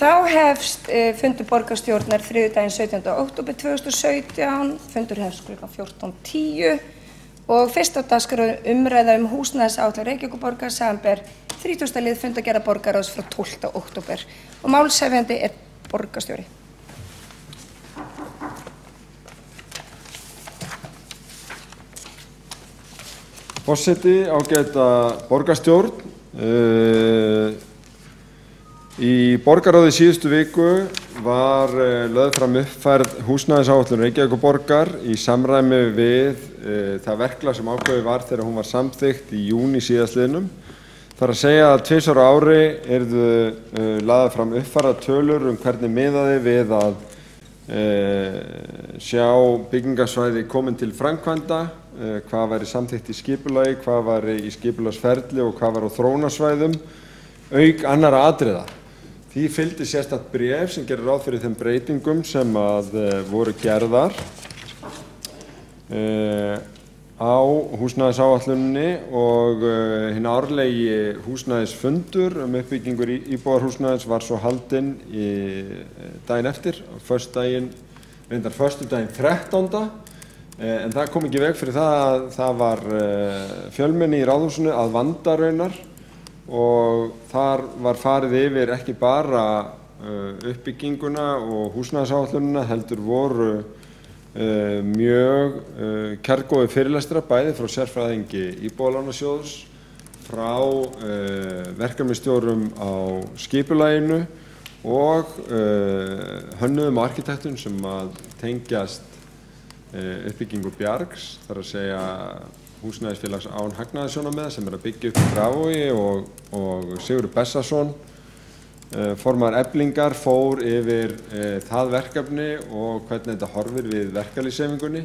Þá hefst fundur borgarstjórnar þriðjudaginn 17. október 2017, fundur hefst kl. 14:10 og fyrst á dagskrá umræða húsnæðisáætlun Reykjavíkurborgar, samanber 30. lið fundargerðar borgarráðs frá 12. október og málshefjandi borgarstjóri. Forseti, ágæta borgarstjórn. Í borgarráði síðustu viku var lögð fram uppfærð húsnæðisáætlun Reykjavíkurborgar í samræmi við það verklag sem ákveðið var þegar hún var samþykkt í júní síðastliðnum. Það er að segja að 2 ára ári yrðu lagðar fram uppfærðar tölur hvernig miðaði við að sjá byggingarsvæði komin til framkvæmda, hvað væri samþykkt í skipulagi, hvað væri í skipulagsferli og hvað væri á þróunarsvæðum, auk annarra atriða. Því fylgdi sérstakt bréf sem gerir ráð fyrir þeim breytingum sem voru gerðar á húsnæðisáætluninni og hinn árlegi húsnæðisfundur uppbyggingur íbúðarhúsnæðis var svo haldinn daginn eftir, reyndar föstudaginn 13. En það kom ekki í veg fyrir það að það var fjölmenni í Ráðhúsinu að vanda raunar og þar var farið yfir ekki bara uppbygginguna og húsnæðisáætlunina, heldur voru mjög kærgóðir fyrirlestrar bæði frá sérfræðingi Íbúðalánasjóðs, frá verkefnisstjórum á skipulaginu og hönnuðum og arkitektum sem tengjast uppbyggingu Bjargs, þar að segja húsnæðisfélags án hagnaðarsjónarmiða sem að byggja upp í Grafarvogi og Sigurður Bessason, formaður Eflingar, fór yfir það verkefni og hvernig þetta horfir við verkalýðshreyfingunni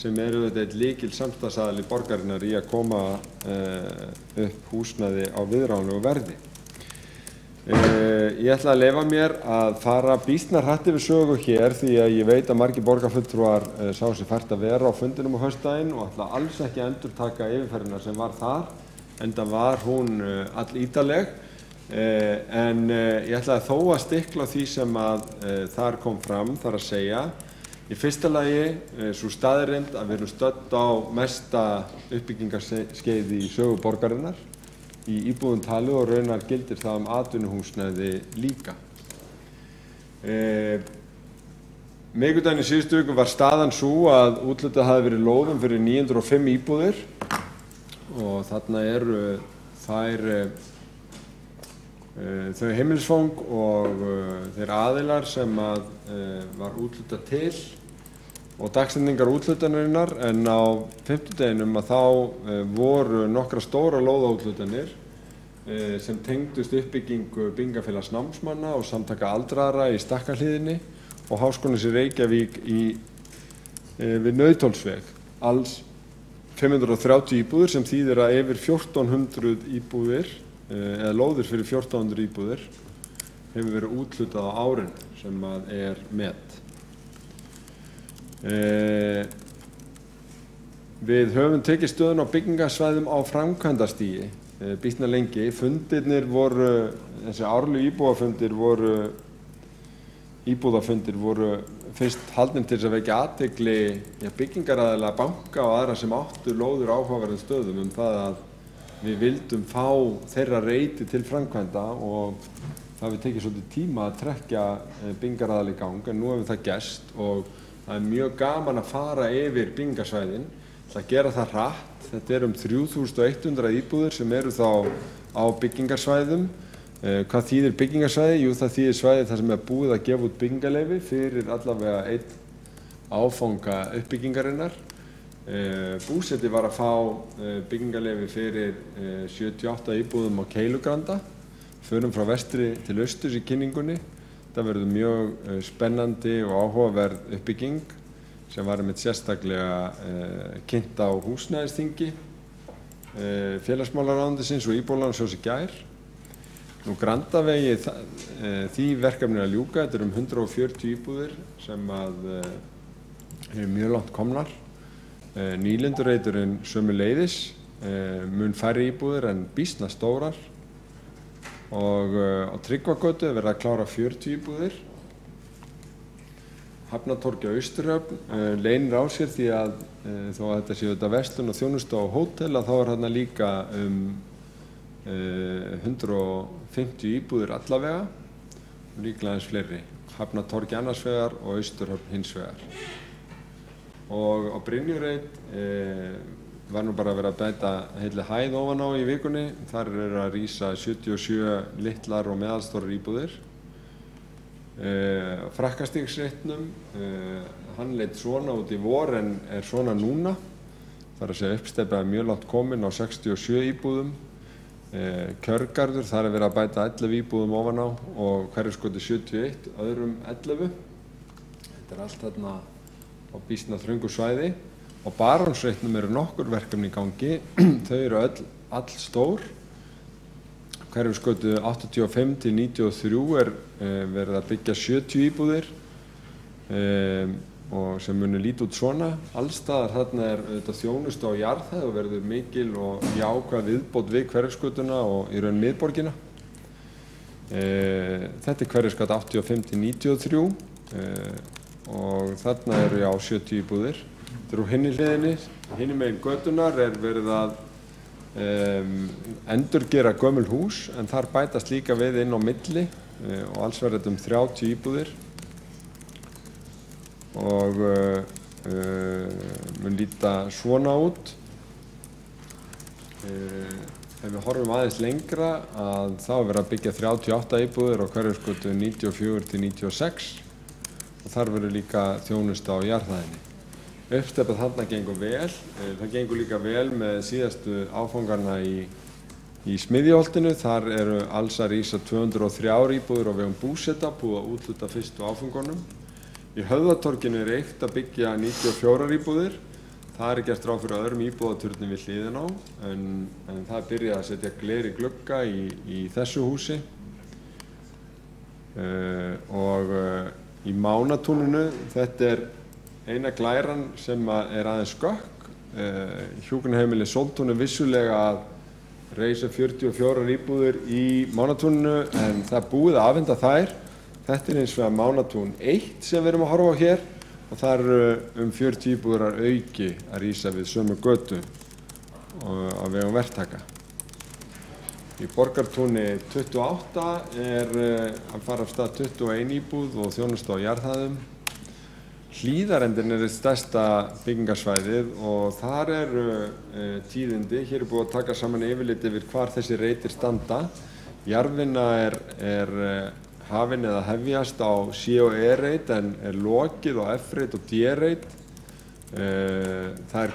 sem þetta lykil samstarfsaðili borgarinnar í að koma upp húsnæði á viðráðanlegu verði. Ég ætla að leyfa mér að fara býsna hratt yfir sögu hér því að ég veit að margir borgarfulltrúar sá sér fært að vera á fundinum á haustdaginn og ætla alls ekki að endurtaka yfirferðina sem var þar, enda var hún allítarleg. En ég ætla þó að stikla á því sem þar kom fram, þar að segja í fyrsta lagi sú staðreynd að við erum stödd á mesta uppbyggingarskeiði í sögu borgarinnar í íbúðum talið og raunar gildir það atvinnuhúsnæði líka. Miðvikudaginn í síðustu viku var staðan sú að úthlutað hafði verið lóðum fyrir 905 íbúðir og þarna eru þau heimilisfang og þeir aðilar sem var úthlutað til og dagsetningar úthlutunarinnar, en á fimmtudeginum þá voru nokkra stóra lóðaúthlutanir sem tengdust uppbyggingu Byggingafélags námsmanna og samtaka aldraðra í Stakkahlíðinni og Háskólans í Reykjavík við Nauthólsveg. Alls 530 íbúðir sem þýðir að yfir 1400 íbúðir, eða lóðir fyrir 1400 íbúðir, hefur verið úthlutað á árinu sem met. Við höfum tekið stöðun á byggingarsvæðum á framkvæmdastigi býsna lengi. Fundirnir voru, þessi árlegu íbúðafundir voru fyrst haldnir til þess að vekja athygli byggingaraðila, banka og aðra sem áttu lóður áhugaverðum stöðum það að við vildum fá þeirra reiti til framkvæmda og það hefur tekið svolítið tíma að trekkja byggingaraðila í gang, en nú hefur það gerst og það er mjög gaman að fara yfir byggingarsvæðin, að gera það hratt. Þetta er 3100 íbúðir sem eru þá á byggingarsvæðum. Hvað þýðir byggingarsvæði? Jú, það þýðir svæði þar sem búið að gefa út byggingarleyfi fyrir allavega einn áfanga uppbyggingarinnar. Búseti var að fá byggingarleyfi fyrir 78 íbúðum á Keilugranda. Förum frá vestri til austurs í kynningunni. Það verður mjög spennandi og áhugaverð uppbygging sem var sérstaklega kynnt á húsnæðisþingi félagsmálaráðuneytisins og Íbúðalánasjóðs í gær. Nú Grandavegi, því verkefni að ljúka, þetta 140 íbúðir sem eru mjög langt komnar. Nýlendureiturinn sömuleiðis, mun færri íbúðir en býsna stórar. og á Tryggvagötu er verið að klára 40 íbúðir. Hafnatorgi á Austurhöfn leynir á sér því að þó að þetta séu þetta verslun og þjónustu á hótel að þá er þarna líka 150 íbúðir allavega og líklega eins fleiri. Hafnatorgi annars vegar og Austurhöfn hins vegar. Og á Brynjureit var nú bara verið að bæta heilli hæð ofan á í vikunni. Þar að rísa 77 litlar og meðalstórar íbúðir. Frakkastígsreitnum, hann leit svona út í vor en er svona núna. Það að segja uppsteypa mjög langt komin á 67 íbúðum. Kjörgarður, þar er verið að bæta 11 íbúðum ofan á og Hverfisgötu 71, öðrum 11. Þetta er allt þarna á býsna þröngu svæði. Á Barónsreitnum eru nokkur verkefni í gangi, þau eru all stór. Hverfisgötu 85 til 93 er verið að byggja 70 íbúðir og sem munu líta út svona. Allstaðar þarna er auðvitað þjónustu á jarðhæð og verður mikil og jákvæð viðbót við Hverfisgötuna og í raun miðborgina. Þetta er Hverfisgata 85 til 93 og þarna eru á 70 íbúðir. Þetta er úr hinni hliðinni. Hinni megin götunar er verið að endurgera gömul hús en þar bætast líka við inn á milli og alls verður þetta 30 íbúðir og mun líta svona út. Ef við horfum aðeins lengra að þá er verið að byggja 38 íbúðir á Hverfisgötu 94 til 96 og þar verður líka þjónusta á jarðhæðinni. Uppsteypa þarna gengur vel. Það gengur líka vel með síðastu áfangarna í Smiðjuholtinu. Þar eru alls að rísa 203 íbúðir á vegum búseta, búið að úthluta fyrstu áfangunum. Í Höfðatorginu er eitt að byggja 94 íbúðir. Það er gert ráð fyrir öðrum íbúðaturni við hliðina á, en það er byrjað að setja gleri glugga í þessu húsi. Og í Mánatúninu, þetta er eina glæran sem er aðeins skökk. Hjúkrunarheimili Sóltún er vissulega að reisa 44 íbúðir í Mánatúninu en það er búið að afhenda þær. Þetta er eins vegar Mánatún 1 sem við erum að horfa á hér og það eru 40 íbúðir að auki að rísa við sömu götu á vegum verktaka. Í Borgartúni 28 er að fara af stað 21 íbúð og þjónusta á jarðhæðum. Hlíðarendin er stærsta byggingarsvæðið og þar eru tíðindi. Hér er búið að taka saman yfirlit yfir hvar þessi reitir standa. Jarðvinna er hafin eða hefjast á C og E-reit en er lokið á F-reit og D-reit. Það er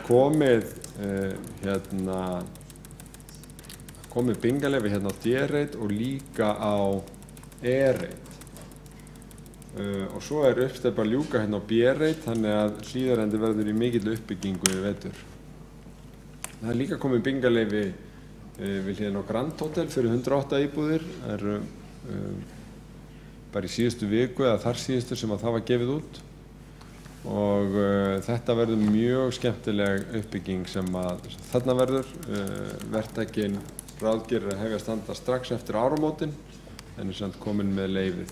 komið byggingarleyfi hérna á D-reit og líka á E-reit. Og svo er uppsteypa að ljúka hérna á B-reit þannig að Hlíðarendi verður í mikill uppbyggingu í vetur. Það er líka komið byggingarleyfi við hliðina á Grand Hotel fyrir 108 íbúðir. Það eru bara í síðustu viku eða þar síðustu sem að það var gefið út og þetta verður mjög skemmtileg uppbygging sem að þarna verður. Verktakinn ráðgerir að hefja standa strax eftir áramótin en er samt komin með leyfið.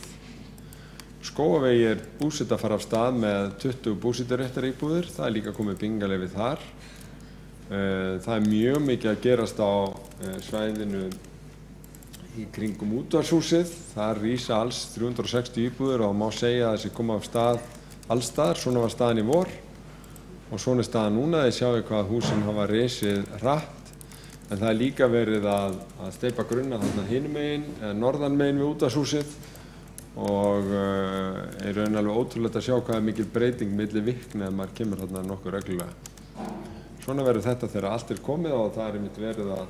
Skógavegi er búseta að fara af stað með 20 búsetaréttar íbúðir. Það er líka komið byggingarleyfi þar. Það er mjög mikið að gerast á svæðinu í kringum útvarshúsið. Þar rísa alls 360 íbúðir og má segja að þessi koma af stað allstaðar. Svona var staðan í vor og svona er staðan núna. Þið sjáu hvað húsin hafa risið hratt en það er líka verið að steypa grunna þarna hinum megin eða norðan megin við útvarshúsið og er raun alveg ótrúlegt að sjá hvað er mikil breyting milli vikna ef maður kemur þarna nokkuð reglulega. Svona verður þetta þegar allt er komið og það er einmitt verið að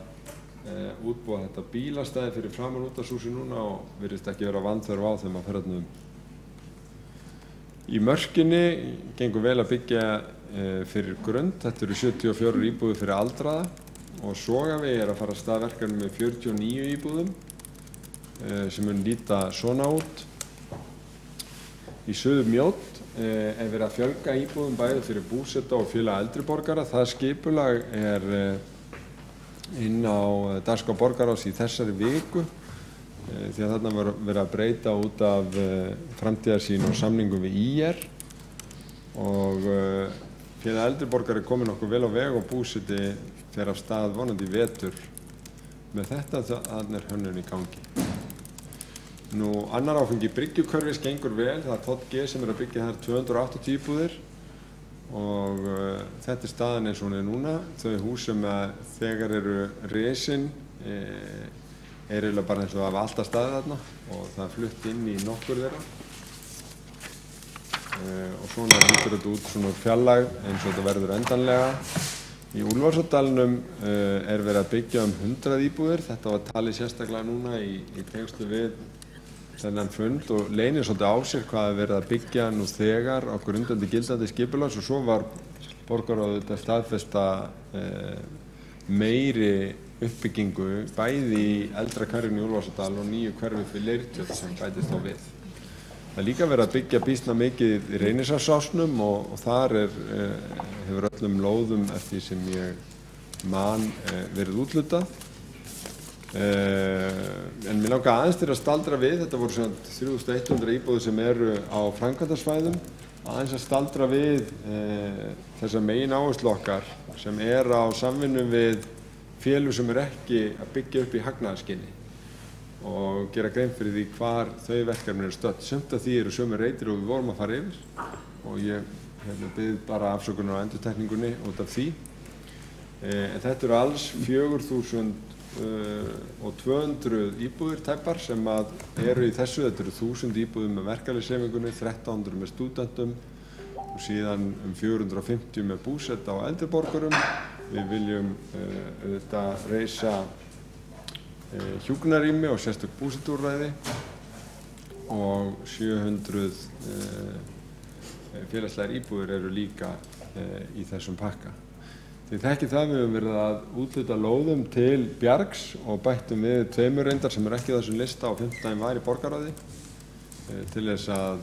útbúa þetta bílastæði fyrir framan útvarshúsi núna og virðist ekki vera vanþörf á þeim að ferðarna Í Mörkinni gengur vel að byggja fyrir grund. Þetta eru 74 íbúðir fyrir aldraða og Sogavegi er að fara af stað verkefni með 49 íbúðum sem mun líta svona út. Í Suður-Mjódd er verið að fjölga íbúðum bæði fyrir búseta og félag eldri borgara. Það skipulag er inn á dagskrá borgarráðs í þessari viku. því að þarna var verið að breyta út af framtíðarsýn og samningum við IR og Félag eldri borgara er komin okkur vel á veg og búseti fer af stað vonandi í vetur með þetta, þannig hönnun í gangi. Nú, annar áfangi Bryggjukörfis gengur vel, það er TOTG sem er að byggja þar 280 íbúðir og þetta er staðan eins og hún er núna. Þau hús sem þegar eru risin er eiginlega bara eins og hafa alltaf staðið þarna og það er flutt inn í nokkur þeirra. Og svona lítur þetta út svona fjarlægð eins og þetta verður endanlega. Í Úlfarsárdalnum er verið að byggja 100 íbúðir. Þetta var talið sérstaklega núna í tengslu við þennan fund og leynir svolítið á sér hvað er verið að byggja nú þegar á grundvelli gildandi skipulags og svo var borgarráðið að staðfesta meiri uppbyggingu bæði í eldra hverfinu í Úlfarsárdal og nýju hverfi fyrir Leirtjörn sem bætist á við. Það er líka verið að byggja býsna mikið í Reynisárásnum og þar hefur öllum lóðum eftir sem ég man verið úthlutað. En mér langar aðeins til að staldra við, þetta voru svona 3100 íbúðir sem eru á framkvæmdasvæðum, aðeins að staldra við þessa megin áherslu okkar sem er á samvinnu við félög sem er ekki að byggja upp í hagnaðarskyni og gera grein fyrir því hvar þau verkefni eru stödd. Sumt af því eru sömu reitir og við vorum að fara yfir og ég bið bara afsökunar á endurtekningunni út af því. En þetta eru alls 4200 íbúðir tæpar sem eru í þessu. Þetta eru 1000 íbúðir með verkalýðshreyfingunni, 1300 með stúdentum og síðan 450 með búseta á eldri borgurum. Við viljum auðvitað reisa hjúkrunarrými og sérstök búsetuúrræði og 700 félagslegar íbúðir eru líka í þessum pakka. Þið þekkið það, við höfum verið að úthluta lóðum til Bjargs og bættum við 2 reyndar sem ekki á þessum lista á 15 var í borgarráði til þess að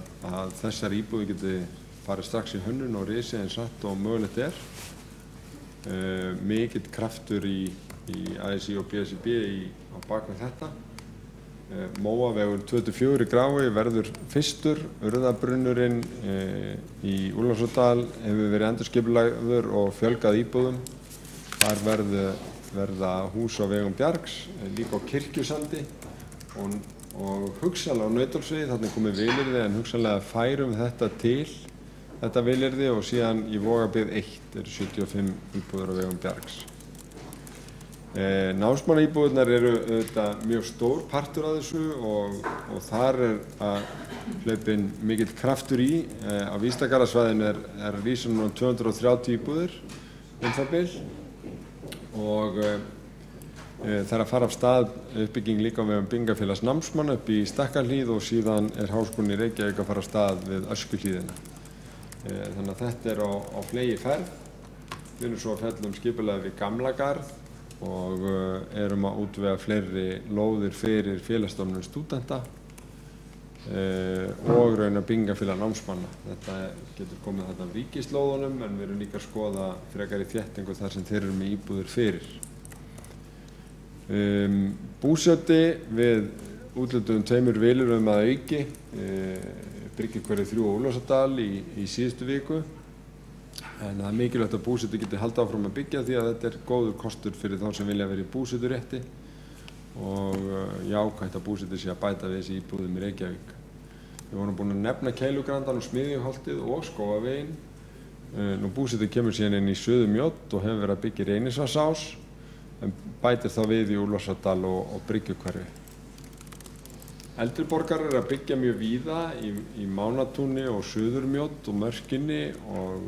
þessar íbúðir geti farið strax í hönnun og risi eins hratt og mögulegt er. Mikill kraftur í ASÍ og BSIB á bakvið þetta. Móavegur 24 í Grái verður fyrstur. Urðabrunnurinn í Úlfarsárdal hefur verið endurskipulagður og fjölgað íbúðum. Þar verða hús á vegum Bjargs, líka á Kirkjusandi og hugsanlega á Nauthólsvegi. Þarna er komið vilyrði en hugsanlega færum þetta vilyrði og síðan í Vogabyggð 1 eru 75 íbúðir á vegum Bjargs. Námsmannaíbúðirnar eru auðvitað mjög stór partur af þessu og þar er að hlaupinn mikill kraftur í. Á Vístagarðasvæðinu er að vísa núna 230 íbúðir það bil og það er að fara af stað uppbygging líka með byggingafélags námsmanna upp í Stakkahlíð og síðan er Háskólinn í Reykjavík að fara af stað við Öskuhlíðina. Þannig að þetta er á fleygiferð. Við erum svo að fjalla skipulag við Gamlagarð og erum að útvega fleiri lóðir fyrir félagsstofnun stúdenta og raunar byggingafélag námsmanna. Þetta getur komið þarna af ríkislóðunum en við erum líka að skoða frekari þéttingu þar sem þeir eru með íbúðir fyrir. Búseti við úthlutuðum 2 vilyrðum að auki, Bryggjukverfi 3 á Úlfarsárdal í síðustu viku. En það er mikilvægt að búsetu geti haldið áfram að byggja því að þetta er góður kostur fyrir þá sem vilja vera í búseturétti og jákvætt að búsetu sé að bæta við þessi íbúðum í Reykjavík. Við vorum búin að nefna Keilugrandann og Smiðjuholtið og Skógaveginn. Nú búsetu kemur síðan inn í Suðurmjódd og hefur verið að byggja í Reynisvarsás en bætir þá við í Úlfarsárdal og Bryggjukverfi. Eldri borgarar eru að byggja mjög víða í Mánatúni og Suðurmjódd og Mörkinni og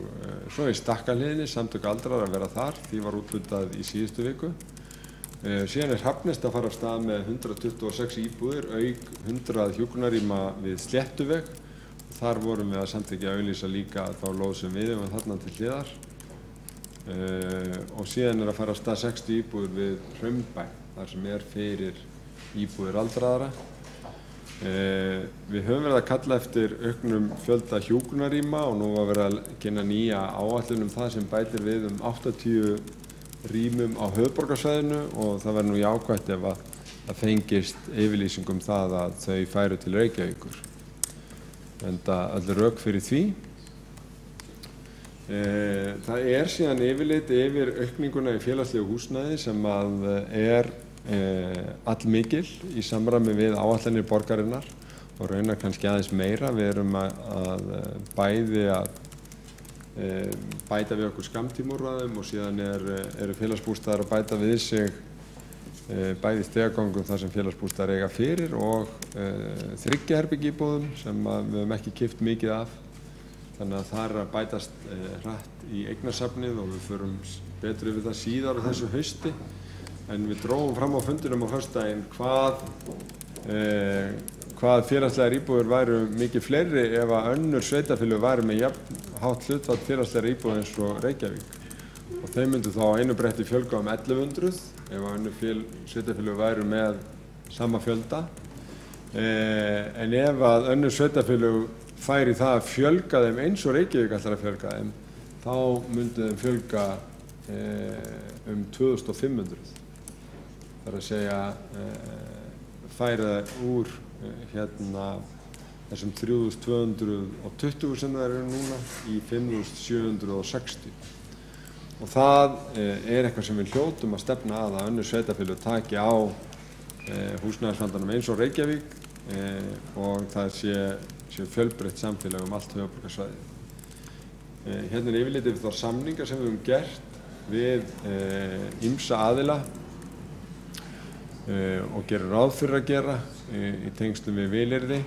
svo í Stakkahlíðinni, samtök aldraðra að vera þar, því var úthlutað í síðustu viku. Síðan er Hrafnist að fara af stað með 126 íbúðir, auk 100 hjúkrunarrýma við Sléttuveg. Þar vorum við að samþykkja að auglýsa líka þá lóð sem við erum þarna til hliðar. Og síðan er að fara af stað 60 íbúðir við Hraunbæ, þar sem er fyrir íbúðir aldraðra. Við höfum verið að kalla eftir auknum fjölda hjúkrunarrýma og nú var verið að kynna nýja áætlun það sem bætir við 80 rýmum á höfuðborgarsvæðinu og það verður nú jákvætt ef að það fengist yfirlýsing það að þau færu til Reykjavíkur. Enda öll rök fyrir því. Það síðan yfirlit yfir aukninguna í félagslegu húsnæði sem að allmikil í samræmi við áætlanir borgarinnar og raunar kannski aðeins meira. Við erum að bæta við okkur skammtímaúrræðum og síðan eru félagsbústaðar að bæta við sig bæði stigagangum þar sem félagsbústaðar eiga fyrir og 3 herbergjaíbúðum sem við höfum ekki keypt mikið af. Þannig að það að bætast hratt í eignasafnið og við förum betur yfir það síðar á þessu hausti. En við drógum fram á fundinum á föstudaginn hvað félagslegar íbúðir væru mikið fleiri ef að önnur sveitarfélög væru með jafn hátt hlutfall félagslegra íbúða eins og Reykjavík. Og þeim myndu þá á einu bretti fjölga 1100 ef að önnur sveitarfélög væru með sama fjölda. En ef að önnur sveitarfélög færi það að fjölga þeim eins og Reykjavík ætlar að fjölga þeim, þá myndu þeim fjölga 2500. Það að segja færa úr þessum 3220 sem það eru núna í 5760. Og það eitthvað sem við hljótum að stefna að önnur sveitarfélög taki á húsnæðisvandanum eins og Reykjavík og það sé fjölbreytt samfélag allt höfuðborgarsvæðið. Hérna yfirlitið við þá samningar sem við höfum gert við ýmsa aðila og gerir ráð fyrir að gera í tengslum við vilyrði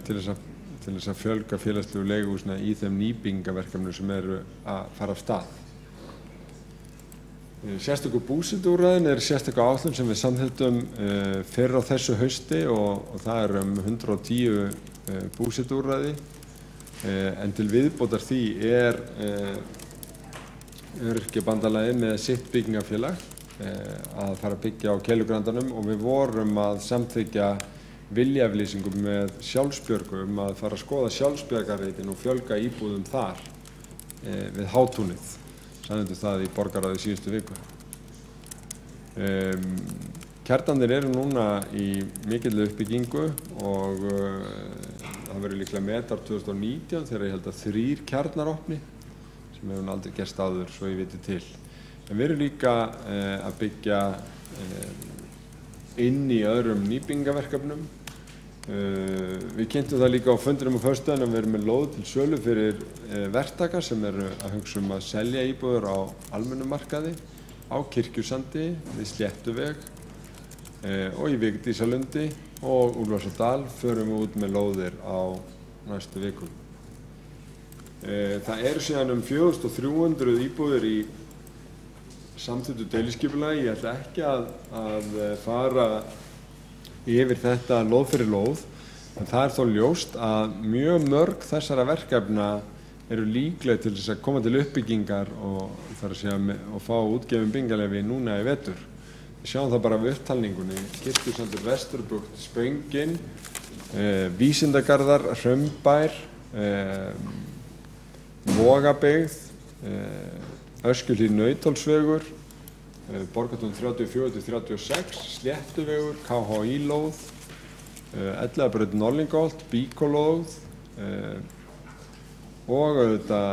til þess að fjölga félagslegu leiguhúsnæði í þeim nýbyggingarverkefnum sem eru að fara af stað. Sérstakur búsetuúrræðin sérstaka áætlun sem við samþykktum fyrr á þessu hausti og það 110 búsetuúrræði en til viðbótar því Öryrkjabandalagið með sitt byggingarfélag að fara að byggja á Keilugrandanum og við vorum að samþykkja viljayfirlýsingu með Sjálfsbjörgu að fara að skoða sjálfsbjargarreitin og fjölga íbúðum þar við Hátúnið. Samþykktum það í borgarráði síðustu viku. Kjarnarnir eru núna í mikilli uppbyggingu og það verður líklega metar 2019 þegar ég held að 3 kjarnar opni sem hefur aldrei gerst áður svo ég viti til. En við erum líka að byggja inn í öðrum nýbyggingarverkefnum. Við kynntum það líka á fundinum á föstudaginn að við erum með lóð til sölu fyrir verktaka sem eru að hugsa að selja íbúðir á almennum markaði á Kirkjusandi, við Sléttuveg og í Vigdísalundi og Úlfarsárdal förum við út með lóðir á næstu vikum. Það eru síðan 4300 íbúðir í samþykktu deiliskipulagi. Ég ætla ekki að fara yfir þetta lóð fyrir lóð, en það þó ljóst að mjög mörg þessara verkefna eru líkleg til þess að koma til uppbyggingar og fá útgefin byggingarleyfi núna í vetur. Við sjáum það bara við upptalningunni, Kirkjusandur, Vesturbugt, Spöngin, Vísindagarðar, Hraunbær, Vogabyggð, Öskjuhlíð Nautholtsvegur, Borgartún 34-36, Sléttuvegur, KHÍ-lóð, Elliðabraut Norðlingaholt, Bíkolóð og auðvitað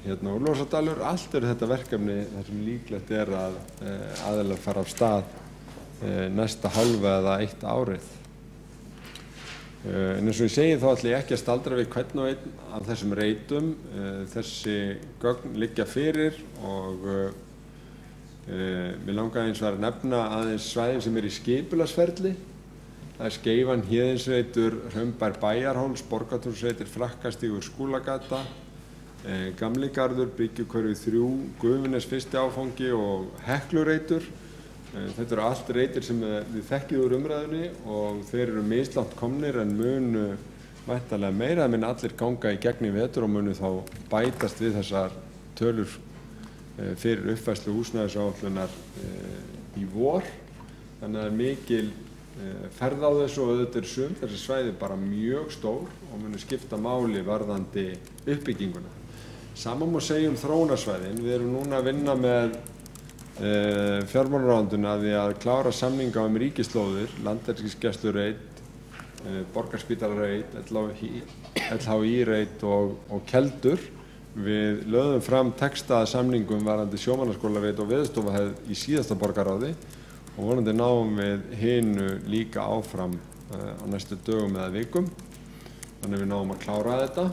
Úlfarsárdalur. Allt þetta verkefni þar sem líklegt að aðilar fara af stað næsta hálfa eða 1 árið. En eins og ég segi þá ætla ég ekki að staldra við hvern og einn af þessum reitum. Þessi gögn liggja fyrir og mér langaði eins og að nefna aðeins svæðin sem í skipulagsferli. Það Skeifan, Héðinsreitur, Hraunbær Bæjarháls, Borgartúnsreitir, Frakkastígur, Skúlagata, Gamligarður, Byggjukörfi 3, Gufunes fyrsti áfangi og Heklureitur. Þetta eru allt reitir sem við þekkjum úr umræðunni og þeir eru mislangt komnir en munu væntanlega meira en allir ganga í gegn í vetur og munu þá bætast við þessar tölur fyrir uppfærslu húsnæðisáætlunar í vor. Þannig að mikil ferð á þessu og auðvitað þessi svæði bara mjög stór og munu skipta máli varðandi uppbygginguna. Sama má segja þróunarsvæðin. Við erum núna að vinna með fjármálaráðuneytinu að því að klára samninga ríkislóðir, Landhelgisgæslureit, Borgarspítalareit, LHÍ-reit og Keldur. Við lögðum fram textaða samningum varðandi sjómannaskólaveit og Veðurstofahefð í síðasta borgarráði og vonandi náum við hinu líka áfram á næstu dögum eða vikum. Þannig við náum að klára þetta.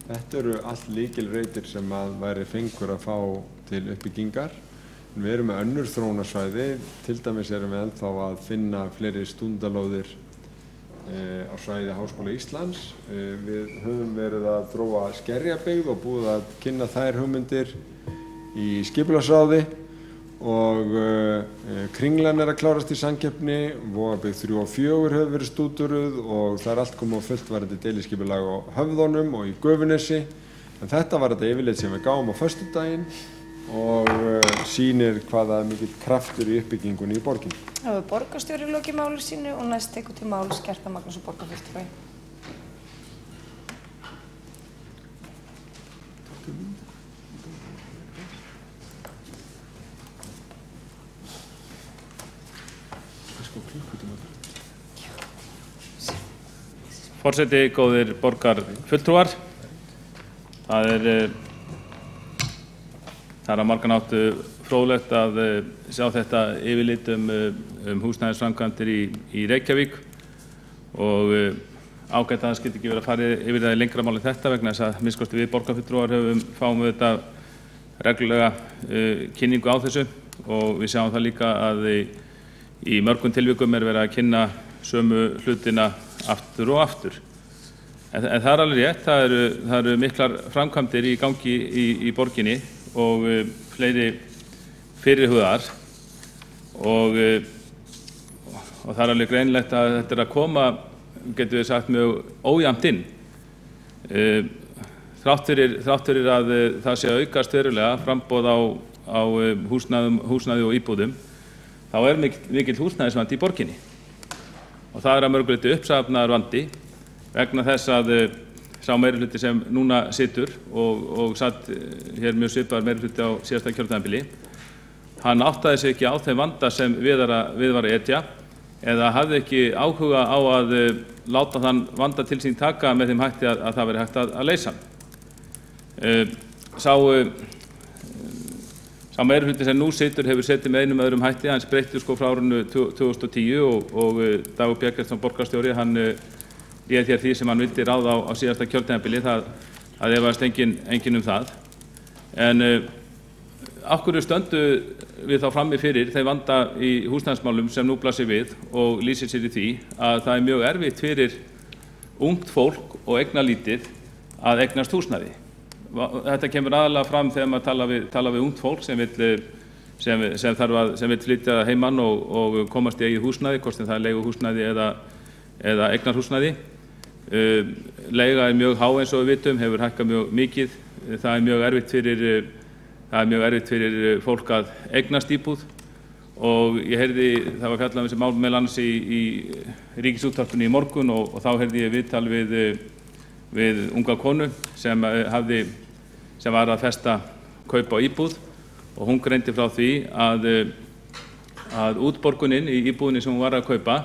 Þetta eru allt lykilreitir sem að væri fengur að fá til uppbyggingar. Við erum með önnur þróunarsvæði, til dæmis erum við ennþá að finna fleiri stundalóðir á svæði Háskóla Íslands. Við höfum verið að þróa Skerjabyggð og búið að kynna þær hugmyndir í skipulagsráði og Kringlan að klárast í samkeppni, Vogabyggð 3 og 4 hefur verið stúduruð og það allt komið á fullt varðandi deiliskipulag á Höfðunum og í Gufunesi. En þetta var þetta yfirlit sem við gáum á föstudaginn og sýnir hvaða mikill kraftur í uppbyggingunni í borginni. Það var borgarstjóri lokið máli sínu og næst tekur til máls Kjartan Magnússon borgarfulltrúi. Forseti, góðir borgarfulltrúar. Það er á margan hátt fróðlegt að sjá þetta yfirlit húsnæðisframkvæmdir í Reykjavík og ágætt að það skyldi ekki verið að fara yfir það í lengra máli þetta vegna þess að minnst kosti við borgarfulltrúar fáum við þetta reglulega kynningu á þessu og við sjáum það líka að í mörgum tilvikum verið að kynna sömu hlutina aftur og aftur. En það er alveg rétt, það eru miklar framkvæmdir í gangi í borginni og fleiri fyrirhugaðar og það er alveg greinilegt að þetta er að koma, getum við sagt, mjög ójafnt inn. Þrátt fyrir að það sé að aukast verulega framboð á húsnæði og íbúðum, þá er mikill húsnæðisvandi í borginni. Og það er að mörgu leyti uppsafnaður vandi vegna þess að sá meirihluti sem núna situr og satt hér mjög svipaður meirihluti á síðasta kjörtímabili, hann áttaði sig ekki á þeim vanda sem við var að etja eða hafði ekki áhuga á að láta þann vanda til sín taka með þeim hætti að það veri hægt að leysa hann. Sá meirihluti sem nú situr hefur setið með einum öðrum hætti, hann breytti frá árinu 2010 og Dagur Bjargeirsson borgarstjóri, hann lét hér því sem hann vildi ráða á síðasta kjörtímabili, það efaðist enginn það. En af hverju stöndu við þá frammi fyrir þeim vanda í húsnæðismálum sem nú blasir við og lýsir sér í því að það er mjög erfitt fyrir ungt fólk og eignalítið að eignast húsnæði. Þetta kemur aðalega fram þegar maður tala við ungt fólk sem vill flytja heimann og komast í eigið húsnæði, hvort sem það er leiguhúsnæði eða eignarhúsnæði. Leiga er mjög há eins og við vitum, hefur hækkað mjög mikið. Það er mjög erfitt fyrir fólk að eignast íbúð og ég heyrði, það var fjallað þessi mál meðal annars í Ríkisútvarpinu í morgun og þá heyrði ég viðtal við unga konu sem var að festa kaup á íbúð og hún greindi frá því að útborgunin í íbúðinni sem hún var að kaupa,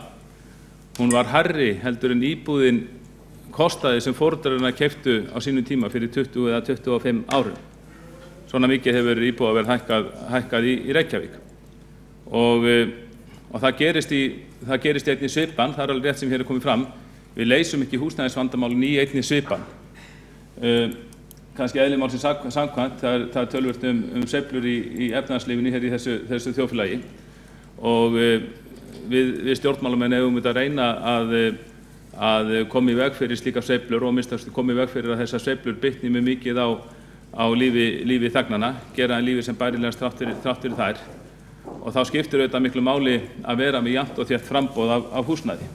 hún var hærri heldur en íbúðin kostaði sem foreldrarnir keyptu á sínum tíma fyrir 20 eða 25 árum. Svona mikið hefur íbúðaverð hækkað í Reykjavík. Og það gerist í einni svipan, það er alveg rétt sem hér er komið fram, við leysum ekki húsnæðisvandamálin í einni svipan. Kannski eðli málsins samkvæmt, það er töluvert sveiflur í efnahagslífinu hér í þessu þjóðfélagi og við stjórnmálamenn eigum að reyna að koma í veg fyrir slíkar sveiflur og minnst koma í veg fyrir að þessar sveiflur bitni mjög mikið á lífi þegnanna, gera lífi sem bærilegast þrátt fyrir þær og þá skiptir auðvitað miklu máli að vera með jafnt og þétt framboð af húsnæði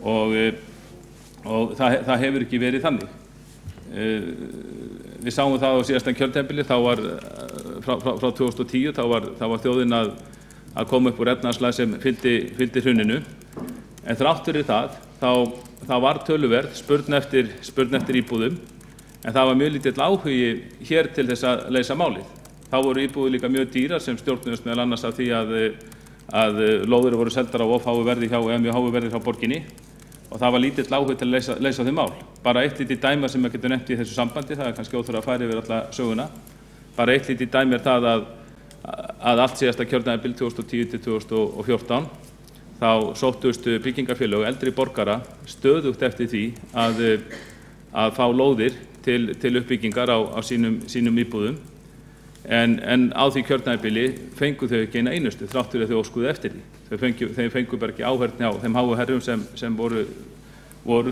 og það hefur ekki verið þannig. Við sáum það á síðasta kjörtímabili, þá var frá 2010, þá var þjóðin að koma upp úr efnahagslægð sem fylgdi hruninu, en þrátt fyrir það, þá var töluverð spurn eftir íbúðum, en það var mjög lítill áhugi hér til þess að leysa málið. Þá voru íbúðir líka mjög dýrar sem stjórnuðust meðal annars af því að lóðir voru seldar á of háu verði eða mjög háu verði hjá borginni og það var lítill áhugi til að leysa þau mál. Bara eitt lítið dæmi sem ég getur nefnt í þessu sambandi, það kannski óþarfi að fara yfir alla söguna. Bara eitt lítið dæmi það að allt síðasta kjörtímabil 2010 til 2014 þá sóttust byggingarfélög eldri borgara stöðugt eftir því að fá lóðir til uppbyggingar á sínum íbúðum en á því kjörtímabili fengu þau ekki eina einustu þrátt fyrir að þau óskuðu eftir því. Þau fengu bara ekki áheyrn hjá þeim háu herrum sem voru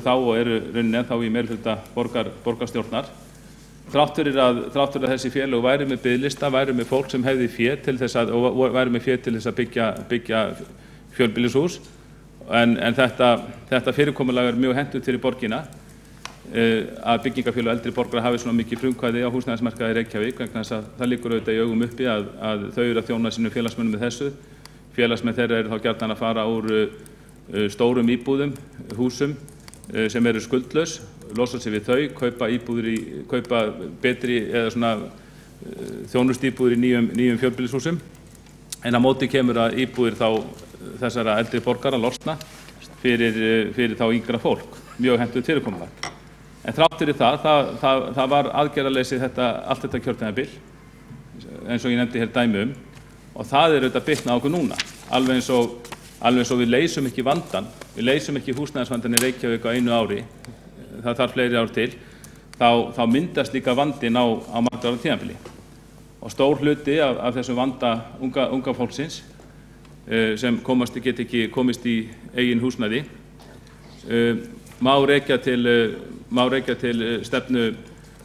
þá og eru rauninni ennþá í meirihluta borgarstjórnar. Þrátt fyrir að þessi félög væru með biðlista, væru með fólk sem hefði fé til þess að byggja fjölbýlishús en þetta fyrirkomulag mjög hentugt fyrir borgina að byggingarfélög eldri borgara hafi svona mikið frumkvæði á húsnæðismarkaði í Reykjavík vegna þess að það liggur auðvitað í augum uppi að þau eru að þjóna sínum félagsmönnum með þessu. Félagsmenn þeirra eru þá gjarnan að fara úr stórum íbúðum, húsum sem eru skuldlaus, losa sig við þau, kaupa betri eða svona þjónustýbúðir í nýjum fjölbýlishúsum en á móti kemur að íbúðir þá þessara eldri borgara losna fyrir þá yngra fólk, mjög hentugt fyrirkomulag. En þrátt fyrir það var aðgerðarleysið allt þetta kjörtímabil, eins og ég nefndi hér dæmi og það auðvitað bitnað á okkur núna. Alveg eins og við leysum ekki vandann, við leysum ekki húsnæðisvandann í Reykjavík á einu ári, það þarf fleiri ár til, þá myndast líka vandinn á margra ára tímabili. Og stór hluti af þessum vanda unga fólksins sem get ekki komist í eigin húsnæði má rekja til stefnu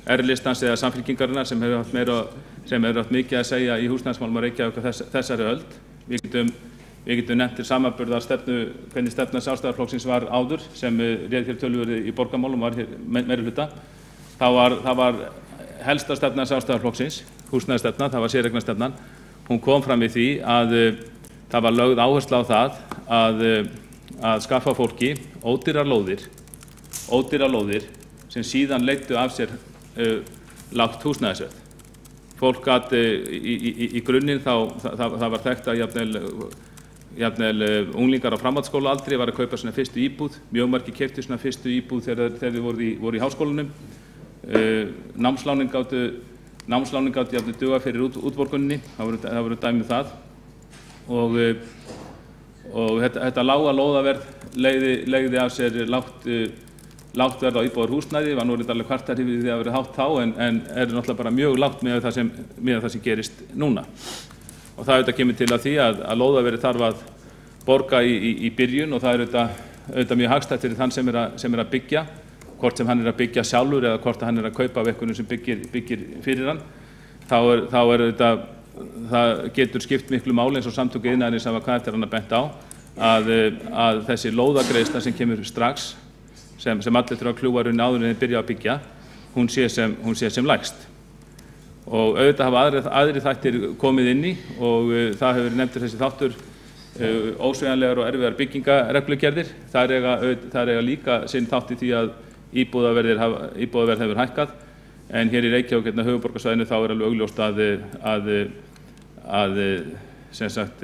R-listans eða Samfylkingarinnar sem hefur haft mikið að segja í húsnæðismálum á Reykjavík á þessari öld. Við getum nefnt til samanburðar hvernig stefna Sjálfstæðisflokksins var áður sem réð hér töluverið í borgarmálum var hér meirihluta. Það var helsta stefna Sjálfstæðisflokksins, húsnæðisstefna, það var séreignarstefnan. Hún kom fram í því að það var lögð áhersla á það að skaffa fólki ódýrar lóðir sem síðan leiddu af sér lágt húsnæðisverð. Fólk gat í grunninn það var þekkt að jafnvel unglingar á framhaldsskólaaldri var að kaupa svona fyrstu íbúð, mjög margir keyptu svona fyrstu íbúð þegar þið voru í háskólanum. Námslánin gátu jafnvel duga fyrir útborguninni, það voru dæmi það og þetta lága lóðaverð legði af sér lágt verð á íbúðarhúsnæði, var nú alveg kvartar yfir því að verið hátt þá en er náttúrulega bara mjög lágt með það sem gerist núna. Og það auðvitað kemur til að því að lóðaverðið þarf að borga í byrjun og það er auðvitað mjög hagstætt fyrir þann sem er að byggja, hvort sem hann er að byggja sjálfur eða hvort hann er að kaupa af einhverjum sem byggir fyrir hann, þá er auðvitað, það getur skipt miklu máli eins og Samtök iðnaðarins hafa hvað eftir hann að bent á að þessi lóðagreiðsla sem kemur strax sem allir þurfa að kljúfa runni áður en þeir byrja að byggja, hún sé sem lægst. Og auðvitað hafa aðrir þættir komið inn í og það hefur verið nefndur þessi þáttur ósveigjanlegar og erfiðar byggingareglugerðir. Það eiga líka sinn þátt í því að íbúðaverð hefur hækkað en hér í Reykjavík hérna höfuðborgarsvæðinu þá er alveg augljóst að sem sagt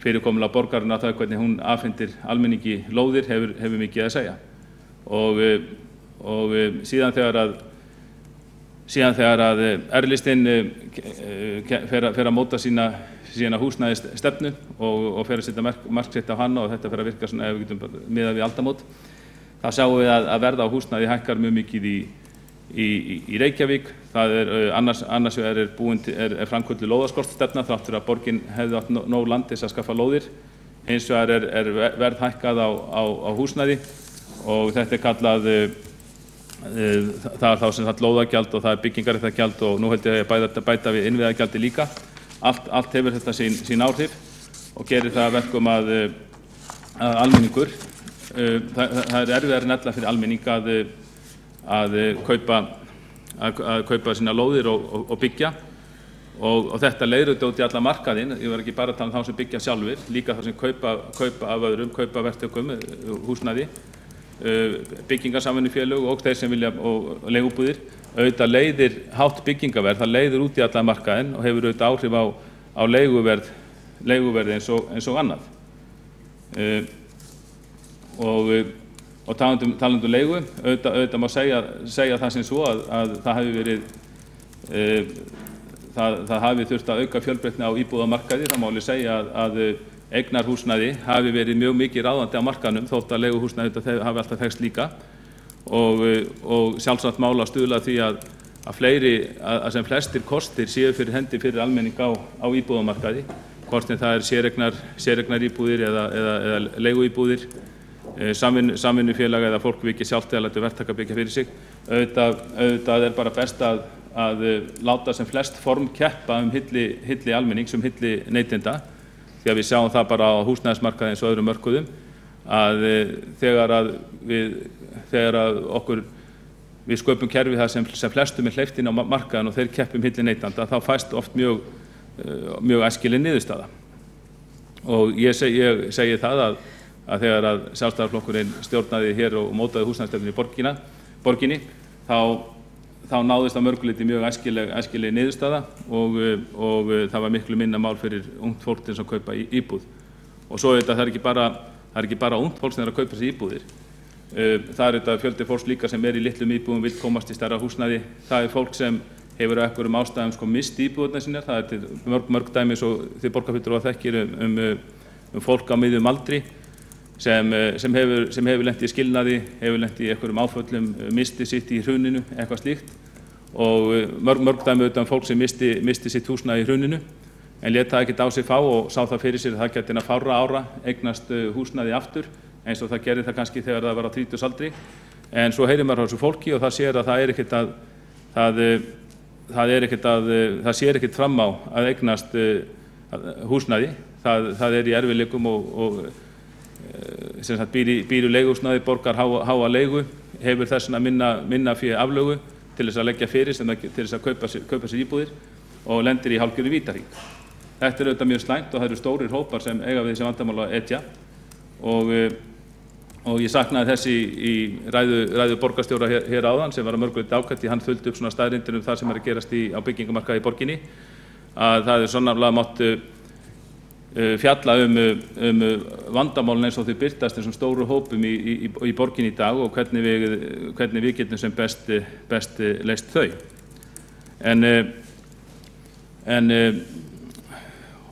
fyrirkomulag borgarinnar það hvernig hún afhendir almenningi lóðir hefur mikið að segja. Og síðan þegar að R-listinn fer að móta sína húsnæðisstefnu og fer að setja marksett á hann og þetta fer að virka svona ef við getum miðað við aldamót, þá sjáum við að verð á húsnæði hækkar mjög mikið í Reykjavík. Það er annars vegar er framkvöldu lóðaskortstefna þrátt fyrir að borgin hefði átt nóg land til að skaffa lóðir. Hins vegar er verð hækkað á húsnæði og þetta er kallað það er þá sem sagt lóðagjald og það er byggingaréttargjald og nú held ég að bæta við innviðagjaldi líka. Allt hefur þetta sín áhrif og gerir það að verkum að almenningur það er erfiðara en ella fyrir almenning að kaupa sína lóðir og byggja og þetta leiðir út í alla markaðinn. Ég var ekki bara að tala um þá sem byggja sjálfur, líka þá sem kaupa af öðrum, kaupa verktökum húsnæði. byggingarsamvinnufélög og þeir sem vilja og leigubúðir. Auðvitað leiðir hátt byggingaverð, það leiðir út í allan markaðinn og hefur auðvitað áhrif á leiguverð eins og annað. Og talandi leigu, auðvitað má segja það sem svo að það hafi verið það hafi þurft að auka fjölbreytni á íbúðamarkaði. Það má alveg segja að eignarhúsnæði hafi verið mjög mikið ráðandi á markaðnum þótt að leiguhúsnæði hafi alltaf þekkst líka og sjálfsagt mála að stuðla að því að sem flestir kostir séu fyrir hendi fyrir almenning á íbúðamarkaði, hvort sem það séreignar íbúðir eða leiguíbúðir, samvinnufélag eða fólk vikið sjálft eða lætur verktaka byggja fyrir sig. Auðvitað bara best að láta sem flest form keppa hilli almennings, hilli neytenda, því að við sjáum það bara á húsnæðismarkaði eins og öðrum mörkuðum að þegar við sköpum kerfi það sem flestum hleypt inn á markaðin og þeir keppum hilli neytenda, þá fæst oft mjög æskileg niðurstaða. Og ég segi það að þegar að Sjálfstæðisflokkurinn stjórnaði hér og mótaði húsnæðisstefnu í borginni, þá náðist að mörgu leyti mjög æskileg niðurstaða og það var miklu minna mál fyrir ungt fólk til að kaupa íbúð. Og svo það er ekki bara ungt fólk sem að kaupa sér íbúðir. Það er fjöldi fólks líka sem í litlum íbúðum vill komast í stærra húsnæði. Það er fólk sem hefur af einhverjum ástæðum mist íbúðirnar sínar. Það er til mörg dæmi eins og þið borgarfulltrúar þekkir fólk á miðjum aldri sem hefur lent í skilnaði, hefur lent í einhverjum áföllum, misti sitt í hruninu, eitthvað slíkt. Og mörg dæmi fólk sem misti sitt húsnæði í hruninu en lét það ekkert á sig fá og sá það fyrir sér að það gæti innan fárra ára eignast húsnæði aftur, eins og það gerði það kannski þegar það var á 30-aldri. En svo heyrir maður á þessu fólki og það sér að það sér ekkert fram á að eignast húsnæði. Það í erfiðleikum og sem sagt býr í leiguhúsnæði, borgar háa leigu, hefur þess vegna minna fé aflögu til þess að leggja fyrir til þess að kaupa sér íbúðir og lendir í hálfgerðum vítahring. Þetta auðvitað mjög slæmt og það eru stórir hópar sem eiga við þessi vandamál að etja og ég saknaði þess í ræðu borgarstjóra hér áðan sem var að mörgu leyti ágætt, hann fylgdi upp svona staðreyndir það sem að gerast á byggingamarkaði í borginni, að það sannarlega mátt fjalla vandamálin eins og þau birtast þessum stóru hópum í borginni í dag og hvernig við getum sem best leyst þau.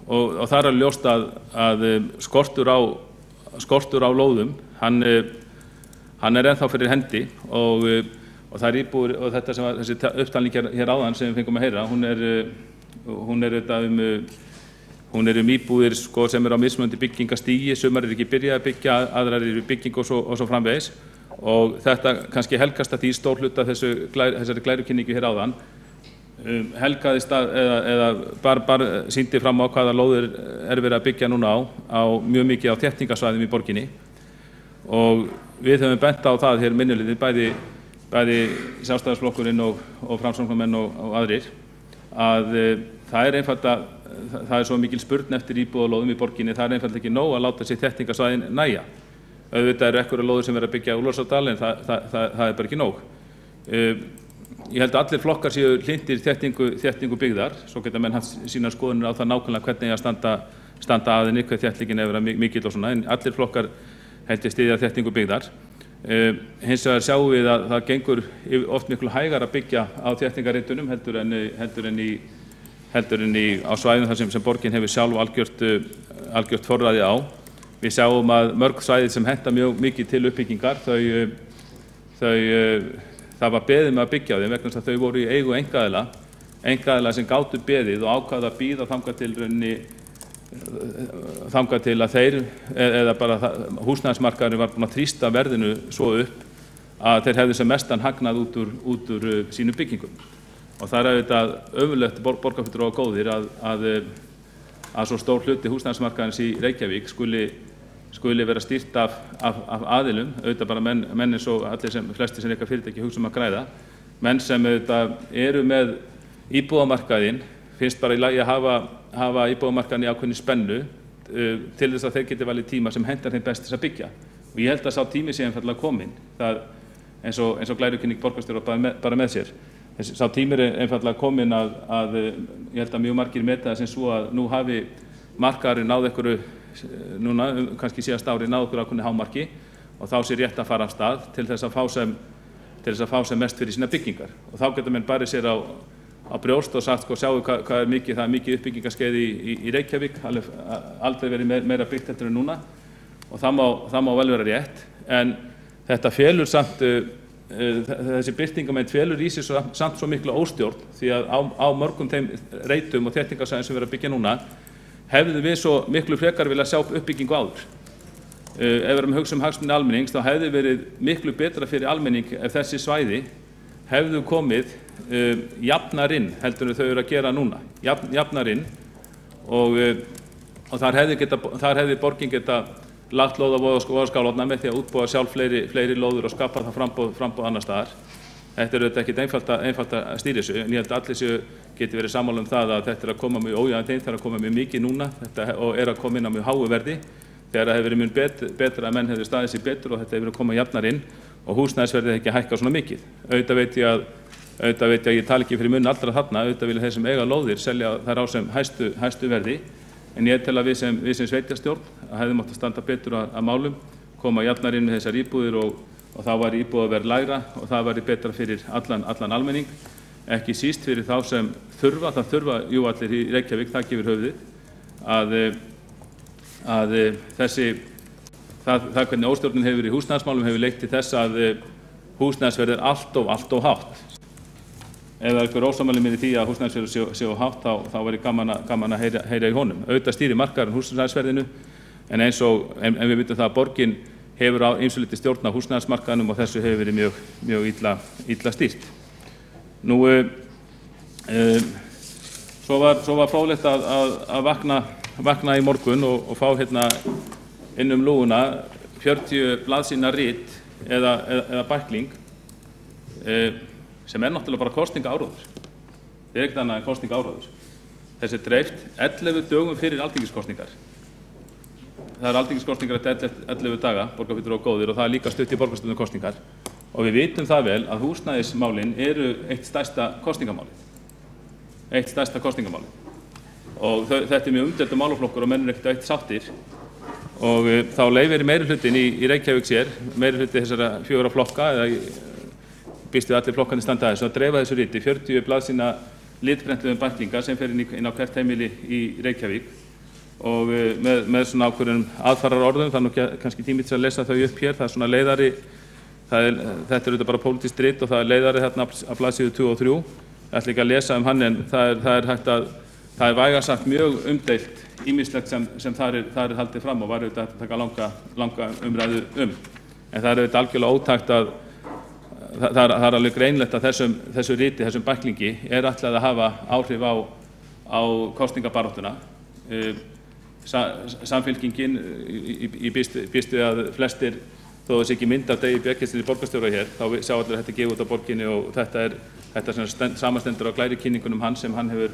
Og það er ljóst að skortur á lóðum, hann ennþá fyrir hendi og það er íbúðir og þetta sem þessi upptalning hér áðan sem við fengum að heyra, hún íbúðir sem á mismunandi byggingastígi, sumar ekki byrjað að byggja, aðrar í bygging og svo framvegis og þetta kannski helgast að því stór hluta þessari glærukynningu hér áðan helgaðist eða bara sýndi fram á hvaða lóðir verið að byggja núna á mjög mikið á þéttingasvæðum í borginni og við höfum bent á það hér minnihlutinn, bæði Sjálfstæðisflokkurinn og Framsóknarmenn og aðrir, að það er svo mikil spurn eftir íbúðalóðum í borginni, það einfaldlega ekki nóg að láta sig þéttingasvæðin nægja. Auðvitað eru einhverjar lóðir sem verið að byggja á Úlfarsárdal en það er bara ekki nóg. Ég held að allir flokkar séu hlynntir þéttingu byggðar, svo geta menn haft sínar skoðanir á það nákvæmlega hvernig að standa að henni, hver þéttingin er verið mikill og svona, en allir flokkar held ég styðja þéttingu byggðar. Hins vegar sjáum við að það gengur oft miklu hægar að byggja á þéttingarreitunum heldur en á svæðum þar sem borgin hefur sjálf algjört forræði á. Við sjáum að mörg svæði sem henta mjög mikið til uppbyggingar, það var beðið með að byggja á þeim vegna þess að þau voru í eigu einkaaðila sem gátu beðið og ákváðu að bíða þangað til að þeir eða bara húsnæðismarkaðurinn var búinn að þrýsta verðinu svo upp að þeir hefðu sem mestan hagnað út úr sínum byggingum. Og það er auðvitað ömurlegt borgarfulltrúar og góðir að svo stór hluti húsnæðismarkaðarins í Reykjavík skuli vera stýrt af aðilum, auðvitað bara menn eins og flestir sem reka fyrirtæki hugsa að græða, menn sem auðvitað eru með íbúðamarkaðinn, finnst bara í lagi að hafa íbúðamarkaðinn í ákveðinni spennu til þess að þeir geti valið tíma sem hentar þeim best til að byggja. Og ég held að sá tími sé einfaldlega kominn. Það eins og glærukynning borgarstjóra bara með sér. Sá tími einfaldlega kominn að ég held að mjög margir meta það sem svo að nú hafi markaðurinn náð einhverju, núna kannski síðast ári náð einhverju ákveðnu hámarki og þá sé rétt að fara af stað til þess að fá sem mest fyrir sína byggingar. Og þá geta menn barið sér á brjóst og sagt, sjáu hvað er mikið, það er mikið uppbyggingarskeið í Reykjavík, aldrei verið meira byggt heldur en núna og það má vel vera rétt, en þetta felur samt, þessi birtingamynd felur í sig samt svo miklu óstjórn því að á mörgum þeim reitum og þéttingarsvæðum sem við erum að byggja núna hefðu við svo miklu frekar vilja sjá uppbyggingu áður. Ef við erum að hugsa hagsmuni almennings þá hefði verið miklu betra fyrir almenning ef þessi svæði hefðu komið jafnar inn heldur en þau eru að gera núna, jafnar inn og þar hefði borgin geta lagt lóð á vogarskálarnar með því að útbúa sjálf fleiri lóður og skapa það framboð annar staðar. Þetta er auðvitað ekkert einfalt að stýra þessu, en ég held að allir geti verið sammála það að þetta er að koma mjög ójafnt inn, það er að koma mjög mikið núna og er að koma inn á mjög háu verði þegar það hefur verið mjög betra að menn hefur staðið sér betur og þetta hefur verið að koma jafnar inn og húsnæðisverðið ekki að hækka svona mikið. Auðvitað veit ég að ég tala ekki fyrir munn allra þarna, auðvitað vilja þeir sem eiga lóðir selja þær á sem hæstu verði, en ég tel að við sem sveitarstjórn hefðum átt að standa betur að málum, koma jafnar inn með þessar íbúðir og þá var íbúðaverð lægra og það væri betra fyrir allan almenning, ekki síst fyrir þá sem það þurfa jú allir í Reykjavík, það gefur höfuðið, að það hvernig óstjórnin hefur í húsnæðismálum hefur leitt til þess að húsnæðisverð er allt of hátt. Ef það er einhver ósammáli mér í því að húsnæðisverð séu hátt, þá væri gaman að heyra í honum. Auðvitað stýrir markaðurinn húsnæðisverðinu, en við vitum það að borgin hefur á ýmsu leyti stjórn á húsnæðismarkaðnum og þessu hefur verið mjög illa stýrt. Nú, svo var fróðlegt að vakna í morgun og fá hérna inn lúguna 40 blaðsíðna rit eða bækling sem er náttúrulega bara kosningaáróður. Það er ekkert annað en kosningaáróður. Þessi er dreift 11 dögum fyrir alþingiskosningar. Það er alþingiskosningar eftir 11 daga, borgarfulltrúar og góðir, og það er líka stutt í borgarstjórnarkosningar. Og við vitum það vel að húsnæðismálin eru eitt stærsta kosningamálið. Og þetta er mjög umdeildur málaflokkur og menn eru ekkert eitt sáttir. Og þá leyfir meirihlutin í Reykjavík sér, meirihluti þessara 4 flokka, eða býst við allir flokkarnir standa að þessu, að dreifa þessu riti 40 blaðsíðna litprentluðum bæklinga sem fer inn á hvert heimili í Reykjavík og með svona ákveðnum aðfararorðum, það er nú kannski tími til að lesa þau upp hér, það er svona leiðari, þetta er auðvitað bara pólitískt rit og það er leiðari þarna á blaðsíðu 2 og 3, ég ætla ekki að lesa hann en það er vægast sagt mjög umdeilt ýmislegt sem þar er haldið fram og var auðvitað að taka langa umræðu en það er auðvitað algjörlega ótækt að það er alveg greinlegt að þessu riti, þessum bæklingi er ætlað að hafa áhrif á kosningabaráttuna. Samfylkingin í býstu að flestir, þó þessi ekki mynd af Degi Bjarkessyni borgarstjóra hér, þá sjá allir að þetta gefið út á borginni og þetta samanstendur á glærukynningunum hans sem hann hefur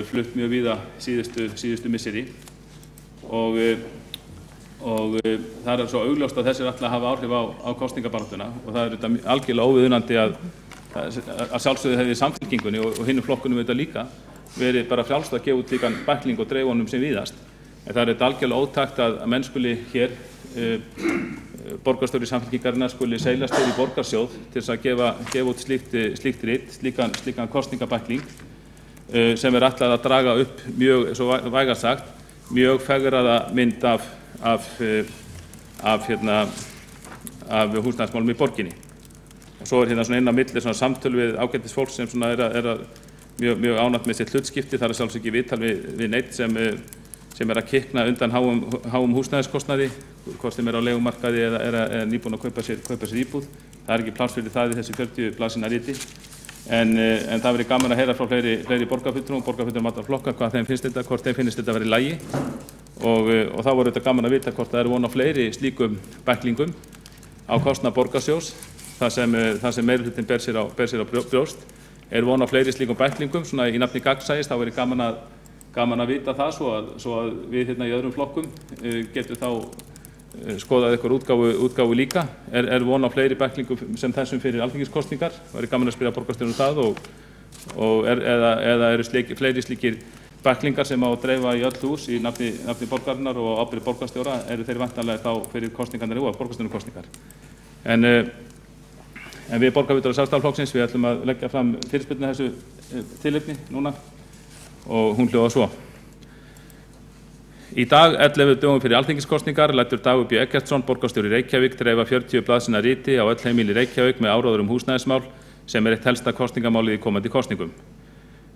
flutt mjög víða síðustu misseri og það er svo augljóst að þessi er alltaf að hafa áhrif á kosningabaráttuna og það er algjörlega óviðunandi að sjálfsögðu hefði Samfylkingunni og hinnum flokkunum auðvitað líka verið bara frjálst að gefa út líkan bækling og dreifa honum sem víðast. En það er algjörlega ótækt að menn skuli hér, borgarstjóri Samfylkingarinnar skuli seilast hér í borgarsjóð til þess að gefa út slíkt rit, slíkan kosningabækling sem er ætlað að draga upp mjög, svo vægast sagt, mjög fegraða mynd af húsnæðismálum í borginni. Og svo er hérna svona inn á milli svona samtöl við ágætis fólk sem svona er mjög ánægt með sitt hlutskipti. Það er sjálfsög ekki viðtal við neitt sem er að kikna undan háum húsnæðiskostnaði, hvort sem er á leigumarkaði eða er nýbúin að kaupa sér íbúð. Það er ekki pláss fyrir það í þessi 40 blaðsíðna riti. En það verið gaman að heyra frá fleiri borgarfulltrúum allra flokka hvað þeim finnst þetta, hvort þeim finnst þetta verið í lagi. Og þá voru þetta gaman að vita hvort það eru von á fleiri slíkum bæklingum á kostnað borgarsjóðs, það sem meirihlutin ber sér á brjóst, er von á fleiri slíkum bæklingum, svona í nafni gagnsæis, þá verið gaman að vita það svo að við hérna í öðrum flokkum getum þá skoðað eitthvað útgáfu líka. Von á fleiri bæklingum sem þessum fyrir alþingiskosningar? Væri gaman að spyrja borgarstjórinn það eða eru fleiri slíkir bæklingar sem á að dreifa í öll hús í nafni borgarinnar og ábyrgð borgarstjóra, eru þeir væntanlega þá fyrir kosningarnar og borgarstjórnarkosningar. En við borgarfulltrúar Sjálfstæðisflokksins við ætlum að leggja fram fyrirspurn þessu tilefni núna og hún hljóðar svo. Í dag, 11 dögum fyrir alþingiskosningar, lætur Dagur B. Eggertsson, borgarstjóri Reykjavík, dreifa 40 blaðsíðna riti á öll heimili Reykjavík með áróður húsnæðismál sem eitt helsta kosningamálið í komandi kosningum.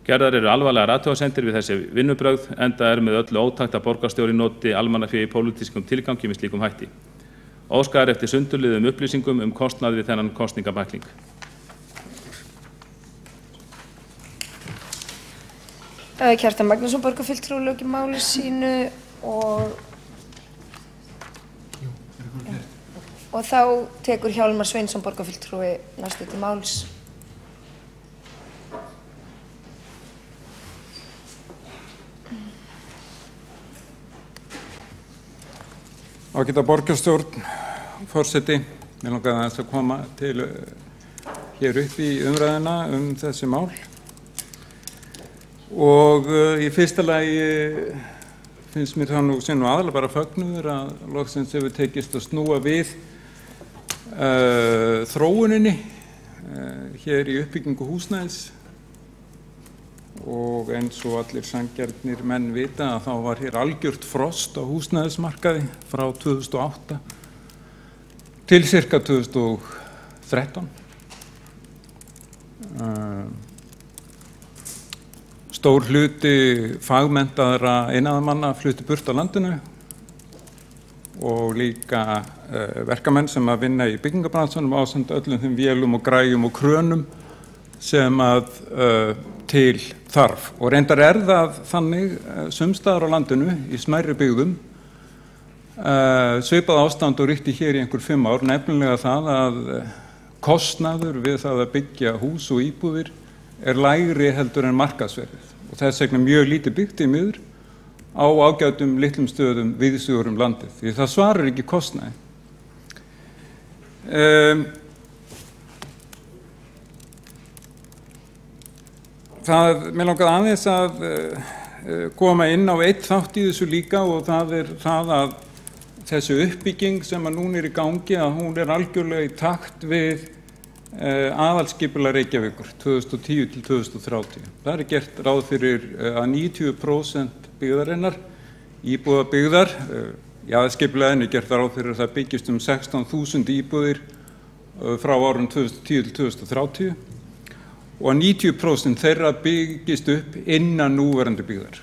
Gerðar eru alvarlegar athugasemdir við þessi vinnubrögð, enda með öllu ótækt að borgarstjóri noti almannafé í pólitískum tilgangi með slíkum hætti. Óskar eftir sundurliðum upplýsingum kostnað við þennan kosningabækling. Kjartan Magnússon, borgarfulltrúi, lauk í máli sínu og þá tekur Hjálmar Sveinsson, borgarfulltrúi, næstu til máls. Ágæta borgarstjórn, forseti, mig langaði aðeins að koma til hér upp í umræðuna þessi mál. Og í fyrsta lagi finnst mér það nú aðalega bara fögnuður að loksins hefur tekist að snúa við þróuninni hér í uppbyggingu húsnæðis. Og eins og allir sanngjarnir menn vita að þá var hér algjört frost á húsnæðismarkaði frá 2008 til cirka 2013. Stór hluti fagmenntaðra iðnaðarmanna flutti burt á landinu og líka verkamenn sem að vinna í byggingarbransanum ásamt öllum þeim vélum og græjum og krönum sem að til þarf. Og reyndar það þannig sums staðar á landinu í smærri byggðum svipað ástand og ríkti hér í einhver 5 ár, nefnilega það að kostnaður við það að byggja hús og íbúðir lægri heldur en markaðsverðið og þess vegna mjög lítið byggt í miður á ágætum litlum stöðum víðsvegar landið því það svarar ekki kostnaði. Mér langaði aðeins að koma inn á eitt þátt í þessu líka og það það að þessi uppbygging sem að núna í gangi að hún algjörlega í takt við aðalskipulag Reykjavíkur 2010 til 2030. Það gert ráð fyrir að 90% byggðarinnar, íbúðabyggðar, í aðalskipulaginu gert ráð fyrir að það byggist 16.000 íbúðir frá árunum 2010 til 2030. Og 90% þeirra byggist upp innan núverandi byggðar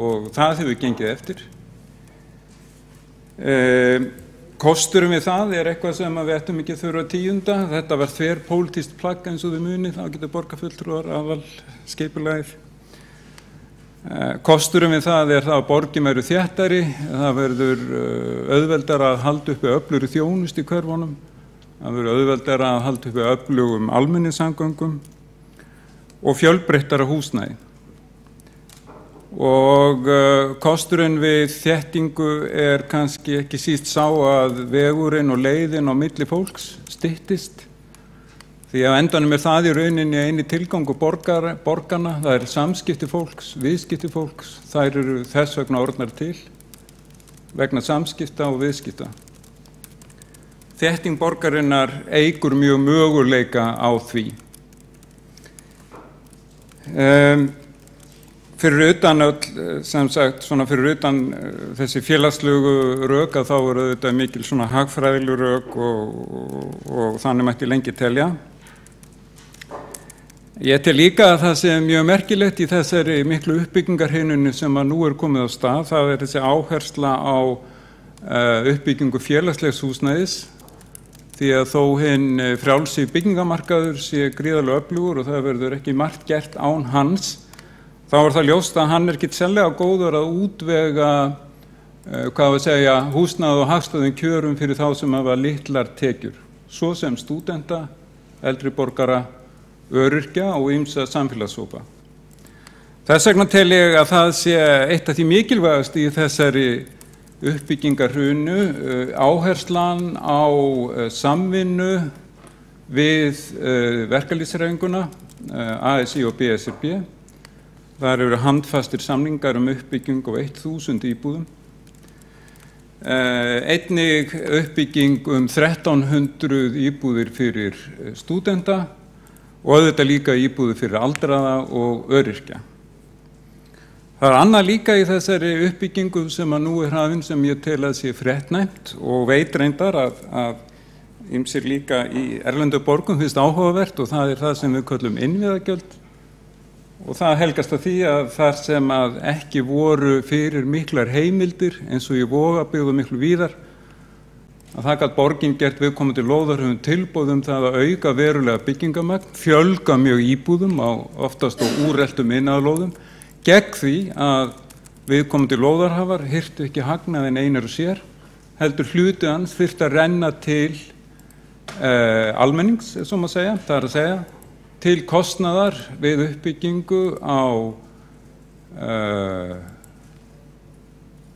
og það hefur gengið eftir. Kosturum við það eitthvað sem við ættum ekki þurfa að tíunda. Þetta var þverpólitískt plagg eins og þið munið, þá getur borgarfulltrúar aðalskipulagið. Kosturum við það að borgin verður þéttari, það verður auðveldara að halda uppi öflugri þjónustu í hverfunum, það verður auðveldara að halda uppi öflugum almenningssamgöngum og fjölbreyttara húsnæði. Og kosturinn við þéttingu kannski ekki síst sá að vegurinn og leiðin á milli fólks styttist. Því að endanum það í rauninni eini tilgangur borgarna, það samskipti fólks, viðskipti fólks, þær eru þess vegna orðnar til, vegna samskipta og viðskipta. Þétting borgarinnar eykur mjög möguleika á því. Fyrir utan sem sagt, fyrir utan þessi félagslegu rök að þá þetta mikil hagfræðileg rök og þannig mætti lengi telja. Ég tel líka að það sé mjög merkilegt í þessari miklu uppbyggingarheinunni sem að nú komið á stað, það þessi áhersla á uppbyggingu félagslegs húsnæðis. Því að þó hinn frjálsi byggingamarkaður sé gríðarlega öflugur og það verður ekki margt gert án hans, þá það ljóst að hann ekki sérlega góður að útvega húsnæði og hagstæðum kjörum fyrir þá sem hafa litlar tekjur, svo sem stúdenta, eldri borgara, öryrkja og ýmsa samfélagshópa. Þess vegna tel ég að það sé eitt af því mikilvægast í þessari uppbyggingarhrunu, áherslan á samvinnu við verkalýðshreyfinguna, ASÍ og BSRB. Þar eru handfastir samningar uppbygging á 1000 íbúðum. Einnig uppbygging 1300 íbúðir fyrir stúdenta og auðvitað líka íbúðir fyrir aldraða og öryrkja. Það annað líka í þessari uppbyggingu sem nú hafin sem ég tel að sé fréttnæmt og veit reyndar að ýmsir líka í erlendu borgum finnst áhugavert og það það sem við köllum innviðagjöld. Og það helgast að því að þar sem að ekki voru fyrir miklar heimildir eins og í Vogabyggð og miklu víðar, að það gat borgin gert viðkomandi lóðarhöfum tilboð það að auka verulega byggingamagn, fjölga mjög íbúðum á oftast á úreltum iðnaðarlóðum, gegn því að viðkomandi lóðarhafar hirtu ekki hagnað en einar og sér, heldur hluti hans þyrfti að renna til almennings, svo maður segja, það að segja, til kostnaðar við uppbyggingu á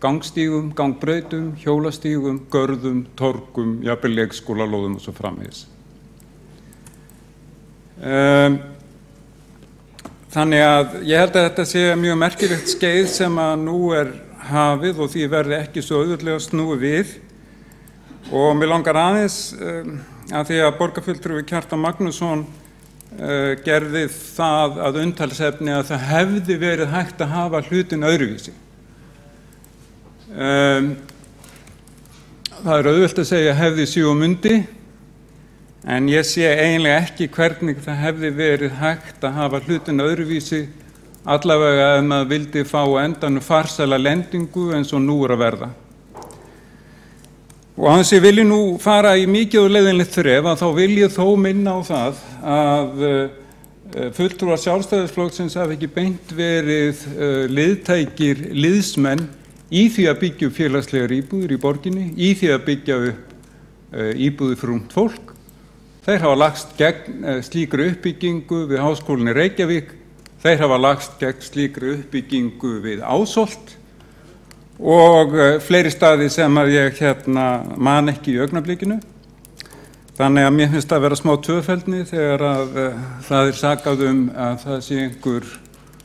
gangstígum, gangbrautum, hjólastígum, görðum, torgum, jafnvel leikskólalóðum og svo framvegis. Þannig að ég held að þetta sé mjög merkilegt skeið sem að nú hafið og því verði ekki svo auðvitað snúið við. Og mér langar aðeins að því að borgarfulltrúi Kjartan Magnússon gerði það að umtalsefni að það hefði verið hægt að hafa hlutin öðruvísi. Það auðvelt að segja hefði sí og mundi, en ég sé eiginlega ekki hvernig það hefði verið hægt að hafa hlutin öðruvísi, allavega ef maður vildi fá endanum farsæla lendingu eins og nú að verða. Og aðeins ég vilji nú fara í mikið og leiðinlegt þref að þá vil ég þó minna á það að fulltrúar Sjálfstæðisflokksins hafi ekki beint verið liðtækir liðsmenn í því að byggja upp félagslegar íbúðir í borginni, í því að byggja upp íbúðir fyrir ungt fólk. Þeir hafa lagst gegn slíkri uppbyggingu við Háskólann í Reykjavík, þeir hafa lagst gegn slíkri uppbyggingu við Ásholt og fleiri staði sem að ég man ekki í augnablikinu. Þannig að mér finnst að vera smá tvöfeldni þegar að það sakað að það sé einhver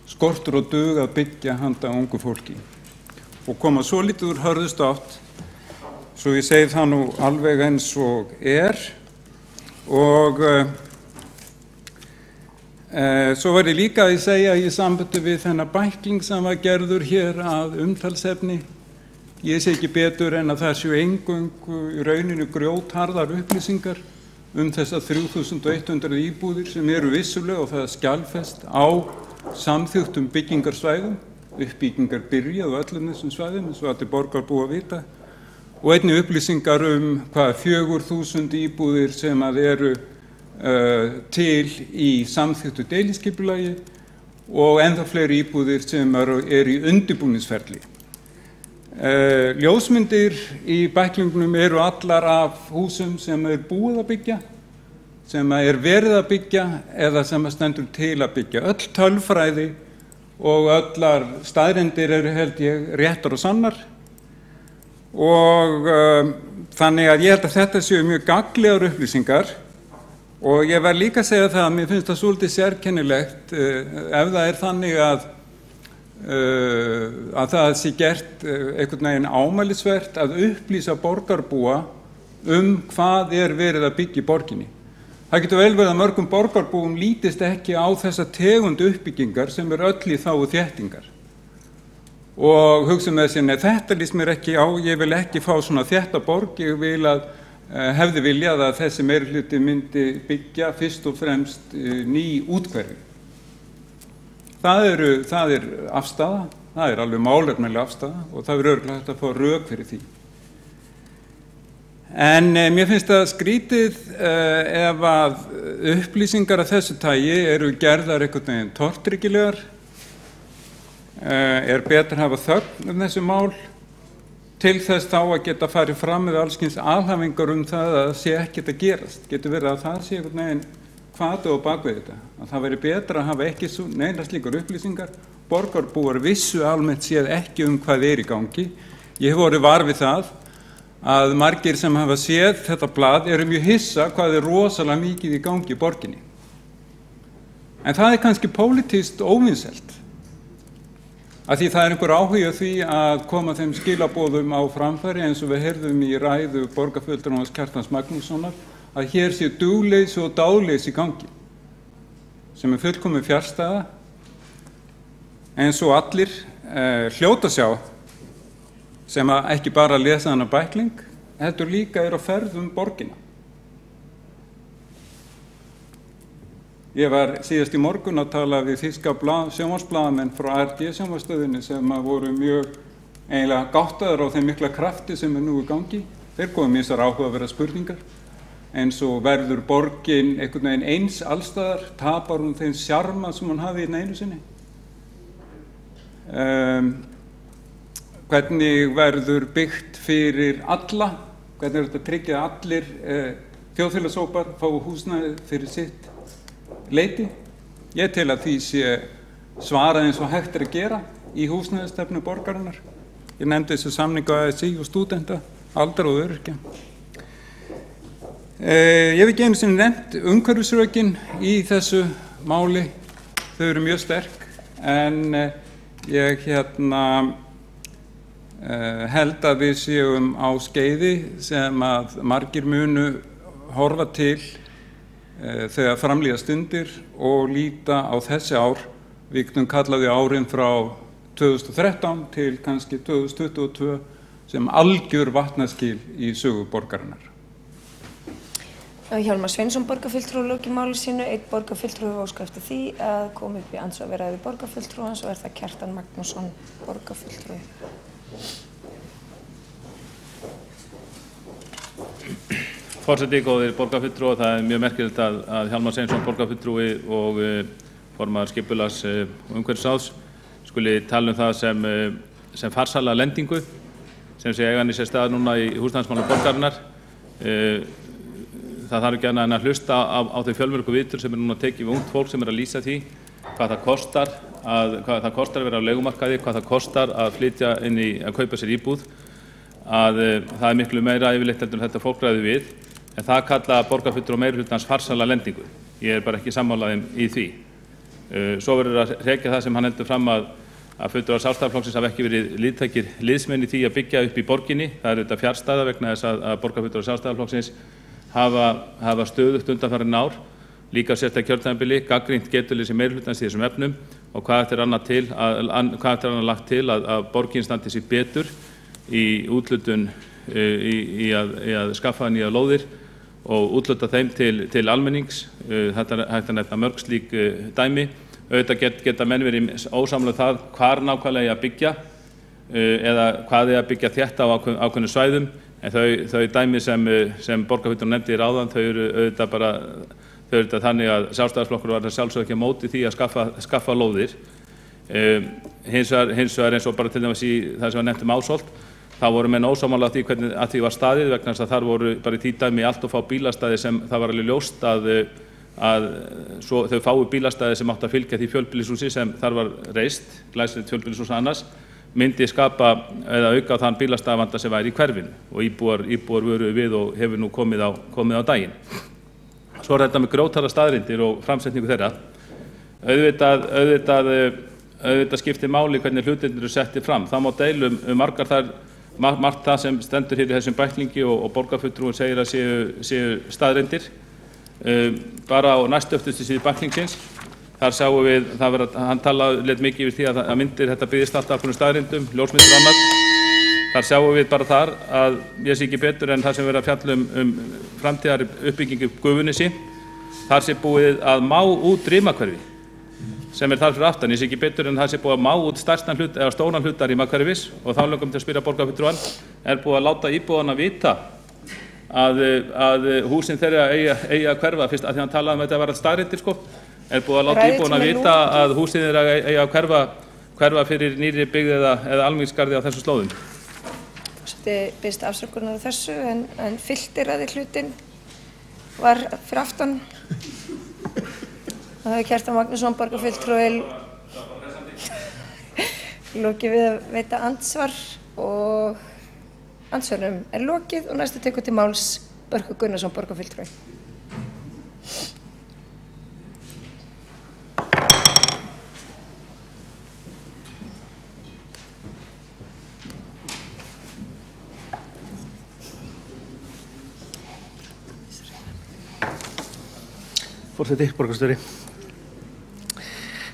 skortur og dug að byggja handa ungu fólki. Og koma svo lítið úr hörðust átt, svo ég segi það nú alveg eins og og svo var ég líka að segja í sambandi við þennan bækling sem var gerður hér að umtalsefni. Ég sé ekki betur en að það séu eingöngu í rauninu grjótharðar upplýsingar þessar 3100 íbúðir sem eru vissulega og það skjalfest á samþykktum byggingarsvæðum, uppbyggingar byrjað á öllum þessum svæðum eins og allir borgar búa að vita, og einnig upplýsingar hvað 4000 íbúðir sem að eru til í samþykktu deiliskipulagi og ennþá fleiri íbúðir sem eru í undirbúningsferli. Ljósmyndir í bæklingnum eru allar af húsum sem búið að byggja, sem verið að byggja eða sem stendur til að byggja. Öll tölfræði og öllar staðreyndir eru held ég réttar og sannar og þannig að ég held að þetta séu mjög gagnlegar upplýsingar. Og ég verð líka að segja það að mér finnst það svolítið sérkennilegt ef það þannig að það sé gert einhvern veginn ámælisvert að upplýsa borgarbúa hvað verið að byggja í borginni. Það getur vel verið að mörgum borgarbúum lítist ekki á þessa tegund uppbyggingar sem öll í þágu þéttingar. Og hugsa með sér, nei, þetta líst mér ekki á, ég vil ekki fá svona þétta borg, ég vil að hefði viljað að þessi meirihluti myndi byggja fyrst og fremst ný úthverfi. Það afstaða, það alveg málefnaleg afstaða og það örugglega hægt að fá rök fyrir því. En mér finnst það skrítið ef að upplýsingar af þessu tagi eru gerðar einhvern veginn tortryggilegar, betur að hafa þögn þessu mál, til þess þá að geta farið fram með allskyns alhæfingar það að sé ekkert að gerast. Getur verið að það sé einhvern veginn hvati á bakvið þetta. Að það væri betra að hafa ekki neina slíkar upplýsingar. Borgarbúar vissu almennt séð ekki hvað í gangi. Ég hef orðið var við það að margir sem hafa séð þetta blað eru mjög hissa hvað rosalega mikið í gangi í borginni. En það kannski pólitískt óvinsælt. Af því það einhver áhugi á því að koma þeim skilaboðum á framfæri eins og við heyrðum í ræðu borgarfulltrúans Kjartans Magnússonar að hér sé dugleysi og dáðleysi í gangi sem fullkomin fjarstæða eins og allir hljóta sjá sem að ekki bara lesa hana bækling heldur líka á ferð borgina. Ég var síðast í morgun að tala við þýska sjónvarpsblaðamenn frá ARD sjónvarpsstöðinni sem voru mjög eiginlega gáttaðir á þeim mikla krafti sem nú í gangi. Þeir komu með þessar áhugaverða spurningar eins og verður borgin einhvern veginn eins allstaðar, tapar hún þeim sjarma sem hún hafi í einu sinni. Hvernig verður byggt fyrir alla, hvernig þetta tryggja að allir þjóðfélagshópar fái húsnæði fyrir sitt leiti. Ég tel að því sé svarað eins og hægt að gera í húsnæðisstefnu borgarinnar. Ég nefndi þessu samningu ASÍ og stúdenta, aldraða og öryrkja. Ég hef ekki einu sinni nefnt umhverfisrökin í þessu máli. Þau eru mjög sterk en ég held að við séum á skeiði sem að margir munu horfa til þegar framlíða stundir og líta á þessi ár. Við getum kallað árin frá 2013 til kannski 2022 sem algjör vatnaskil í sögu borgarinnar. Hjálmar Sveinsson borgarfulltrúi lauk í máli sínu, einn borgarfulltrúi óska eftir því að koma upp í andsvar við ræðu borgarfulltrúans og það Kjartan Magnússon borgarfulltrúi. Forseti, góðir borgarfulltrúar, það mjög merkilegt að Hjálmar Sveinsson borgarfulltrúi og formaður skipulags- og umhverfisráðs skuli tala það sem farsæla lendingu sem sé eiga sér stað núna í húsnæðismálum borgarinnar. Það þarf ekki annað en að hlusta á þau fjölmörgu viðtöl sem núna tekið við ungt fólk sem að lýsa því hvað það kostar að vera á leigumarkaði, hvað það kostar að flytja inn í að kaupa sér íbúð, að það miklu meira yfirleitt heldur en þetta fólk ræður við, en það kalla borgarfulltrúar meirihlutans farsæla lendingu. Ég bara ekki sammála þeim í því. Svo verður að rekja það sem hann heldur fram að fulltrúar Sjálfstæðisflokksins hafa ekki verið liðtækir liðsmenn í því að byggja upp í borginni. Það auðvitað fjarstæða vegna þess að borgarfulltrúar Sjálfstæðisflokksins hafa stöðugt undanfarin ár, líka sérstaklega kjörtímabili, gagnrýnt getuleysi meirihlutans í þessum efnum og hvað eftir annað lagt til að borgin standi sig betur í úthlutun í að skaffa nýjar lóðir og úthluta þeim til almennings. Þetta er hægt að nefna mörg slík dæmi. Auðvitað geta menn verið ósammála það hvar nákvæmlega eigi að byggja eða hvað eigi að byggja þétt á ákveðnum svæðum, en þau dæmi sem borgarfulltrúinn nefndi áðan, þau eru auðvitað þannig að Sjálfstæðisflokkur var sjálfsögðu ekki á móti því að skaffa lóðir. Hins vegar eins og bara til dæmis í það sem var nefnt Ásholt, þá voru menn ósammála því hvernig að því var staðið vegna þess að þar voru bara í því dæmi allt of fá bílastæði sem það var alveg ljóst að þau fáu bílastæði sem áttu að fylgja því fjölbýlishúsi sem þar var reist, glæsilegt fjölbýlishús annars, myndi skapa eða auka þann bílastæðavanda sem væri í hverfinu og íbúar vöruðu við og hefur nú komið á daginn. Svo er þetta með grjótharða staðreyndir og framsetningu þeirra. Auðvitað skiptir máli hvernig hlutirnir eru settir fram. Það má deila margt það sem stendur hér í þessum bæklingi og borgarfulltrúinn segir að séu staðreyndir. Bara á næstuftustu síðu bæklingsins, þar sjáum við, hann lét mikið yfir því að myndir þetta byggðist alltaf af staðreyndum, ljósmyndir og annað. Þar sjáum við bara þar að ég sé ekki betur en það sem verið að fjalla framtíðar uppbyggingu Gufunesi. Þar sé búið að má út Rimakverfi sem þar fyrir aftan. Ég sé ekki betur en það sé búið að má út stærstan hlut eða stóran hluta Rimakverfis og þá lögum til að spyrja borgarfulltrúann, búið að láta íbúana vita að húsin þeirra eigi að hverfa fyrst að því hann talaði þetta var staðreyndir sko. Búið að láta íbúana vita að húsin þeirra eigi að hverfa fyrir nýrri byggð eða almenningsgarði á þessum slóðum. Forseti biðst afsökunar á þessu en filteraði hlutinn var fyrir aftan. Það hefur Kjartan Magnússon borgarfulltrúi lokið við að veita andsvar og Andsvörum lokið og næstu tekur til máls Börkur Gunnarsson, borgarfulltrúi. Forseti, borgarstjóri.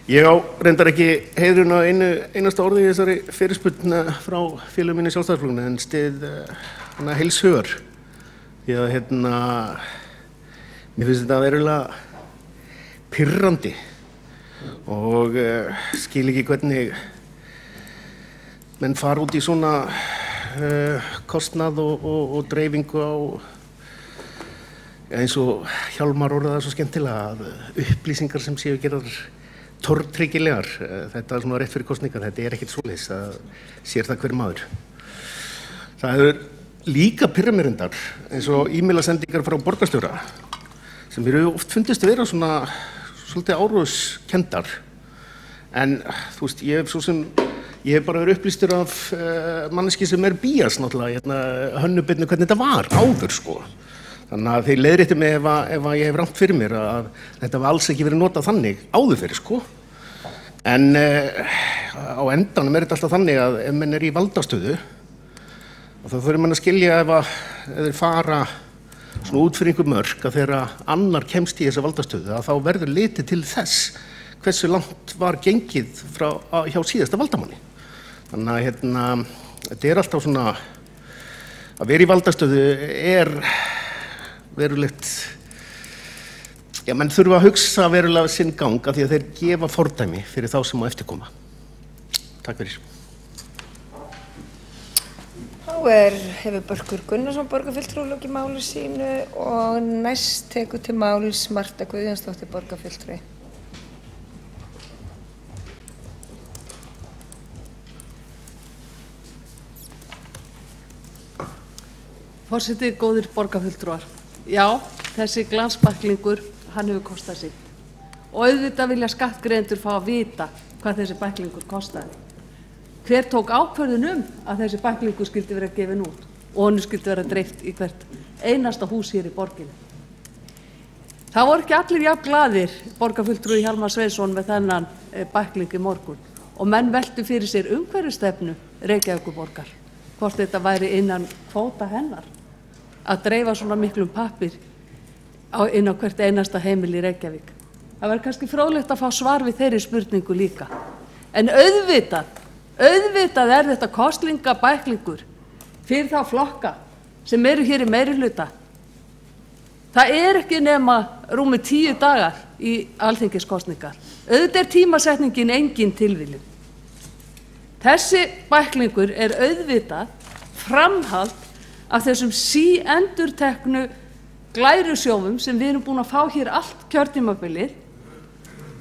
Ég á reyndar ekki heiðurinn á einasta orði í þessari fyrirspurn frá félögum minni í Sjálfstæðisflokknum en styð hana heils hugar. Því að mér finnst þetta verulega pirrandi og skil ekki hvernig menn fara út í svona kostnað og dreifingu á eins og Hjálmar orðaði það svo skemmtilega að upplýsingar sem séu gerðar tortryggilegar. Þetta svona rétt fyrir kosningar, þetta ekkert svoleiðis, það sér það hver maður. Það hefur líka pirramyrundar eins og e-mailasendingar frá borgarstjóra sem eru oft fundist að vera svona svolítið áróðuskendar. En þú veist, ég hef bara verið upplýstur af manneski sem bías náttúrulega hönnubirnu hvernig þetta var áður sko. Þannig að þeir leiðréttu mig ef ég hef rangt fyrir mér að þetta var alls ekki verið notað þannig áður fyrir sko. En á endanum þetta alltaf þannig að ef menn í valdastöðu þá þurfum menn að skilja ef þeir fara svona út fyrir einhver mörk að þegar annar kemst í þessa valdastöðu að þá verður litið til þess hversu langt var gengið hjá síðasta valdamanni. Þannig að þetta alltaf svona að vera í valdastöðu verulegt, já, menn þurfa að hugsa verulega sinn gang af því að þeir gefa fordæmi fyrir þá sem á eftir koma. Takk fyrir. Hefur Börkur Gunnarsson, borgarfulltrúi, lokið máli sínu og næst tekur til máls Marta Guðjónsdóttir, borgarfulltrúi. Forseti, góðir borgarfulltrúar. Já, þessi glansbæklingur, hann hefur kostað sitt. Og auðvitað vilja skattgreiðendur fá að vita hvað þessi bæklingur kostaði. Hver tók ákvörðun að þessi bæklingur skyldi vera gefin út og honum skyldi vera dreift í hvert einasta hús hér í borginni. Það voru ekki allir jafn glaðir, borgarfulltrúi Hjálmar Sveinsson með þennan bækling í morgun og menn veltu fyrir sér umhverfisstefnu Reykjavíkurborgar, hvort þetta væri innan kvóta hennar að dreifa svona miklum pappír inn á hvert einasta heimil í Reykjavík. Það væri kannski fróðlegt að fá svar við þeirri spurningu líka. En auðvitað þetta kosningabæklingur fyrir þá flokka sem eru hér í meirihluta. Það ekki nema rúmi 10 dagar í alþingiskosningar. Auðvitað tímasetningin engin tilviljun. Þessi bæklingur auðvitað framhald af þessum síendurteknu glærusjófum sem við erum búin að fá hér allt kjörtímabilið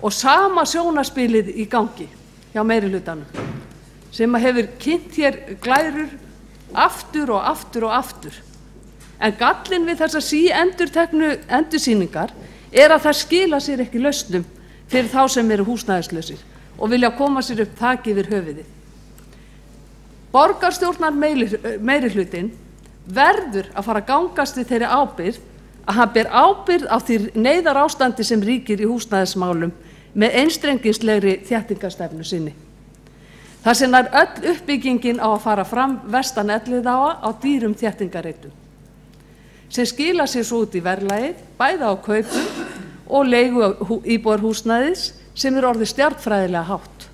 og sama sjónarspilið í gangi hjá meirihlutanum sem hefur kynnt hér glærur aftur og aftur og aftur. En gallinn við þessar síendurteknu endursýningar að það skila sér ekki lausnum fyrir þá sem eru húsnæðislausir og vilja koma sér upp þaki yfir höfuðið. Borgarstjórnar meirihlutinn verður að fara að gangast við þeirri ábyrgð að hann ber ábyrgð á því neyðarástandi sem ríkir í húsnæðismálum með einstrengingslegri þéttingarstefnu sinni. Þar sem öll uppbyggingin á að fara fram vestan Elliðaáa á dýrum þéttingarreitum sem skila sér svo út í verðlagið, bæði á kaupum og leigu íbúðarhúsnæðis sem orðið stjarnfræðilega hátt.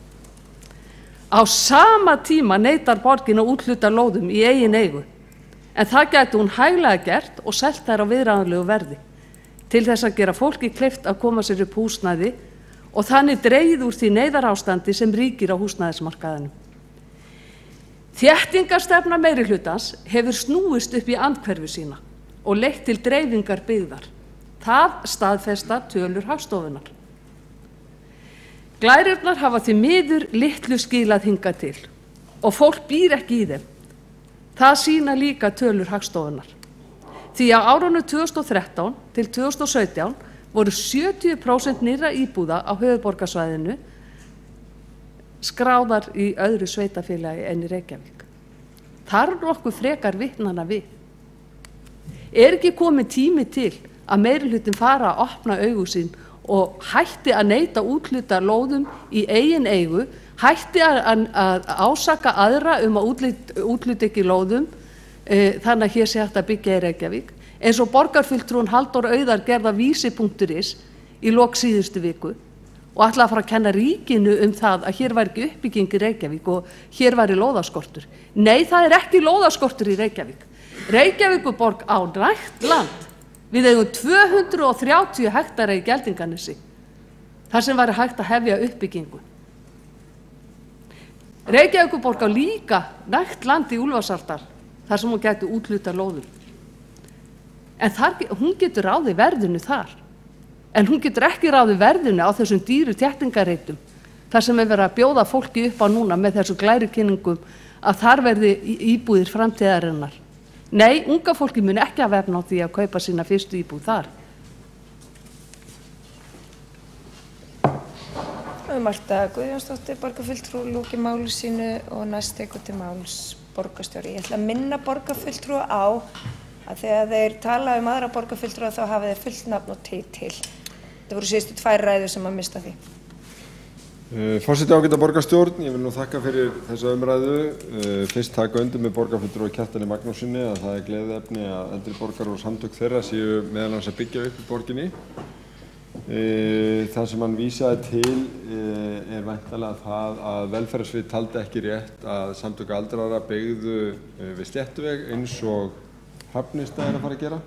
Á sama tíma neitar borgin að úthluta lóðum í eigin eigu. En það gæti hún hæglega gert og selt þær á viðráðanlegu verði til þess að gera fólki kleift að koma sér upp húsnæði og þannig dregið úr því neyðarástandi sem ríkir á húsnæðismarkaðinum. Þéttingarstefna meirihlutans hefur snúist upp í andhverfu sína og leitt til dreifingar byggðar. Það staðfesta tölur Hagstofunnar. Glærurnar hafa því miður litlu skilað hingað til og fólk býr ekki í þeim. Það sýna líka tölur Hagstofunnar. Því á árunum 2013 til 2017 voru 70% nýrra íbúða á höfuðborgarsvæðinu skráðar í öðru sveitarfélagi en í Reykjavík. þarf nokkuð frekar vitnana við. Er ekki kominn tími til að meirihlutin fara að opna augu sín og hætti að neita úthluta lóðum í eigin eigu, hætti að ásaka aðra að úthluta ekki lóðum þannig að hér sé hægt að byggja í Reykjavík, eins og borgarfulltrúinn Halldór Auðar gerði á vísi.is í lok síðustu viku og ætlaði að fara að kenna ríkinu það að hér væri ekki uppbygging í Reykjavík og hér væri lóðaskortur. Nei, það er ekki lóðaskortur í Reykjavík. Reykjavíkurborg á nægt land. Við eigum 230 hektara í Geldinganesi, þar sem væri hægt að hefja uppbyggingu. Reykjavíkurborg á líka nægt land í Úlfarsárdal, þar sem hún gæti úthluta lóðum. En hún getur ráðið verðinu þar. En hún getur ekki ráðið verðinu á þessum dýru þéttingarreitum, þar sem verið að bjóða fólki upp á núna með þessu glærukynningum að þar verði íbúðir framtíðarinnar. Nei, unga fólki mun ekki að vefna á því að kaupa sína fyrstu íbúð þar. Marta Guðjónsdóttir, borgarfulltrú, lóki máli sínu og næst tekur til máls borgarstjóri. Ég ætla að minna borgarfulltrú á að þegar þeir tala aðra borgarfulltrú þá hafa þeir fullt nafn og titil. Það voru síðustu 2 ræður sem að mista því. Forseti ágæta borgarstjórn, ég vil nú þakka fyrir þessa umræðu. Fyrst taka undir með borgarfulltrúa Kjartani Magnússyni að það gleðiefni að eldri borgarar og samtök þeirra séu meðal annars að byggja upp í borginni. Það sem hann vísaði til væntanlega það að velferðarsvið taldi ekki rétt að samtök aldraðra byggðu við Sléttuveg eins og Hrafnista að fara að gera.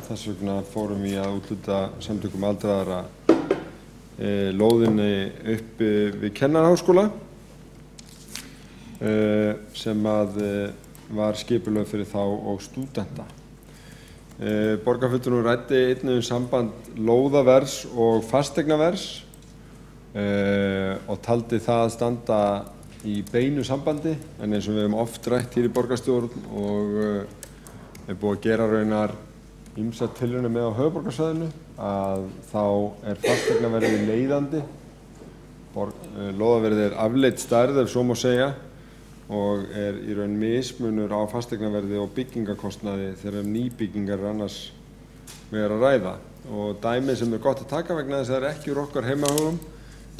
Þess vegna fórum við að úthluta samtökum aldraðra lóðinni upp við Kennaraháskóla sem var skipulögð fyrir þá og stúdenta. Borgarfulltrúinn ræddi einnig samband lóðaverðs og fasteignaverðs og taldi það að standa í beinu sambandi, en eins og við hefum oft rætt hér í borgarstjórn og búið að gera raunar ýmsar tilraunir með á höfuðborgarsvæðinu, að þá fasteignaverðið leiðandi. Lóðaverðið afleidd stærð, ef svo má segja, og í raun mismunur á fasteignaverði og byggingarkostnaði þegar nýbyggingar annars með að ræða. Og dæmi sem gott að taka vegna þess að það ekki úr okkar heimahögum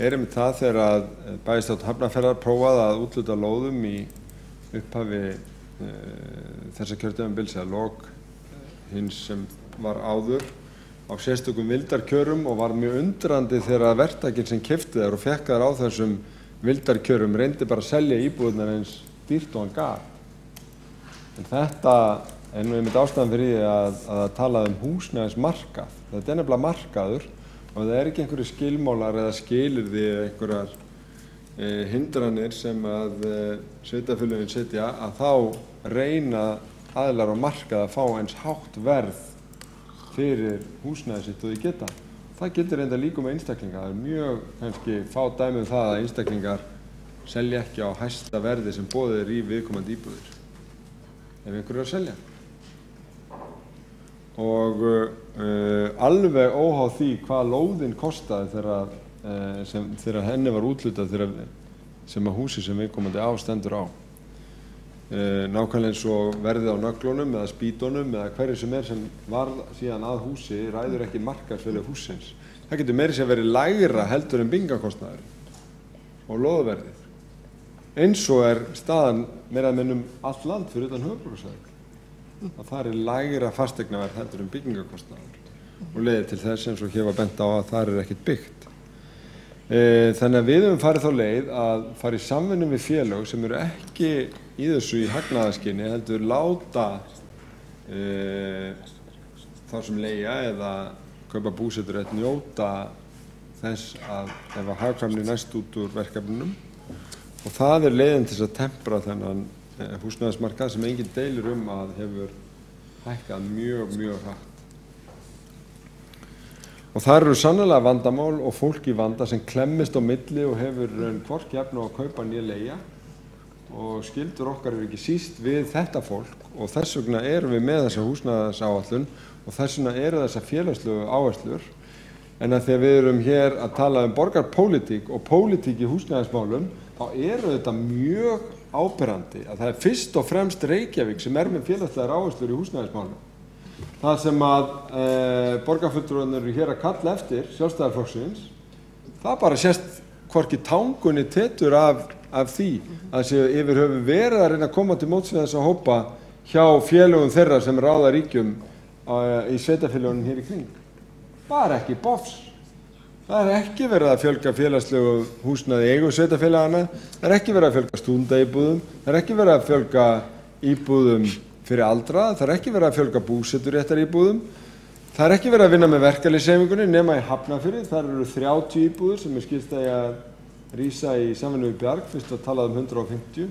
einmitt það þegar að bæjarstjórn Hafnarfjarðar prófaði að úthluta lóðum í upphafi þessa kjörtímabils eða lok hins sem var áður á sérstökum vildarkjörum og var mjög undrandi þegar verktakinn sem keypti þær og fékk þær á þessum vildarkjörum reyndi bara að selja íbúðirnar eins dýrt og hann gaf. En þetta nú einmitt ástæðan fyrir því að tala húsnæðismarkað. Þetta nefnilega markaður og það ekki einhverju skilmálar eða skilyrði eða einhverjar hindranir sem að sveitarfélögin setja að þá reyna aðilar á markað að fá eins hátt verð fyrir húsnæði sitt og þau geta. Það getur reynda líka með einstaklinga. Það mjög kannski fá dæmi það að einstaklingar selja ekki á hæsta verði sem boðið í viðkomandi íbúðir. Ef einhverju að selja. Og alveg óháð því hvað lóðin kostaði þegar henni var úthlutað sem að húsi sem viðkomandi á stendur á. Nákvæmlega eins og verðið á nöglunum eða spýtunum eða hverju sem var síðan að húsi ræður ekki markaðsverði hússins. Það getur meira sem verið lægra heldur en byggingarkostnaður og lóðaverðið. Eins og staðan meira minnum allt land fyrir utan höfuðborgarsvæðið. Að það lægra fasteignaverð heldur en byggingarkostnaður og leiðir til þess eins og hér var bent á að það ekkert byggt. Þannig að við höfum farið þá leið að fara í samvinnu við félög sem eru ekki í þessu í hagnaðarskyni heldur láta þá sem leigja eða kaupa búseturétt njóta þess að ef að hagkvæmni næst út úr verkefnunum og það leiðin til að tempra þennan húsnæðismarkað sem enginn deilir að hefur hækkað mjög hratt. Og það eru sannarlega vandamál og fólk í vanda sem klemmist á milli og hefur hvorki efni á að kaupa né leigja og skyldur okkar ekki síst við þetta fólk og þess vegna erum við með þessa húsnæðisáætlun og þess vegna eru þessar félagslegu áherslur en að þegar við erum hér að tala borgarpólitík og pólitík í húsnæðismálum þá eru þetta mjög áberandi að það fyrst og fremst Reykjavík sem með félagslegar áherslur í húsnæðismálum. Það sem að borgarfulltrúarnir eru hér að kalla eftir Sjálfstæðisflokksins, það bara sést hvorki tangunni tetur af því að séu yfir höfuð verið að reyna að koma til móts við þess að hópa hjá félögum þeirra sem ráða ríkjum í sveitarfélögunum hér í kring. Bara ekki bofs. Það ekki verið að fjölga félagslegu húsnæði í eigu sveitarfélagana, það ekki verið að fjölga stúdendaíbúðum, það ekki verið að fjölga íbúðum fyrir aldraða, það ekki verið að fjölga búseturéttaríbúðum, það ekki verið að vinna með verkalýðshreyfingunni nema í Hafnarfirði, þar eru 30 íbúðir sem skilst að rísa í samvinnu við Bjarg, fyrst að talað 150,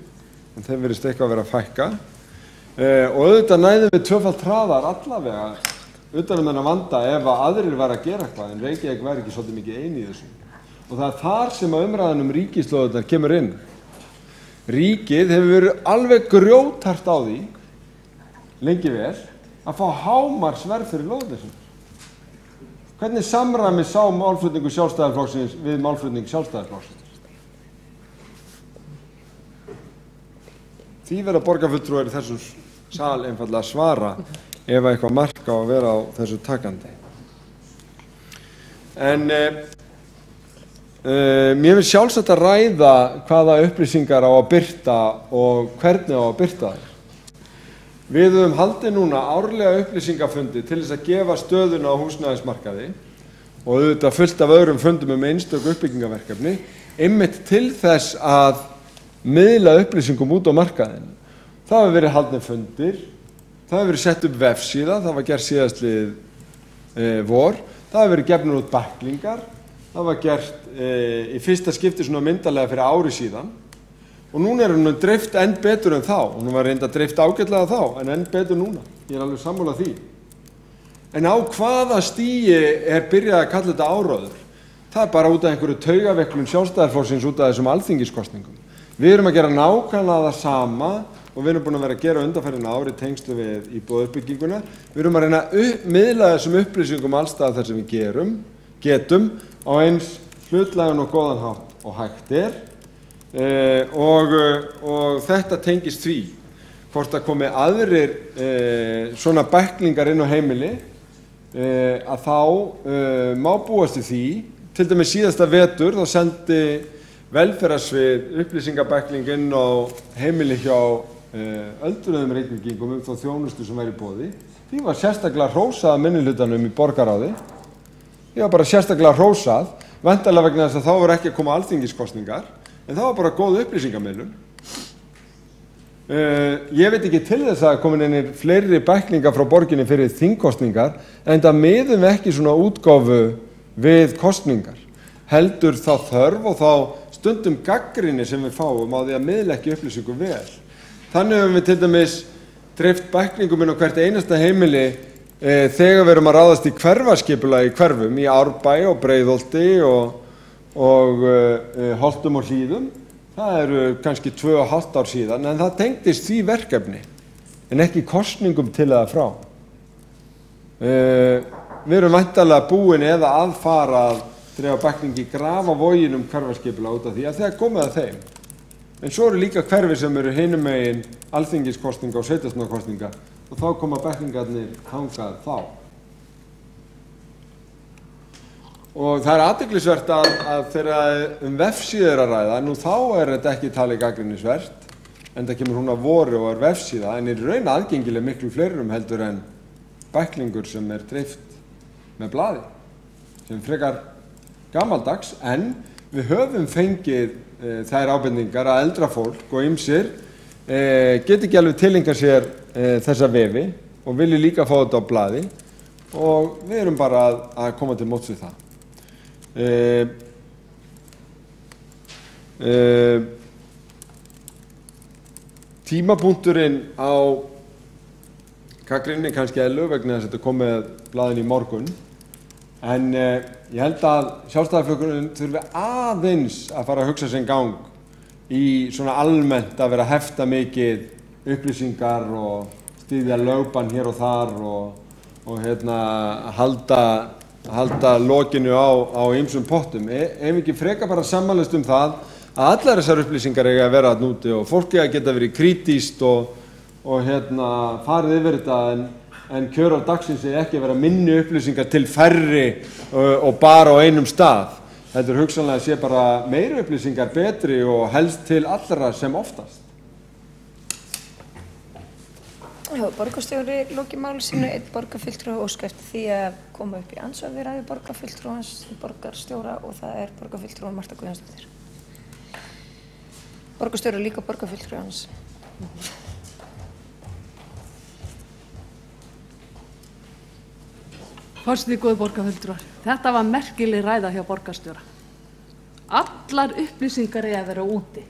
en þeim virðist eitthvað að vera að fækka. Og auðvitað næðum við tvöfalt hraðar allavega utan þennan vanda ef að aðrir væru að gera eitthvað, en Reykjavík væri ekki svolítið mikið eini í þessu. Og það þar sem að umræðan ríkislóðirnar kemur inn. Ríkið hefur verið alveg grjóthart á því, lengi vel, að fá hámarksverð fyrir lóðirnar. Hvernig samræmi sá málflutningu Sjálfstæðisflokksins við málflutning Sjálfstæðisflokksins? Því verða borgarfulltrúar í þessum sal einfaldlega að svara ef eitthvað mark á að vera á þessu takandi. En mér finnst sjálfsagt að ræða hvaða upplýsingar á að birta og hvernig á að birta þær. Við höfum haldið núna árlega upplýsingafundi til þess að gefa stöðuna á húsnæðismarkaði og auðvitað fullt af öðrum fundum einstök uppbyggingaverkefni, einmitt til þess að miðla upplýsingum út á markaðinn. Það hefur verið haldnir fundir, það hefur verið sett upp vefsíða, það var gert síðastlið vor, það hefur verið gefnir út bæklingar, það var gert í fyrsta skipti svona myndarlega fyrir ári síðan og núna er hún dreift enn betur en þá, hún var reynda dreift ágætlega þá, en enn betur núna, ég er alveg sammála því. En á hvaða stigi er byrjað að kalla þetta áróður? Það er bara út af einhverju taugaveiklun Sjálfstæðisflokksins út af þessum alþingiskosningum. Við erum að gera nákvæmlega það sama og við erum búin að vera að gera undanfarin ári tengslu við íbúðauppbygginguna. Við erum að reyna að miðla þessum upplýsingum allstað þar sem við getum á eins hlutlægan og góðan hátt og hægt er og þetta tengist því hvort að komi aðrir svona bæklingar inn á heimili að þá má búast í því, til dæmis síðasta vetur þá sendi velferðarsvið upplýsingabækling inn á heimili hjá öldruðum Reykvíkingum þá þjónustu sem væri í boði. Því var sérstaklega hrósað af minnihlutanum í borgarráði. Því var bara sérstaklega hrósað, væntanlega vegna þess að þá voru ekki að koma alþingiskosningar, en það var bara góð upplýsingamiðlun. Ég veit ekki til þess að komin einir fleiri bæklingar frá borginni fyrir þingkosningar, en það miðum ekki svona útgáfu við kosningar. Heldur þá þörf og þá stundum gagnrýni sem við fáum á því að miðla ekki upplýsingum vel. Þannig höfum við til dæmis dreift bæklingum inn á hvert einasta heimili þegar við erum að ráðast í hverfaskipulagi í hverfum, í Árbæ og Breiðholti og Holtum og Hlíðum. Það eru kannski 2,5 ár síðan, en það tengdist því verkefni, en ekki kosningum til eða frá. Við erum væntanlega búin eða að fara að dreifa bæklingi grafa voginum hverfaskipulag út af því að það er komið að þeim. En svo eru líka hverfi sem eru hinum megin alþingiskosninga og sveitarstjórnarkosninga og þá koma bæklingarnir þangað þá. Og það er athyglisvert að þegar vefsíður að ræða, nú þá er þetta ekki talið gagnrýnisvert, en það kemur hún að voru og er vefsíða, en í raun aðgengileg miklu fleirum heldur en bæklingur sem er dreift með blaði, sem frekar gamaldags, en við höfum fengið þær ábendingar að eldra fólk og ýmsir geti ekki alveg tileinkað sér þessa vefi og vilji líka fá þetta á blaði og við erum bara að koma til móts við það. Tímapunkturinn á gagnrýni kannski eðlu vegna þess að þetta kom með blaðin í morgun, en ég held að Sjálfstæðisflokkurinn þurfi aðeins að fara að hugsa sinn gang í svona almennt að vera að hefta mikið upplýsingar og styðja lögbann hér og þar og halda lokinu á ýmsum pottum. Ef ekki frekar bara sammælast það að allar þessar upplýsingar eiga að vera þarna úti og fólk eiga að geta verið krítískt og farið yfir þetta en kjörorð dagsins eiga ekki að vera minni upplýsingar til færri og bara á einum stað. Þetta hugsanlega sé bara meiri upplýsingar betri og helst til allra sem oftast. Borgarstjóri lokið máli sínu, einn borgarfulltrúi óska eftir því að koma upp í andsvarviðræðu borgarfulltrúans borgarstjóra og það er borgarfulltrúan Marta Guðjónsdóttir. Borgarstjóri er líka borgarfulltrúi hans. Forseti, góði borgarfulltrúar, þetta var merkileg ræða hjá borgarstjóra. Allar upplýsingar eiga að vera úti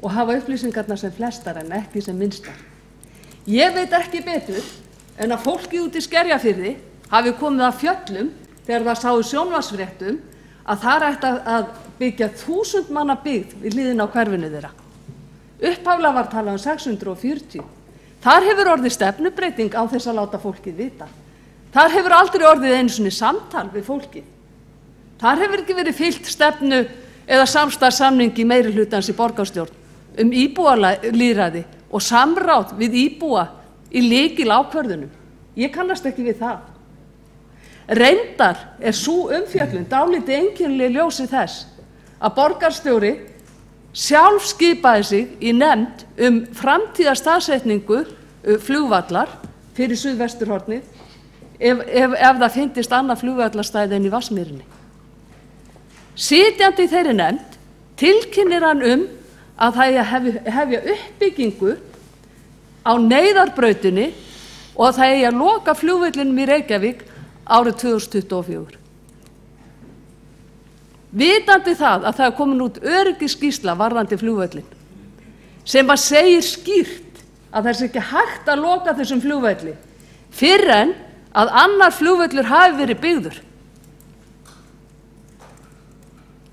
og hafa upplýsingarnar sem flestar en ekki sem minnstar. Ég veit ekki betur en að fólki út í Skerjafirði hafi komið að fjöllum þegar það sáu sjónvarpsfréttum að þar ætti að byggja 1000 manna byggð við hliðina á hverfinu þeirra. Upphaflega var talað 640. Þar hefur orðið stefnubreyting á þess að láta fólkið vita. Þar hefur aldrei orðið einu sinni samtal við fólkið. Þar hefur ekki verið fylgt stefnu eða samstarfssamningi meirihlutans í borgarstjórn íbúalýðræði og samráð við íbúa í lykil ákvörðunum. Ég kannast ekki við það. Reyndar sú umfjöllun dálítið einkennileg í ljósi þess að borgarstjóri sjálf skipaði sig í nefnd framtíðarstaðsetningu flugvallar fyrir suðvesturhornið ef það fyndist annað flugvallarstæði en í Vatnsmýrinni. Sitjandi í þeirri nefnd tilkynnir hann að það hefja uppbyggingu á neyðarbrautinni og að það eigi að loka flugvellinum í Reykjavík árið 2024. Vitandi það að það er komin út öryggisskýrsla varðandi flugvellin sem að segir skýrt að það sé ekki hægt að loka þessum flugvelli fyrr en að annar flugvellur hafi verið byggður.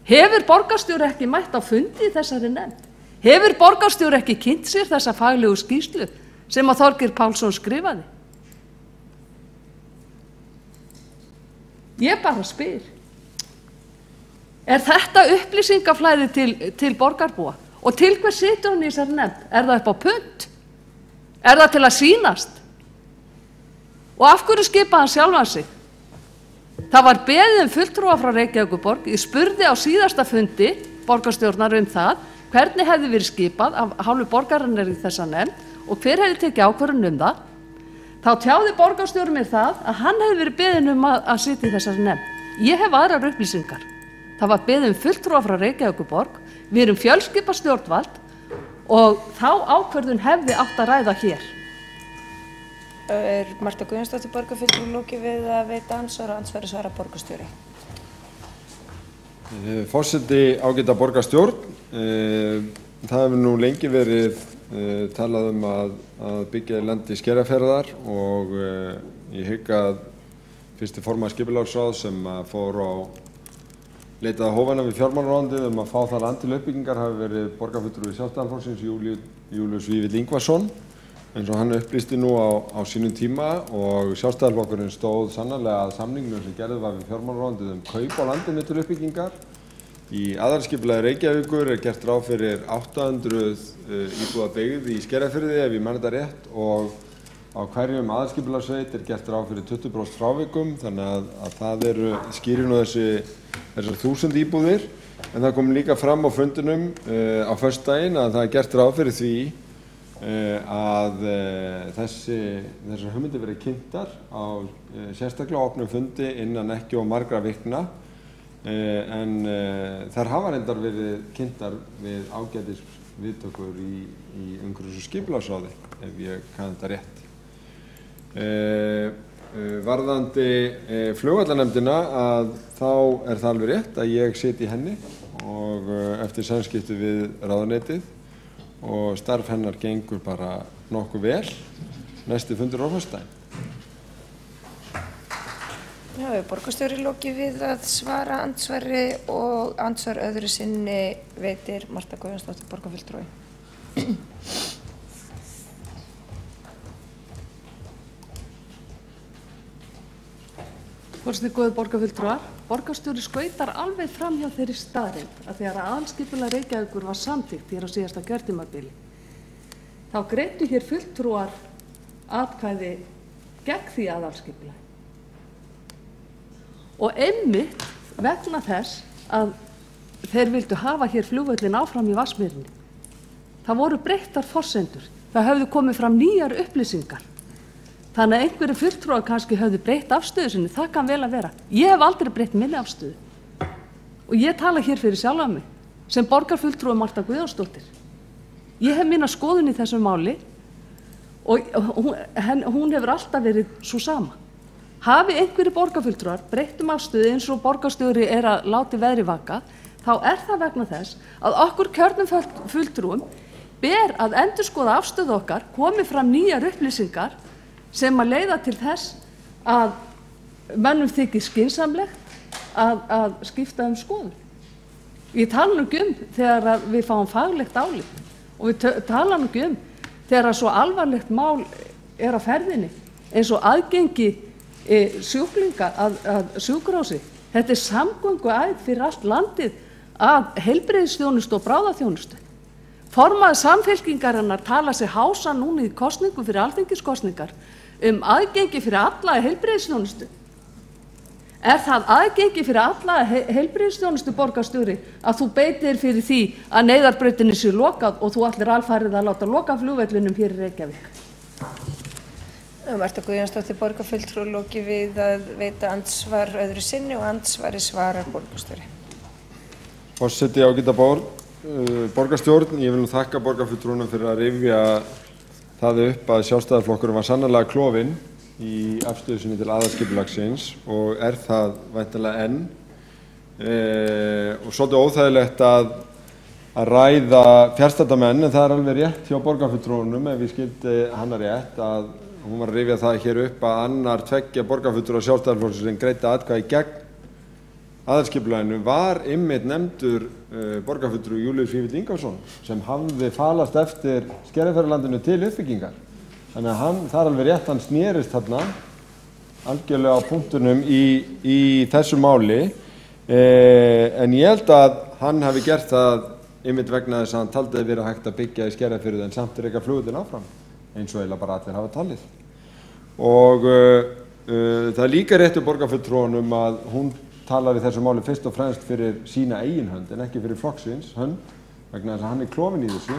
Hefur borgarstjóri ekki mætt á fundi í þessari nefnd? Hefur borgarstjóri ekki kynnt sér þessa faglegu skýrslu sem að Þorgeir Pálsson skrifaði? Ég bara spyr. Er þetta upplýsingaflæði til borgarbúa? Og til hvers situr hann í þessari nefnd? Er það upp á punt? Er það til að sýnast? Og af hverju skipaði hann sjálfan sig? Það var beðið fulltrúa frá Reykjavíkurborg. Ég spurði á síðasta fundi borgarstjórnar það hvernig hefði verið skipað af hálfu borgarinnar í þessa nefnd og hver hefði tekið ákvörðun það. Þá tjáði borgarstjóri mér það að hann hefði verið beðinn að sitja í þessari nefnd. Ég hef aðrar upplýsingar. Það var beðið fulltrúa frá Reykjavíkurborg. Við erum fjölskipað stjórnvald og þá ákvörðun hefði átt að ræða hér. Er Marta Guðjónsdóttir borgarfulltrúi lokið við að veita andsvar og andsvari svara borgarstjóri? Forseti, ágæta borgarstjórn, það hefur nú lengi verið talað að byggja í landi Skerjafjarðar og ég hygg að fyrsti formaður skipulagsráðs sem fór á leitaði hófana við fjármálaráðuneytið að fá það land til uppbyggingar hafi verið borgarfulltrúi Sjálfstæðisflokksins Júlíus Vífill Ingvarsson, eins og hann upplýsti nú á sínum tíma, og Sjálfstæðisflokkurinn stóð sannarlega að samningnum sem gerðið var við fjármálaráðuneytið kaup á landinu til uppbyggingar. Í aðalskipulagi Reykjavíkur er gert ráð fyrir 800 íbúða byggð í Skerjafirði ef ég man þetta rétt, og á hverjum aðalskipulagssveit er gert ráð fyrir 20% frávikum, þannig að það eru skýrin á þessar 1000 íbúðir. En það kom líka fram á fundinum á föstudaginn að það er gert ráð fyrir því að þessar hugmyndir verið kynntar á sérstaklega opnum fundi innan ekki og margra vikna, en þær hafa reyndar verið kynntar við ágætis viðtökur í umhverfis- og skipulagsráði, ef ég kann þetta rétt. Varðandi flugvallarnefndina að þá er það alveg rétt að ég sit í henni og eftir samskipti við ráðuneytið, og starf hennar gengur bara nokkuð vel. Næsti fundur á föstudaginn. Já, borgarstjóri lokið við að svara andsvari og andsvar öðru sinni veitir Marta Guðjónsdóttir borgarfulltrúi. Forseti, góðir borgarfulltrúar, borgarstjóri skautar alveg fram hjá þeirri staðreynd að þegar aðalskipulag Reykjavíkur var samþykkt hér á síðasta kjörtímabili, þá greiddu hér fulltrúar atkvæði gegn því aðalskipulagi. Og einmitt vegna þess að þeir vildu hafa hér flugvöllin áfram í Vatnsmýrinni. Það voru breyttar forsendur. Það höfðu komið fram nýjar upplýsingar. Þannig að einhverju fulltrúar kannski höfðu breytt afstöðu sinni, það kann vel að vera. Ég hef aldrei breytt minni afstöðu. Og ég tala hér fyrir sjálfa mig, sem borgarfulltrúi Marta Guðjónsdóttir. Ég hef mína skoðun í þessu máli og hún hefur alltaf verið svo sama. Hafi einhverju borgarfulltrúar breytt afstöðu eins og borgarstjóri að láti veðri vaka, þá það vegna þess að okkur kjörnum fulltrúum ber að endurskoða afstöðu okkar, komi fram nýjar upplýsingar sem að leiða til þess að mönnum þykir skynsamlegt að skipta skoðun. Ég tala nú ekki þegar við fáum faglegt álit og við tala nú ekki þegar svo alvarlegt mál á ferðinni eins og aðgengi sjúklinga að sjúkrahúsi. Þetta samgönguæð fyrir allt landið að heilbrigðisþjónustu og bráðaþjónustu. Formaður Samfylkingarinnar tala sig hása núna í kosningum fyrir alþingiskosningar aðgengi fyrir alla heilbrigðisþjónustu. Það aðgengi fyrir alla heilbrigðisþjónustu, borgarstjóri, að þú beitir fyrir því að neyðarbrautinni sé lokað og þú allir alfarið að láta loka flugvellinum hér í Reykjavík? Marta Guðjónsdóttir, borgarfulltrúi, loki við að veita andsvar öðru sinni og andsvari svarar borgarstjóri. Forseti, ágæta borgarstjórn, ég vil nú þakka borgarfulltrúnum fyrir að rifja það upp að Sjálfstæðisflokkurinn var sannarlega klofinn í afstöðu sinni til aðalskipulagsins og það væntanlega enn. Og svolítið óþægilegt að ræða fjarstæddamenn, en það alveg rétt hjá borgarfulltrúnum, ef ég skildi hana rétt, að hún var að rifja það hér upp að annar tveggja borgarfulltrúa Sjálfstæðisflokksins sem greiddi atkvæði gegn aðalskipulaginu var einmitt nefndur borgarfulltrúi Júlíus Vífill Ingólfsson sem hafði falast eftir Skerjafjarðarlandinu til uppbyggingar. Þannig að það alveg rétt, hann snerist þarna algjörlega á punktunum í þessu máli, en ég held að hann hafi gert það einmitt vegna þess að hann taldi að vera hægt að byggja í Skerjafirði en samt reka flugvöllinn áfram, eins og eiginlega bara allir hafa talið. Og það líka réttu borgarfulltrúanum að hún talar í þessu máli fyrst og fremst fyrir sína eigin hönd en ekki fyrir flokksins hönd vegna þess að hann klofinn í þessu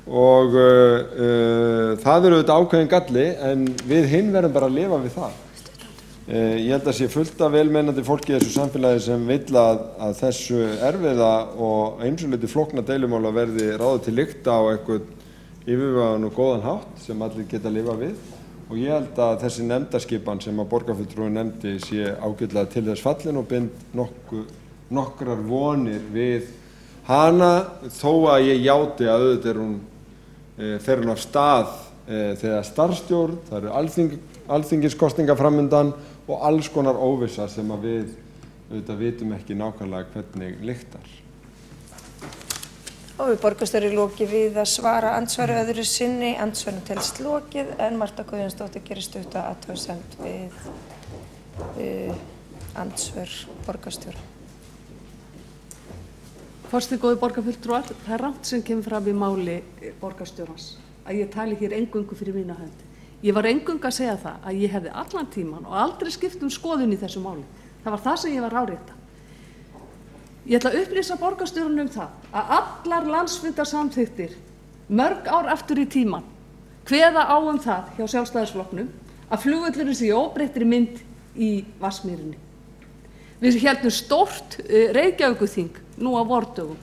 og það auðvitað ákveðin galli en við hinn verðum bara að lifa við það. Ég held að sé fullt af velmeinandi fólki í þessu samfélagi sem vill að þessu erfiða og eins flókna deilumála verði ráðið til lykta á einhvern yfirvegaðan og góðan hátt sem allir geta að lifa við. Og ég held að þessi nefndaskipan sem að borgarfulltrúi nefndi sé ágætlega til þess fallin og bind nokkrar vonir við hana þó að ég játi að auðvitað hún fer hún af stað þegar starfsstjórn, það eru alþingiskosningar framundan og alls konar óvissa sem að við auðvitað vitum ekki nákvæmlega hvernig lyktar. Og við borgarstjóri loki við að svara andsvari öðru sinni, andsvarinu telst lokið en Marta Guðjónsdóttir gerir stutta athugasemd við andsvör borgarstjóra. Forseti, góðir borgarfulltrúar, það rangt sem kemur fram í máli borgarstjórans að ég tali hér eingöngu fyrir mína hönd. Ég var eingöngu að segja það að ég hefði allan tíman og aldrei skipt skoðun í þessu máli. Það var það sem ég var árétta. Ég ætla að upplýsa borgarstjórunum það að allar landsfundarsamþykktir mörg ár aftur í tíman kveða á það hjá Sjálfstæðisflokknum að flugvöllurinn sé í óbreyttri mynd í Vatnsmýrinni. Við héldum stórt Reykjavíkurþing nú á vordögum.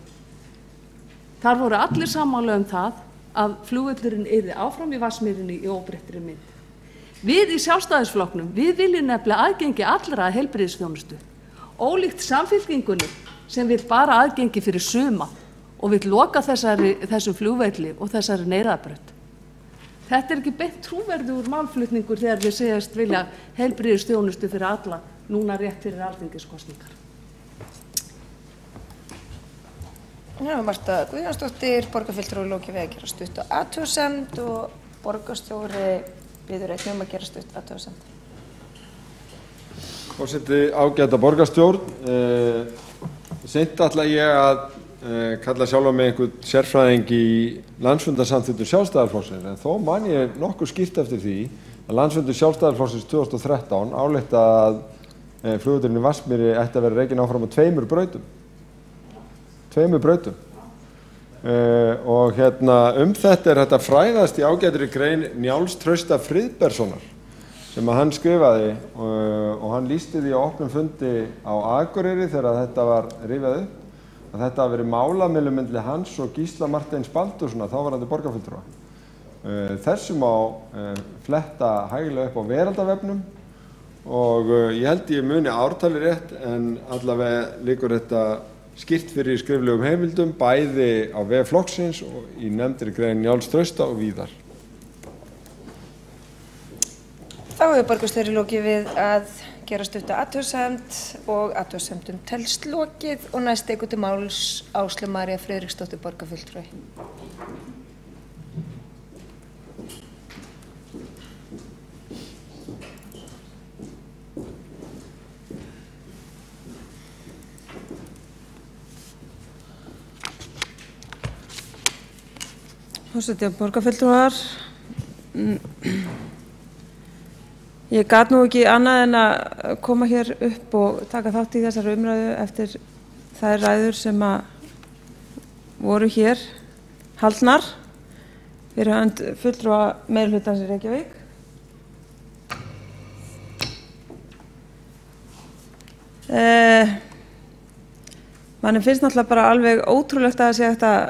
Þar voru allir sammála það að flugvöllurinn yrði áfram í Vatnsmýrinni í óbreyttri mynd. Við í Sjálfstæðisflokknum, við viljum nefnilega aðgengi allra að heilbrigðisþjónustu. Ólíkt Samfylkingunni sem vill bara aðgengi fyrir suma og vill loka þessum flugvelli og þessari neyðarbraut. Þetta ekki beint trúverðugur málflutningur þegar við segjast vilja heilbrigðisþjónustu fyrir alla núna rétt fyrir alþingiskosningar. Marta Guðjónsdóttir, borgarfulltrúi, loki við að gera stutta athugasemd og borgarstjóri biður einnig að gera stutta athugasemd. Forseti, ágæta borgarstjórn. Seint ætla ég að kalla sjálfa mig einhvern sérfræðing í landsfundarsamþykktum Sjálfstæðisflokksins, en þó man ég nokkuð skýrt eftir því að landsfundur Sjálfstæðisflokksins 2013 álykta að flugvöllurinn í Vatnsmýri ætti að vera rekinn áfram á tveimur brautum. Og þetta er þetta fræðast í ágætri grein Njáls Trausta Friðbertssonar sem að hann skrifaði og hann lýsti því á opnum fundi á Akureyri þegar þetta var rifjað upp að þetta hafi verið málamiðlun milli hans og Gísla Marteins Baldurssonar, þáverandi borgarfulltrúa. Þessu má fletta hægilega upp á Veraldarvefnum og ég held ég muni ártali rétt, en allavega liggur þetta skýrt fyrir skriflegum heimildum bæði á vef flokksins og í nefndri grein Njáls Trausta og víðar. Þá hefur borgarstjóri lokið við að gera stutta athugasemd og athugasemdum telst lokið og næst tekur til máls Áslaug María Friðriksdóttir borgarfulltrúi. Forseti og borgarfulltrúar, ég gat nú ekki annað en að koma hér upp og taka þátt í þessari umræðu eftir þær ræður sem að voru hér haldnar fyrir hönd fulltrúa meirihlutans í Reykjavík. Manni finnst náttúrulega bara alveg ótrúlegt að það sé hægt að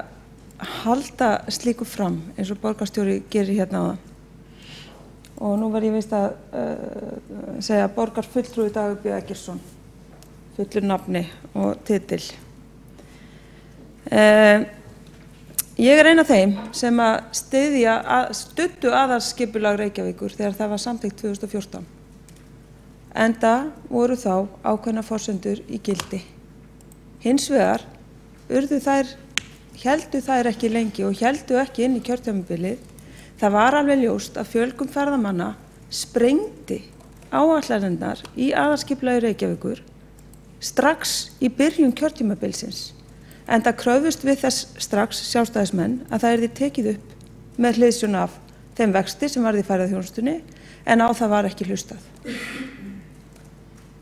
halda slíku fram eins og borgarstjóri gerir hérna á það. Og nú var ég veist að segja borgarfulltrúi Dagur B. Eggertsson, fullur nafni og titil. Ég er ein af þeim sem að studdu aðalskipulag Reykjavíkur þegar það var samþykkt 2014. Enda voru þá ákveðnar forsendur í gildi. Hins vegar héldu þær ekki lengi og héldu ekki inn í kjörtímabilið. Það var alveg ljóst að fjölgun ferðamanna sprengdi áætlanirnar í aðalskipulagi Reykjavíkur strax í byrjun kjörtímabilsins. Enda kröfðust við þess strax sjálfstæðismenn að það yrði tekið upp með hliðsjón af þeim vexti sem varð í ferðaþjónustunni, en á það var ekki hlustað.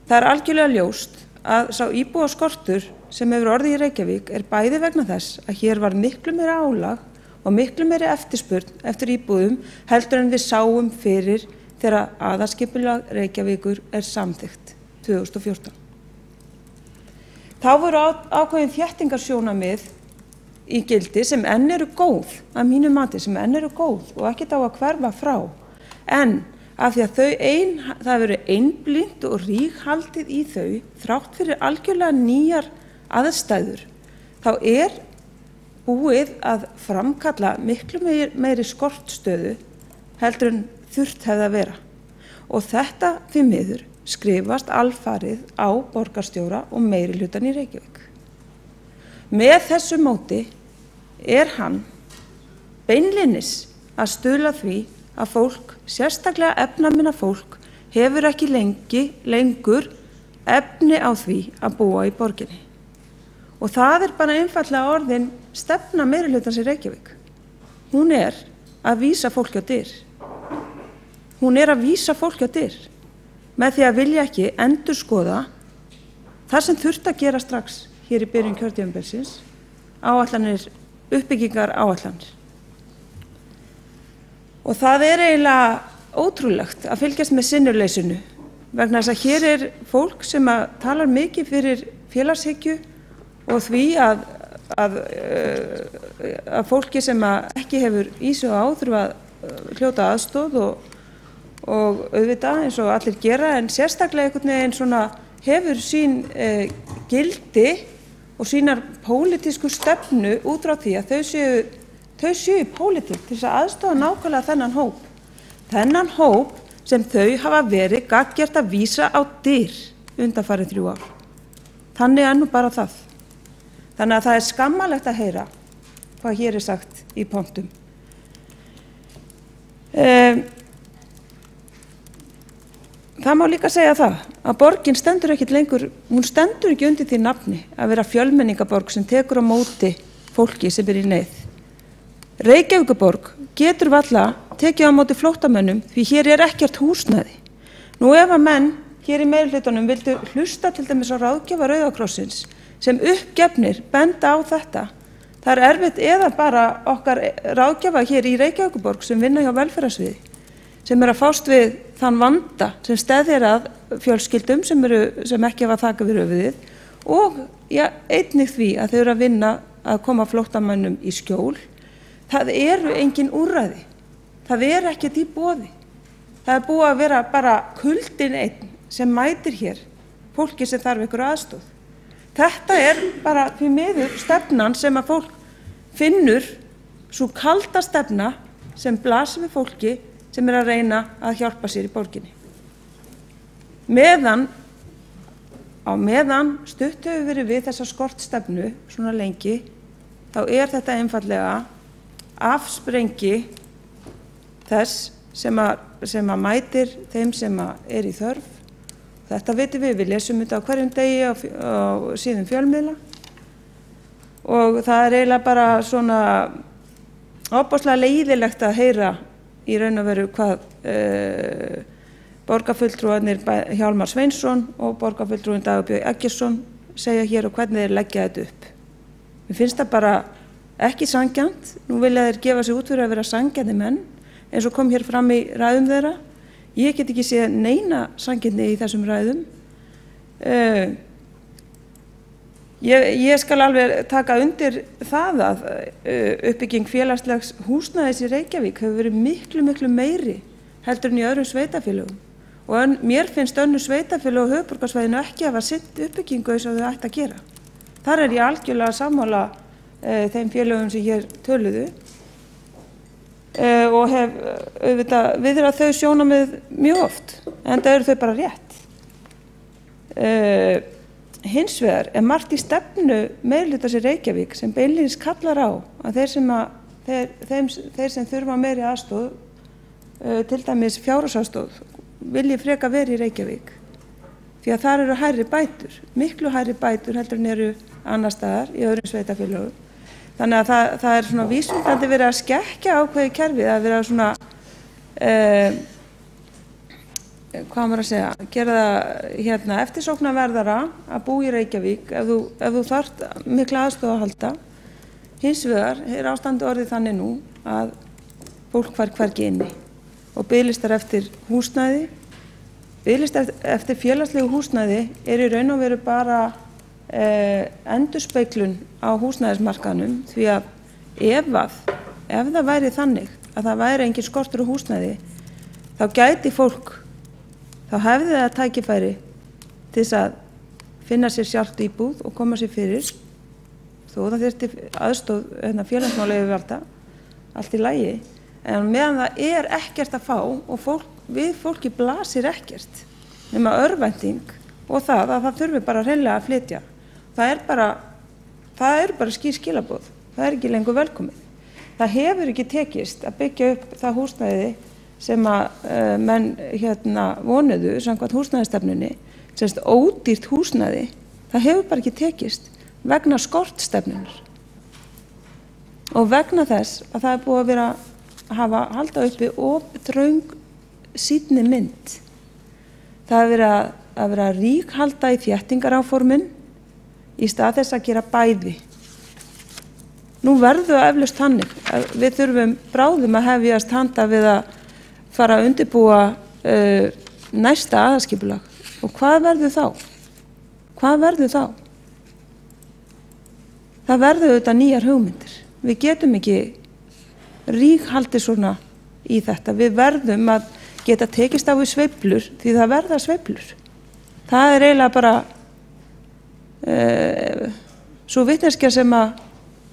Það er algjörlega ljóst að sá íbúaskortur sem hefur orðið í Reykjavík er bæði vegna þess að hér var miklu meira álag og miklu meiri eftirspurn eftir íbúðum heldur en við sáum fyrir þegar aðalskipulag Reykjavíkur er samþykkt 2014. Þá voru ákveðin þéttingarsjónarmið í gildi sem enn eru góð, að mínu mati, sem enn eru góð og ekkert á að hverfa frá. En af því að það verið einblínt og ríghaldið í þau, þrátt fyrir algjörlega nýjar aðstæður, þá er búið að framkalla miklu meiri skortstöðu heldur en þurft hefði að vera. Og þetta því miður skrifast alfarið á borgarstjóra og meirihlutann í Reykjavík. Með þessu móti er hann beinlínis að stuðla því að fólk, sérstaklega efnaminna fólk, hefur ekki lengur efni á því að búa í borginni. Og það er bara einfaldlega orðin stefna meirihlutans í Reykjavík. Hún er að vísa fólki á dyr. Með því að vilja ekki endurskoða það sem þurfti að gera strax hér í byrjun kjörtímabilsins, uppbyggingar áætlanir. Og það er eiginlega ótrúlegt að fylgjast með sinnurleysinu vegna þess að hér er fólk sem talar mikið fyrir félagshyggju og því að fólki sem ekki hefur í sig á þurfa að hljóta aðstoð og auðvitað eins og allir gera, en sérstaklega einhvern veginn svona hefur sín gildi og sínar pólitísku stefnu út frá því að þau séu í pólitík til þess að aðstoða nákvæmlega þennan hóp sem þau hafa verið gagngert að vísa á dyr undanfarið 3 ár. Þannig er nú bara það. Þannig að það er skammalegt að heyra hvað hér er sagt í pontum. það má líka segja það að borgin stendur ekkit lengur, hún stendur ekki undir því nafni að vera fjölmenningaborg sem tekur á móti fólki sem í neyð. Reykjavíkurborg getur varla tekið á móti flóttamönnum því hér ekkert húsnæði. Nú ef að menn hér í meirihlutanum vildu hlusta til dæmis á ráðgjafa Rauða krossins sem uppgefnir benda á þetta, það erfitt eða bara okkar ráðgjafa hér í Reykjavíkurborg sem vinna hjá velferðarsviði, sem að fást við þann vanda sem steðjar að fjölskyldum sem ekki hafa þak yfir höfuðið og einnig því að þau eru að vinna að koma flóttamönnum í skjól. Það eru engin úrræði, það ekkert í boði. Það búið að vera bara kuldinn einn sem mætir hér fólki sem þarf ykkur aðstoð. Þetta bara því miður stefnan sem að fólk finnur, svo kalda stefna sem blasir við fólki sem að reyna að hjálpa sér í borginni. Meðan stutt hefur verið við þessa skortstefnu svona lengi, þá þetta einfallega afsprengi þess sem að mætir þeim sem að í þörf. Þetta vitum við lesum þetta á hverjum degi á síðum fjölmiðla og það eiginlega bara svona ofboðslega leiðilegt að heyra í raun og veru hvað borgarfulltrúarnir Hjálmar Sveinsson og borgarfulltrúinn Dagur Eggertsson segja hér og hvernig þeir leggja þetta upp. Mér finnst það bara ekki sanngjarnt. Nú vilja þeir gefa sig út fyrir að vera sanngjarnir menn eins og kom hér fram í ræðum þeirra. Ég get ekki séð neina sanngjarni í þessum ræðum. Ég skal alveg taka undir það að uppbygging félagslegs húsnæðis í Reykjavík hefur verið miklu meiri heldur en í öðrum sveitarfélögum. Og mér finnst önnur sveitarfélög á höfuðborgarsvæðinu ekki hafa sinnt uppbyggingu eins og þau ættu að gera. Þar ég algjörlega sammála þeim félögum sem hér töluðu og hef auðvitað viðrað þau sjónarmið mjög oft, enda eru þau bara rétt. Hins vegar margt í stefnu meirihluta í Reykjavík sem beinlínis kallar á að þeir sem þurfa meiri aðstoð, til dæmis fjárhagsaðstoð, vilji freka verið í Reykjavík. Því að þar eru hærri bætur, miklu hærri bætur heldur en eru annars staðar í öðrum sveitarfélögum. Þannig að það svona vísvitandi verið að skekkja ákveðið kerfið, að vera svona, hvað maður að segja, gera það eftirsóknarverðara að búa í Reykjavík ef þú þarft mikla aðstoð að halda. Hins vegar ástandi orðið þannig nú að fólk fær hvergi inni og biðlistar eftir húsnæði, biðlistar eftir félagslegu húsnæði í raun og veru bara endurspeglun á húsnæðismarkaðnum, því að ef það væri þannig að það væri engin skortur á húsnæði, þá gæti fólk, þá hefði það tækifæri til þess að finna sér sjálft íbúð og koma sér fyrir, þó það þyrfti aðstoð félagsmálayfirvalda, allt í lagi, en meðan það ekkert að fá og við fólki blasir ekkert nema örvænting og það að það þurfi bara hreinlega að flytja. Það eru bara skýr skilaboð, það ekki lengur velkomið. Það hefur ekki tekist að byggja upp það húsnæði sem að menn vonuðu samkvæmt húsnæðisstefnunni, semst ódýrt húsnæði, það hefur bara ekki tekist vegna skortstefnunar og vegna þess að það búið að vera að halda uppi of þröng sýnni mynd. Það hefur verið að vera ríkhalda í þéttingaráformin í stað þess að gera bæði. Nú verður það eflaust þannig að við þurfum bráðum að hefjast handa við að fara að undirbúa næsta aðalskipulag. Og hvað verður þá? Það verður auðvitað nýjar hugmyndir. Við getum ekki ríkhaldið svona í þetta. Við verðum að geta tekist á við sveiflur því það verða sveiflur. Það eiginlega bara svo vitneskja sem að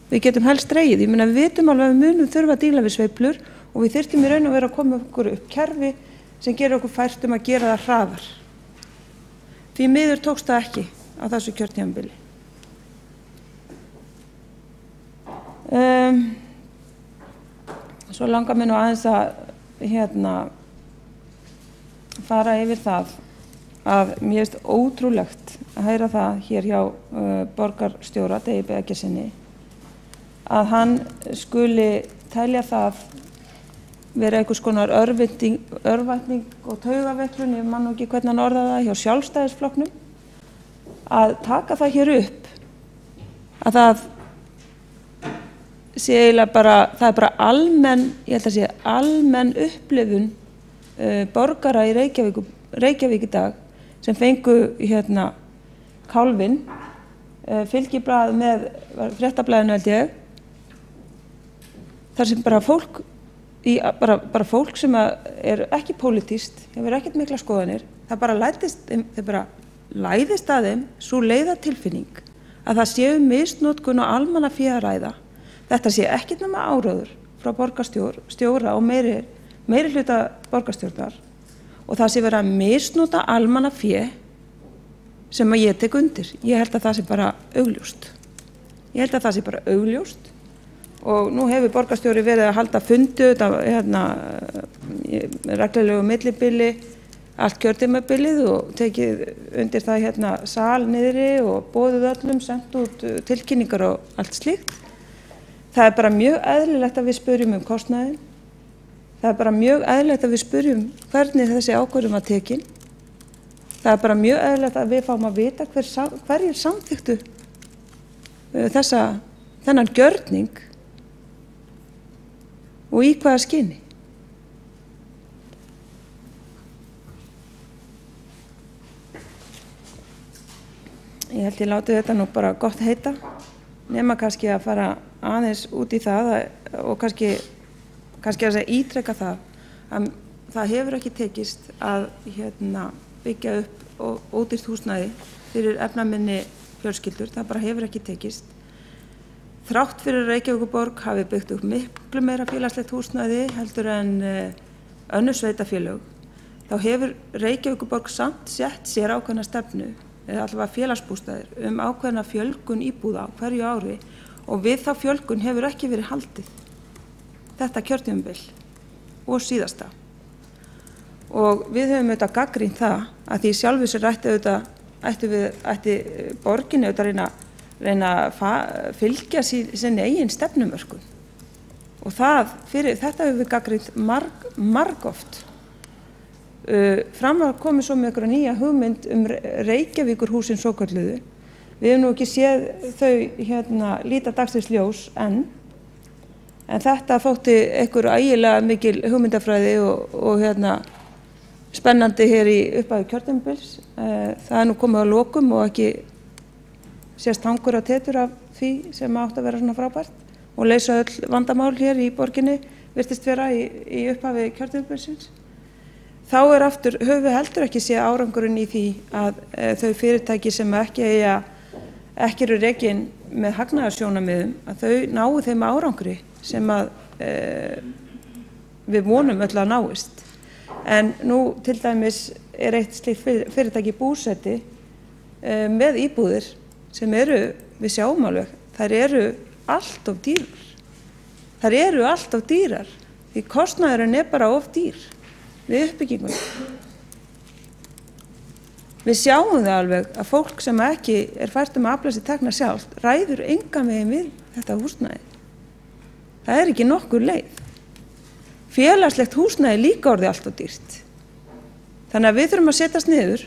við getum helst dregið. Ég meina við vitum alveg að við munum þurfa að díla við sveiflur og við þyrftum í raun og veru að koma okkur upp kerfi sem gerir okkur fært að gera það hraðar. Því miður tókst það ekki á þessu kjörtímabili. Svo langar mér nú aðeins að fara yfir það að mér finnst ótrúlegt að heyra það hér hjá borgarstjóra Degi B. Eggertssyni að hann skuli telja það vera einhvers konar örvænting og taugaveiklun, ég man nú ekki hvernig hann orðaði það, hjá Sjálfstæðisflokknum, að taka það hér upp, að það sé eiginlega bara, það er bara almenn, ég held að sé almenn upplifun borgara í Reykjavík í dag sem fengu hérna kálfinn, fylgiblað með fréttablaðinu held ég, þar sem bara fólk bara fólk sem er ekki pólitískt, hefur ekkert mikla skoðanir, það bara læðist að þeim svo leiðatilfinning að það séu misnotkun og almannafé að ræða. Þetta sé ekkert nema áróður frá borgarstjóra og meiri hluta borgarstjórnar og það sé vera að misnota almannafé sem að ég tek undir. Ég held að það sé bara augljóst. Og nú hefur borgarstjóri verið að halda fundi reglulegu millibili, allt kjörtímabilið og tekið undir það sal niðri og boðið öllum, sendt út tilkynningar og allt slíkt. Það er bara mjög eðlilegt að við spyrjum kostnaðinn. Það er bara mjög eðlilegt að við spyrjum hvernig þessi ákvörðun var tekin. Það er bara mjög eðlilegt að við fáum að vita hverjir samþykktu þennan gjörning og í hvaða skyni. Ég held ég láti þetta nú bara gott heita, nema kannski að fara aðeins út í það og kannski að ítreka það að það hefur ekki tekist að byggja upp ódýrt húsnæði fyrir efnaminni fjölskyldur, það bara hefur ekki tekist. Þrátt fyrir Reykjavíkurborg hafi byggt upp miklu meira félagslegt húsnæði heldur en önnur sveitarfélög, þá hefur Reykjavíkurborg samt sett sér ákveðna stefnu, eða allavega félagsbústaðir, ákveðna fjölgun íbúða á hverju ári og við þá fjölgun hefur ekki verið haldið þetta kjörtímabil og síðasta. Og við höfum auðvitað gagnrýnt það að því sjálfu sér ætti borginni auðvitað reyna að fylgja sinni eigin stefnumörkun og þetta hefur við gagnrýnt margoft. Fram var komið svo með einhverja nýja hugmynd Reykjavíkurhúsin svokölluðu. Við hefum nú ekki séð þau líta dagsins ljós en þetta þótti einhver ægilega mikil hugmyndafræði og spennandi hér í upphafi kjörtímabils. Það er nú komið að lokum og ekki sést hangur að tetur af því sem átt að vera svona frábært og leysa öll vandamál hér í borginni virtist vera í upphafi kjörtímabilsins. Þá höfum við heldur ekki séð árangurinn í því að þau fyrirtæki sem ekki eru rekin með hagnaðarsjónarmiðum, að þau nái þeim árangri sem við vonum öll að náist. En nú til dæmis er eitt slíkt fyrirtæki Búseti með íbúðir sem við sjáum alveg, þær eru allt of dýrar. Þær eru allt of dýrar því kostnaðurinn er bara of dýr við uppbyggingunum. Við sjáum það alveg að fólk sem ekki er fært að afla sér tekna sjálft ræður engan veginn við þetta húsnæði. Það er ekki nokkur leið. Félagslegt húsnæði líka orðið allt of dýrt. Þannig að við þurfum að setjast niður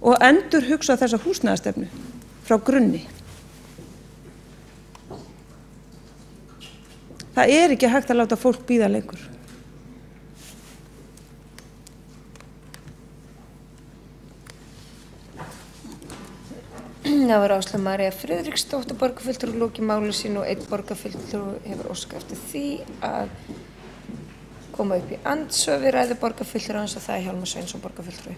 og endurhugsa þessa húsnæðastefnu frá grunni. Það er ekki hægt að láta fólk bíða lengur. Það var Áslaug María Friðriksdóttir borgarfulltrúi lokið máli sínu og einn borgarfulltrúi hefur óskað eftir því að koma upp í andsvör við ræðu borgarfulltrúans og það er Hjálmar Sveinsson borgarfulltrúi.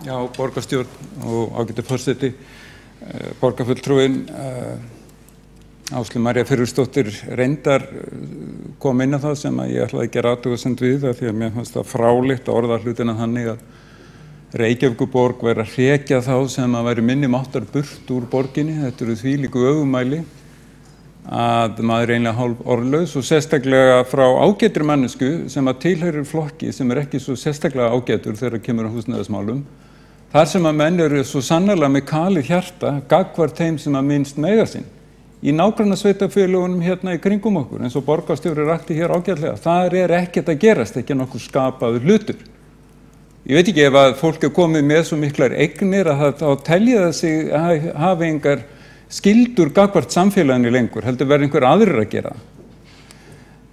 Já, borgarstjórn og ágæti forseti, borgarfulltrúin Áslaug María Friðriksdóttir reyndar kom inn á það sem ég ætlaði að gera athugasemd við af því að mér fannst það fráleitt að orða hlutina þannig að Reykjavíkurborg væri að hrekja þá sem að væri minni máttar burt úr borginni. Þetta eru þvílíku öfugmæli að maður eiginlega hálf orðlaus og sérstaklega frá ágætri mannesku sem að tilheyrir flokki sem ekki svo sérstaklega ágætur þegar kemur á húsnæðismálum. Þar sem að menn eru svo sannarlega með kalið hjarta gagnvart þeim sem að minnst mega sín. Í nágrannasveitarfélögunum hérna í kringum okkur, eins og borgarstjóri rakti hér ágætlega, þar ekkert að gerast, ekki nokkur skapaður hlutur. Ég veit ekki ef að fólk komið með svo miklar eignir að þá telja það sig að hafa engar skyldur gagnvart samfélaginu lengur, heldur verði einhver aðrir að gera.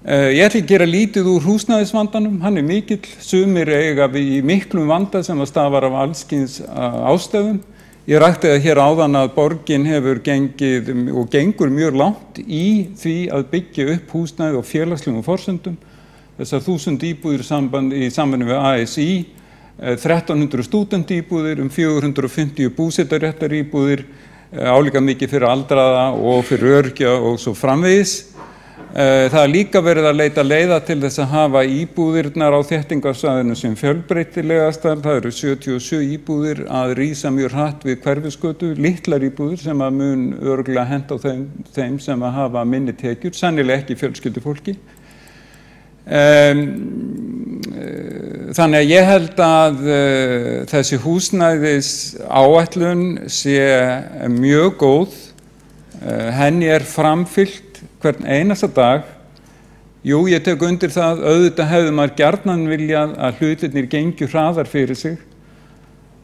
Ég ætla að gera lítið úr húsnæðisvandanum, hann mikill, sumir eiga í miklum vanda sem að stafar af allskyns ástæðum. Ég rakti það hér áðan að borgin hefur gengið og gengur mjög langt í því að byggja upp húsnæði og félagslegum forsendum. Þessar 1000 íbúðir í sambandi við ASÍ, 1300 stúdentaíbúðir, 450 búsetaréttaríbúðir, álíka mikið fyrir aldraða og fyrir öryrkja og svo framvegis. Það líka verið að leita leiða til þess að hafa íbúðirnar á þéttingarsvæðinu sem fjölbreytilegastar. Það eru 77 íbúðir að rísa mjög hratt við Hverfisgötu, litlar íbúðir sem að mun örugglega henta á þeim sem að hafa minni tekjur, sennilega ekki fjölskyldufólki. Þannig að ég held að þessi húsnæðis áætlun sé mjög góð, henni framfylgt hvern einasta dag. Jú, ég tek undir það, auðvitað hefði maður gjarnan viljað að hlutirnir gengju hraðar fyrir sig,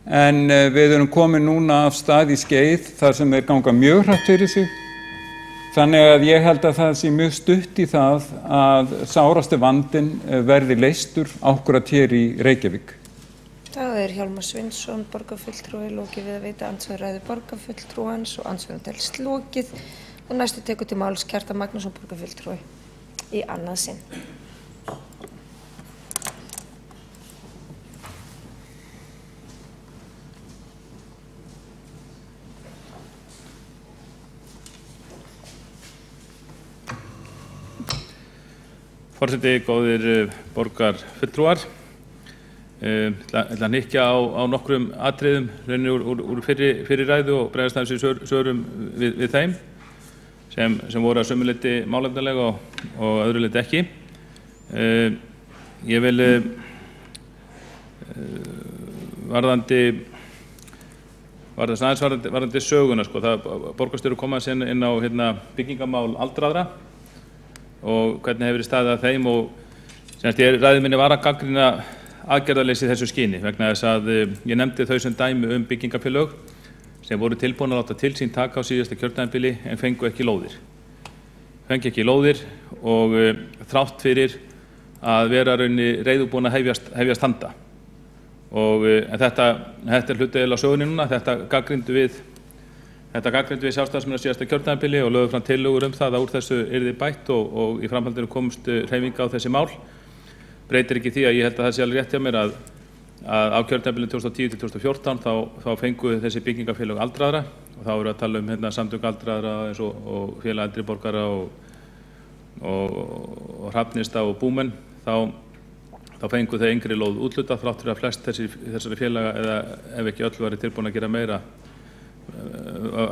en við erum komin núna af stað í skeið þar sem þeir ganga mjög hratt fyrir sig. Þannig að ég held að það sé mjög stutt í það að sárasti vandinn verði leystur akkúrat hér í Reykjavík. Það Hjálmar Svinsson, borgarfulltrúi, lokið við að veita andsvöruræðu borgarfulltrúans og andsvörum telst lokið. Og næstu tekur til máls Kjartan Magnússon, borgarfulltrúi, í annað sinn. Forseti, góðir borgarfulltrúar. Ég ætla að hnykkja á nokkrum atriðum úr fyrri ræðu og bregðast aðeins svörum við þeim sem voru að sömu leyti málefnalega og öðru leyti ekki. Ég vil varðandi söguna, borgarstjóri koma síðan inn á byggingamál aldraðra og hvernig hefur verið staðið að þeim, og ræðu minni var að gagnrýna aðgerðarleysi þessu skyni vegna þess að ég nefndi þau sem dæmi byggingafélög sem voru tilbúin að láta til sín taka á síðasta kjörtímabili en fengu ekki lóðir. Og þrátt fyrir að vera reiðubúin að hefjast handa. En þetta hluti á sögunni núna, þetta gagnrýndu við sjálfstæðismenn á síðasta kjörtímabili og lögðu fram tillögur það að úr þessu yrði bætt og í framhaldinu komst hreyfinga á þessi mál. Breytir ekki því að ég held að það sé alveg rétt hjá mér að á kjörtímabilinu 2010 til 2014 þá fengu þessi byggingafélög aldraðra og þá erum við að tala samtök aldraðra eins og félag eldri borgara og Hrafnista og Búmenn, þá fengu þeir yngri lóð úthlutað þrátt fyrir að flest þessari félaga, eða ef ekki öll væri tilbúin að gera meira,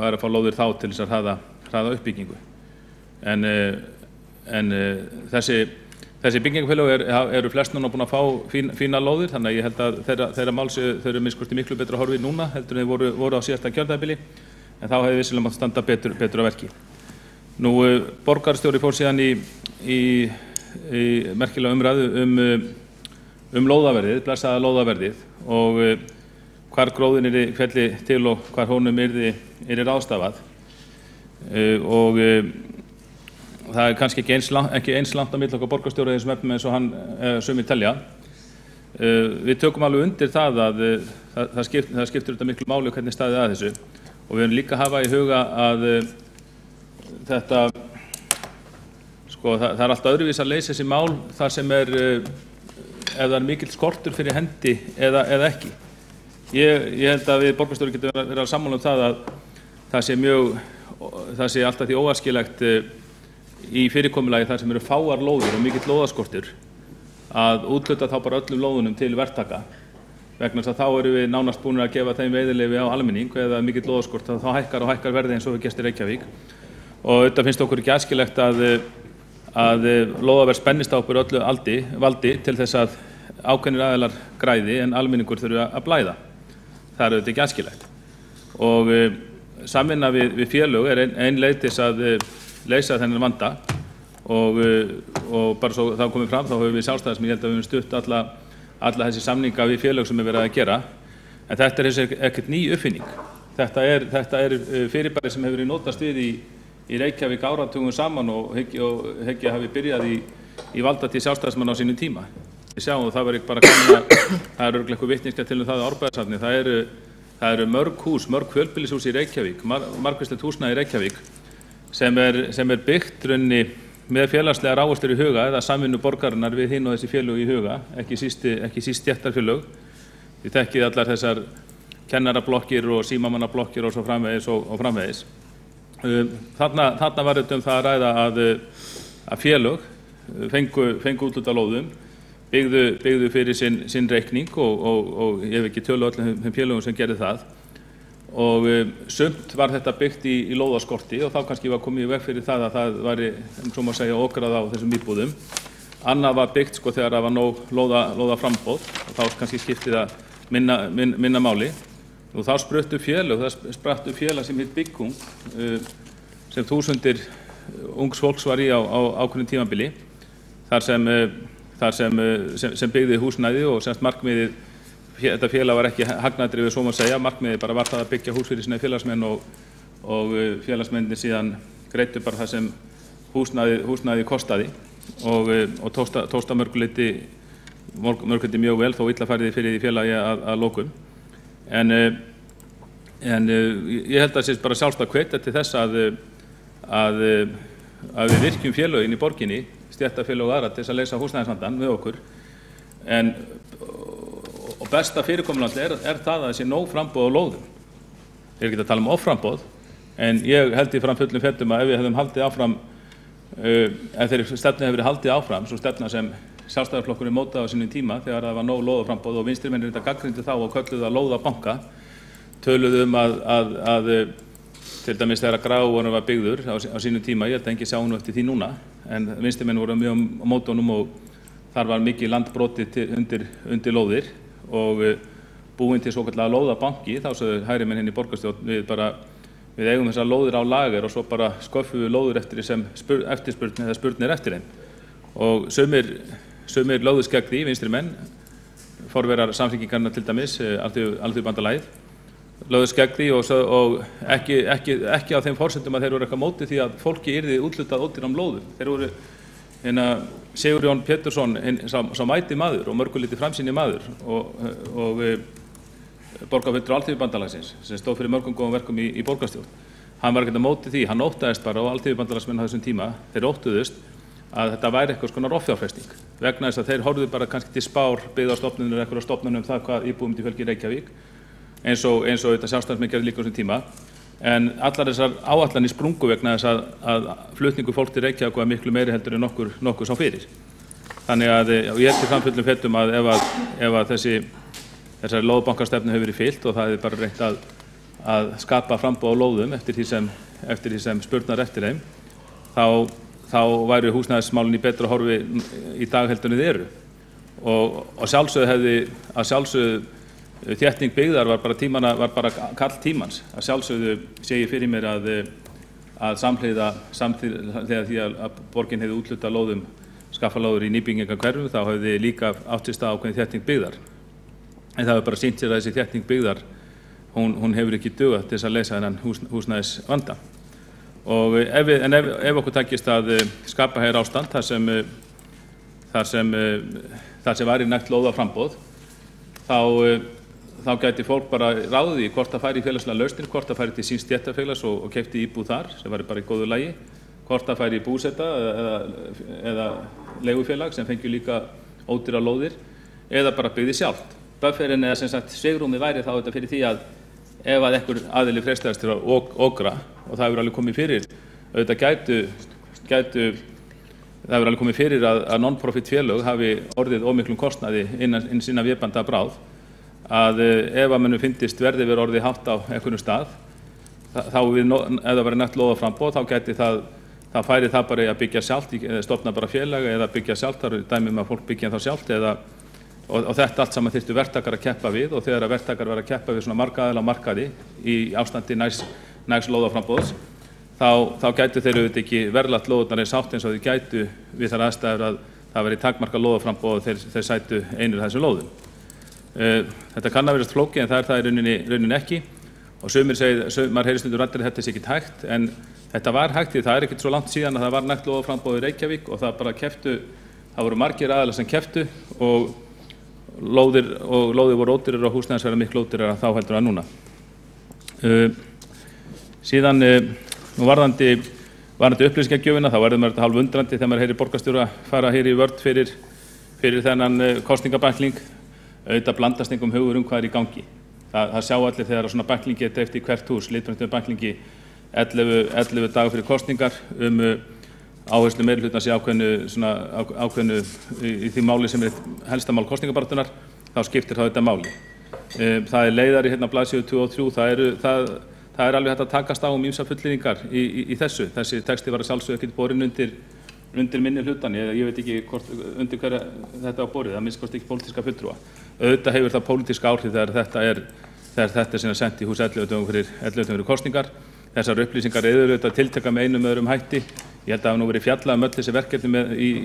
að fá lóðir þá til þess að hraða uppbyggingu. En þessi byggingafélög eru flest núna búin að fá fína lóðir, þannig að ég held að þeirra mál þau eru miklu betra horfi núna heldur en þeir voru á síðasta kjörtímabili, en þá hefði vissilega mátt standa betur að verki. Nú, borgarstjóri fór síðan í merkilega umræðu lóðaverðið, blessaða lóðaverðið og hvar gróðin félli til og hvar honum yrði ráðstafað. Og það kannski ekki eins langt á milli okkar borgarstjóra þessum efnum eins og hann sumir telja. Við tökum alveg undir það að það skiptir þetta miklu máli hvernig staðið að þessu, og við höfum líka að hafa í huga að þetta, það alltaf öðruvís að leysa þessi mál þar sem ef það mikill skortur fyrir hendi eða ekki. Ég held að við borgarstjóri getum verið að sammála það að það sé alltaf því óæskilegt í fyrirkomulagi þar sem eru fáar lóðir og mikill lóðaskortur að úthluta þá bara öllum lóðunum til verktaka, vegna þess að þá erum við nánast búin að gefa þeim veiðileyfi á almenning, eða mikill lóðaskort þá hækkar verðið eins og við gestir Reykjavík. og þetta finnst okkur ekki æskilegt að lóðaverð spennist á okkur öllu valdi til þess að ákveðnir aðilar græði en almenningur þurfi að blæða. Það er auðvitað ekki æskilegt. Og samvinna við félög ein leið til þess að leysa þennan vanda og bara svo þá komið fram þá höfum við Sjálfstæðismenn, ég held að við höfum stutt alla þessi samninga við félög sem verið að gera, en þetta er ekkert ný uppfinning. Þetta er fyrirbæri sem hefur verið notast við í Reykjavík áratugum saman og hygg hafi byrjað í valdatíð Sjálfstæðismanna á sínum tíma. Við sjáum og það var ekki bara kannan það er örugglega eitthvað vitneskja til það á Árbæjarsafni. Það eru mörg hús, mörg fjölbýlishús í Reykjavík, margvíslegt húsnæði í Reykjavík sem er byggt runni með félagslegar áherslur í huga eða samvinnu borgarinnar við hinn og þessi félög í huga, ekki síst stéttarfélög. Þið þekkið allar þessar kennarablokkir og símamannablokkir og svo framvegis. Þarna var þetta það að ræða að félög fengu úthlutað lóðum, byggðu fyrir sinn reikning og ég hef ekki tölu öllum þeim félögum sem gerði það. Og sumt var þetta byggt í lóðaskorti og þá kannski var komið í veg fyrir það að það væri, svo má segja, okrað á þessum íbúðum. Annað var byggt þegar það var nóg lóðaframboð og þá kannski skipti það minna máli. Og þá sprattu félag sem heit Bygging sem þúsundir ungs fólks var í á ákveðnu tímabili þar sem byggði húsnæði og semst markmiðið, þetta félag var ekki hagnaðardrifið svo má segja, markmiðið bara var það að byggja hús fyrir sína félagsmenn og félagsmennir síðan greiddu bara það sem húsnæði kostaði og tókst að mörguleyti mjög vel þó illa færði fyrir því félagi að lokum. En ég held að það sé bara sjálfstætt hvetja til þess að við virkjum félögin í borginni, stéttarfélög og aðra til þess að leysa húsnæðisvandann með okkur. Og besta fyrirkomulag er það að það sé nóg framboð á lóðum. Ég er ekki að tala um offramboð, en ég held í fram fullum fetum að ef við hefðum haldið áfram, ef þeirri stefnu hefur verið haldið áfram, svo stefna sem Sjálfstæðisflokkurinn mótaði á sínum tíma þegar það var nóg lóðaframboð og vinstrimennir þetta gagnrýndu þá og kölluðu það lóðabanka, töluðu að til dæmis þegar Grávogur var byggður á sínum tíma, ég held að enginn sjá nú eftir því núna, en vinstrimenn voru mjög á mótunum og þar var mikið landbrotið undir lóðir og búin til svokallaða lóðabanki, þá sögðu hægrimenn hinn í borgarstjórn við eigum þessar lóðir á lager og svo bara sköffum við lóðir eftir sem eftirspurn eða spurnir eftir þeim. Og sumir lögðust gegn því, vinstrimenn, forverar Samfylkingarinnar til dæmis, Alþýðubandalagið, lögðust gegn því og ekki á þeim forsendum að þeir voru eitthvað móti því að fólki yrði úthlutað ódýrum lóðum. Þeir voru Sigurjón Pétursson, sá mæti maður og mörgulíti framsýni maður og borgarfulltrúi Alþýðubandalagsins sem stóð fyrir mörgum góðum verkum í borgarstjórn. Hann var ekkert á móti því, hann óttaðist bara og Alþýðubandalagsmenn á þessum tíma, þeir óttuðust að þetta væri eitthvað svona offjárfesting vegna þess að þeir horfðu bara kannski til spár byggðastofnunum eða einhverja stofnunum það hvað íbúum til fjölgi í Reykjavík eins og þetta Sjálfstæðismenn gerðu líka á þessum tíma. En allar þessar áætlanir sprungu vegna þess að flutningu fólk til Reykjavík var miklu meiri heldur en nokkur sá fyrir. Þannig að ég er til framfullum fetum að ef að þessari lóðbankastefnu hefur verið fylgt og það hefur bara reynt að skapa framboð á lóðum eftir því sem spurnar eftir þeim, þá væru húsnæðismálin í betra horfi í dag heldur en þið eru. Og sjálfsögðu þétting byggðar var bara kall tímans. Að sjálfsögðu sé ég fyrir mér að samhliða því að borgin hefði úthlutað lóðum, skaffa lóður í nýbyggingarhverfum, þá hefði líka átt sér stað ákveðin þétting byggðar. En það hefur bara sýnt sér að þessi þétting byggðar, hún hefur ekki dugað til þess að leysa þennan húsnæðisvanda. Ef okkur takist að skapa hér ástand þar sem væri nægt lóðaframboð, þá gæti fólk bara ráðið í hvort það færi í félagslega lausnir, hvort það færi til síns stéttarfélags og keypti íbúð þar sem væri bara í góðu lagi, hvort það færi í búseta eða leigufélag sem fengi líka ódýrar lóðir eða bara byggði sjálft. Bufferinn eða sem sagt svigrúmið væri þá þetta fyrir því að ef að einhver aðili frestaðist til að okra og það hefur alveg komið fyrir, auðvitað það hefur alveg komið fyrir að non-profit félög hafi orðið ómiklum kostnaði innan sinna vébanda bráð, að ef að mönnum fyndist verði verið orðið hátt á einhvernum stað, ef það verður nægt lóðaframboð þá gæti það færi það bara að byggja sjálft, stofna bara félag eða byggja sjálft, það eru dæmi að fólk byggja það sjálft og þetta allt saman þyrftu verktakar að keppa við og þegar verktakar verða að keppa við svona marga aðila á markaði í ástandi nægs lóðaframboðs þá gætu þeir auðvitað ekki verðlagt lóðurnar eins átt eins og þeir gætu við þær aðstæður að það veri takmarkað lóðaframboð og þeir sætu einir þessum lóðum. Þetta kann að vera flókið en það er í rauninni ekki og maður heyrir stundum raddir að þetta sé ekkert hægt en þetta var hægt því það er ekkert svo langt síðan að það var nægt lóðaframboð í Reykjavík og það bara það voru margir aðilar sem kepptu og lóðir voru ódýrar og húsnæðisverð miklu ódýrar þá heldur en núna. Síðan varðandi upplýsingagjöfina þá verður maður þetta hálf undrandi þegar maður heyrir borgarstjóra fara hér í vörn fyrir þennan kosningabækling auðvitað blandast einhverjum hugur hvað er í gangi. Það sjá allir þegar svona bæklingi er dreift í hvert hús, litbreyttum bæklingi 11 dagar fyrir kosningar áherslu meirihlutans í ákveðnu í því máli sem er helsta mál kosningabaráttunnar, þá skiptir það þetta máli. Það er leiðari hérna á blaðsíðu 2 og 3, það er alveg hægt að takast á ýmsar fullyrðingar í þessu. Þessi texti var að sjálfsögðu ekkert borinn undir minni hlutan, ég veit ekki undir hverja þetta var borið, það minnst kosti ekki pólitíska fulltrúa. Auðvitað hefur það pólitíska áhrif þegar þetta er sinna sent í hús 11 dögum fyrir kosningar. Þessar upplýsingar eru auðvitað tiltaka með einum öðrum hætti. Ég held að það hafi nú verið fjallað öll þessi verkefni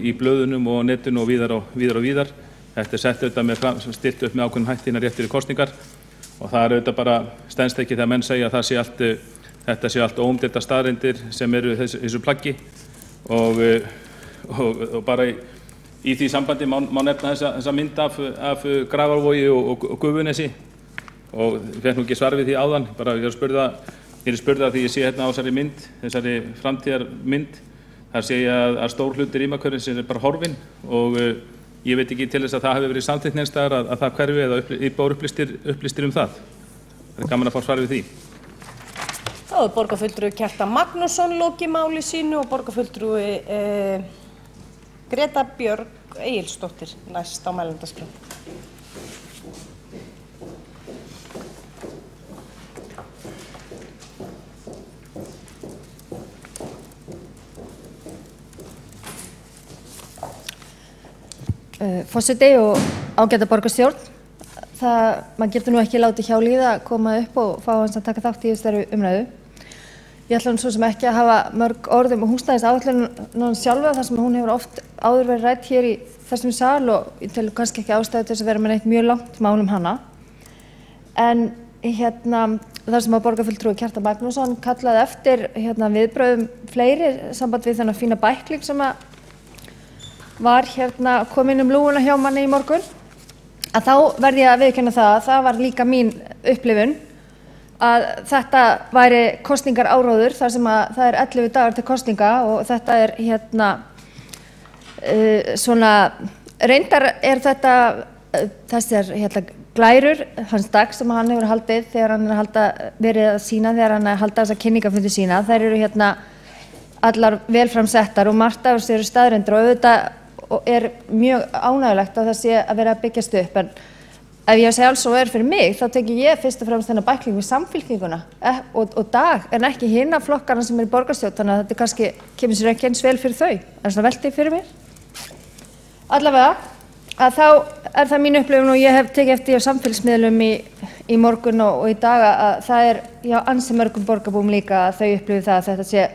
í blöðunum og netinu og víðar. Þetta er sett auðvitað stilt upp með ákveðnum hætti rétt fyrir kosningar og það er auðvitað bara stenst ekki þegar menn segja að þetta sé allt óumdeildar staðreyndir sem eru þessu plaggi og bara í því sambandi má nefna þessa mynd af Grafarvogi og Gufunesi og fékk nú ekki svar við því áðan, bara ég er spurða því ég sé hérna á þessari framtíðarmynd, þar sé ég að stór hluti rýmakörðins er bara horfinn og ég veit ekki til þess að það hefur verið samþykkt neins staðar að það hverfi eða íbúar upplýstir það. Það er gaman að fá svar við því. Þá er borgarfulltrúi Kjartan Magnússon lokið máli sínu og borgarfulltrúi Greta Björg Egilsdóttir næst á mælendaskrá. Forseti og ágæta borgarstjórn, maður getur nú ekki látið hjá líða að koma upp og fá hans að taka þátt í þessari umræðu. Ég ætla nú svo sem ekki að hafa mörg orð húsnæðisáætlunina sjálfa þar sem hún hefur oft áður verið rædd hér í þessum sal og ég tel kannski ekki ástæðu til þess að vera með neitt mjög langt mál hana. En þar sem að borgarfulltrúi Kjartan Magnússon kallaði eftir viðbrögðum fleiri samband við þennan fína bækling sem að var komin lúguna hjá manni í morgun, að þá verð ég að viðurkenna það var líka mín upplifun að þetta væri kosningaráróður þar sem að það er 11 dagar til kosninga og þetta er svona reyndar er þetta þessar glærur hans dag sem hann hefur haldið þegar hann verið að sína þegar hann halda þessa kynningafundi sína, þær eru allar velframsettar og margt af þessu eru staðreyndir og auðvitað er mjög ánægjulegt að það sé að vera að byggjast upp en ef ég segi alls og er fyrir mig þá teki ég fyrst og fremst þennan bækling við Samfylkinguna og Dag en ekki hina flokkana sem er í borgarstjórn þannig að þetta kannski kemur sér ekki eins vel fyrir þau en svona veltið fyrir mér. Allavega að þá er það mín upplifun og ég hef tekið eftir á samfélagsmiðlum í morgun og í dag að það er hjá ansi mörgum borgarbúum líka að þau upplifi það að þetta sé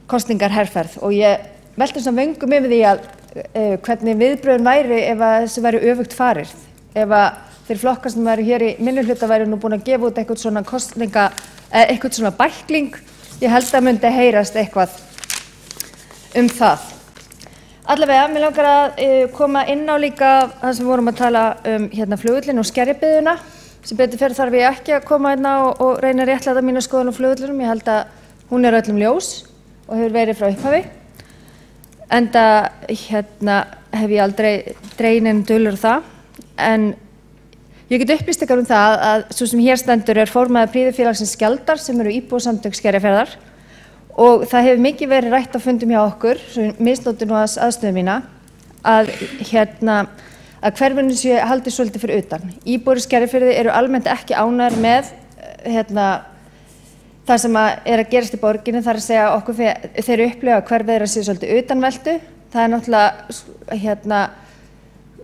kosningarherferð og ég velti svona vöngum yfir því að hvernig viðbrögðin væri ef að þessu væri öfugt farið, ef að þeir flokkar sem væru hér í minnihluta væri nú búin að gefa út eitthvað svona bækling, ég held að myndi heyrast eitthvað það. Allavega, mér langar að koma inn á líka það sem vorum að tala flugvöllinn og skerjabyggðina, sem betur fyrir þarf ég ekki að koma inn á og reyna að réttlæta mína skoðun á flugvöllinum, ég held að hún er öllum ljós og hefur verið frá upphafi. Enda hef ég aldrei dregið neinn dulur það, en ég get upplýst ykkur það að svo sem hér stendur er formaður Prýðifélagsins Skjaldar sem eru íbúasamtök Skerjafjarðar og það hefur mikið verið rætt á fundum hjá okkur, svo misnóti nú aðstöðu mína, að hverfinu sé haldið svolítið fyrir utan. Íbúar í Skerjafirði eru almennt ekki ánægðir með það sem að gerast í borginni, þar að segja okkur þeir upplifa hverfið þeirra séu svolítið utanveltu. Það er náttúrulega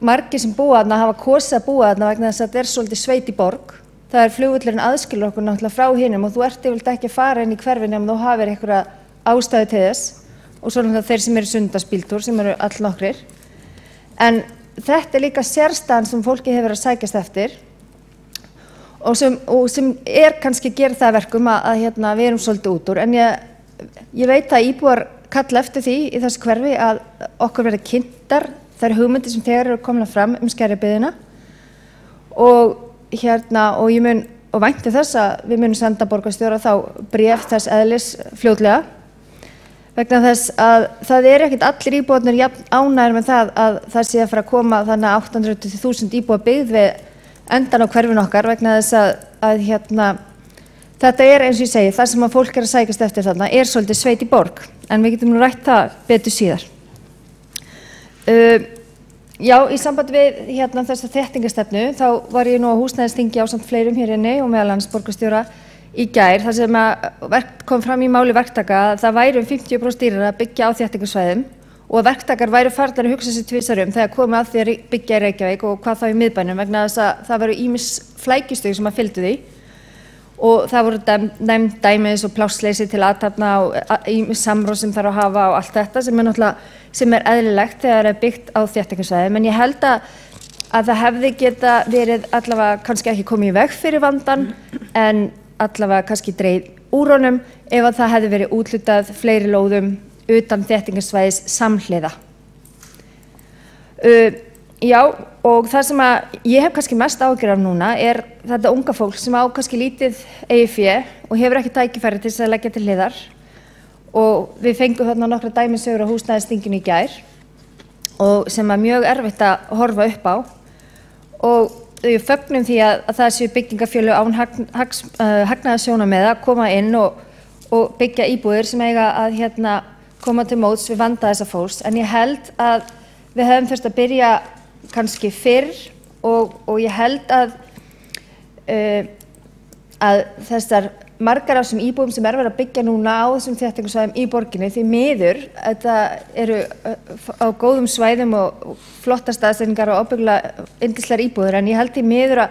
margir sem búa þarna hafa kosið að búa þarna vegna þess að þetta er svolítið sveit í borg. Það er flugvöllurinn aðskilur okkur náttúrulega frá hinum og þú ert yfirleitt ekki að fara inn í hverfið nema þú hafir einhverja ástæðu til þess, og svo náttúrulega þeir sem eru sunnudagsbíltúr sem eru allnokkrir. En þetta er líka sérstæðan sem fólki hefur að sækjast eftir og sem kannski að gera það verkum að við erum svolítið út úr. En ég veit að íbúar kalla eftir því í þessu hverfi að okkur verða kynntar þær hugmyndir sem þegar eru komna fram Skerjabyggðina og ég vænti þess að við munum senda borgarstjóra þá bréf þess eðlis fljótlega, vegna þess að það er ekkert allir íbúarnir jafn ánægðir með það að það sé að fara að koma þannig að 800.000 íbúa byggð við endan á hverfinu okkar, vegna þess að þetta er eins og ég segi, það sem að fólk er að sækjast eftir þarna er svolítið sveit í borg, en við getum nú rætt það betur síðar. Já, í sambandi við þessa þéttingarstefnu þá var ég nú á húsnæðisþingi ásamt fleirum hér inni og meðal annars borgarstjóra í gær, þar sem að kom fram í máli verktaka að það væri 50% dýrara að byggja á þéttingarsvæðum og að verktakar væru farnir að hugsa sér tvisvar þegar komið að því að byggja í Reykjavík og hvað þá í miðbænum, vegna þess að það væru ýmis flækjustig sem að fylgdu því og það voru nefnd dæmis og plássleysi til athafna og ýmis samráð sem þarf að hafa og allt þetta sem er eðlilegt þegar er byggt á þéttingarsvæðum. En ég held að það hefði geta verið allavega kannski ekki komið í veg fyrir vandann en allavega kannski dreigð úr honum ef að það hefði verið úthlutað fleiri lóðum utan þéttingarsvæðis samhliða. Já, og það sem að ég hef kannski mest áhyggjur af núna er þetta unga fólk sem á kannski lítið eigið fé og hefur ekki tækifæri til þess að leggja til hliðar og við fengum þarna nokkra dæmisögur á húsnæðisþinginu í gær og sem er mjög erfitt að horfa upp á og við fögnum því að það séu byggingarfélög án hagnaðarsjónarmiða að koma inn og byggja íbúðir sem eiga að koma til móts við vanda þessa fólks, en ég held að við hefum þurft að byrja kannski fyrr og ég held að þessar margar af þessum íbúðum sem verið að byggja núna á þessum þéttingarsvæðum í borginni, því miður, þetta eru á góðum svæðum og flottar staðsetningar og ábyggilega yndislegar íbúðir, en ég held því miður að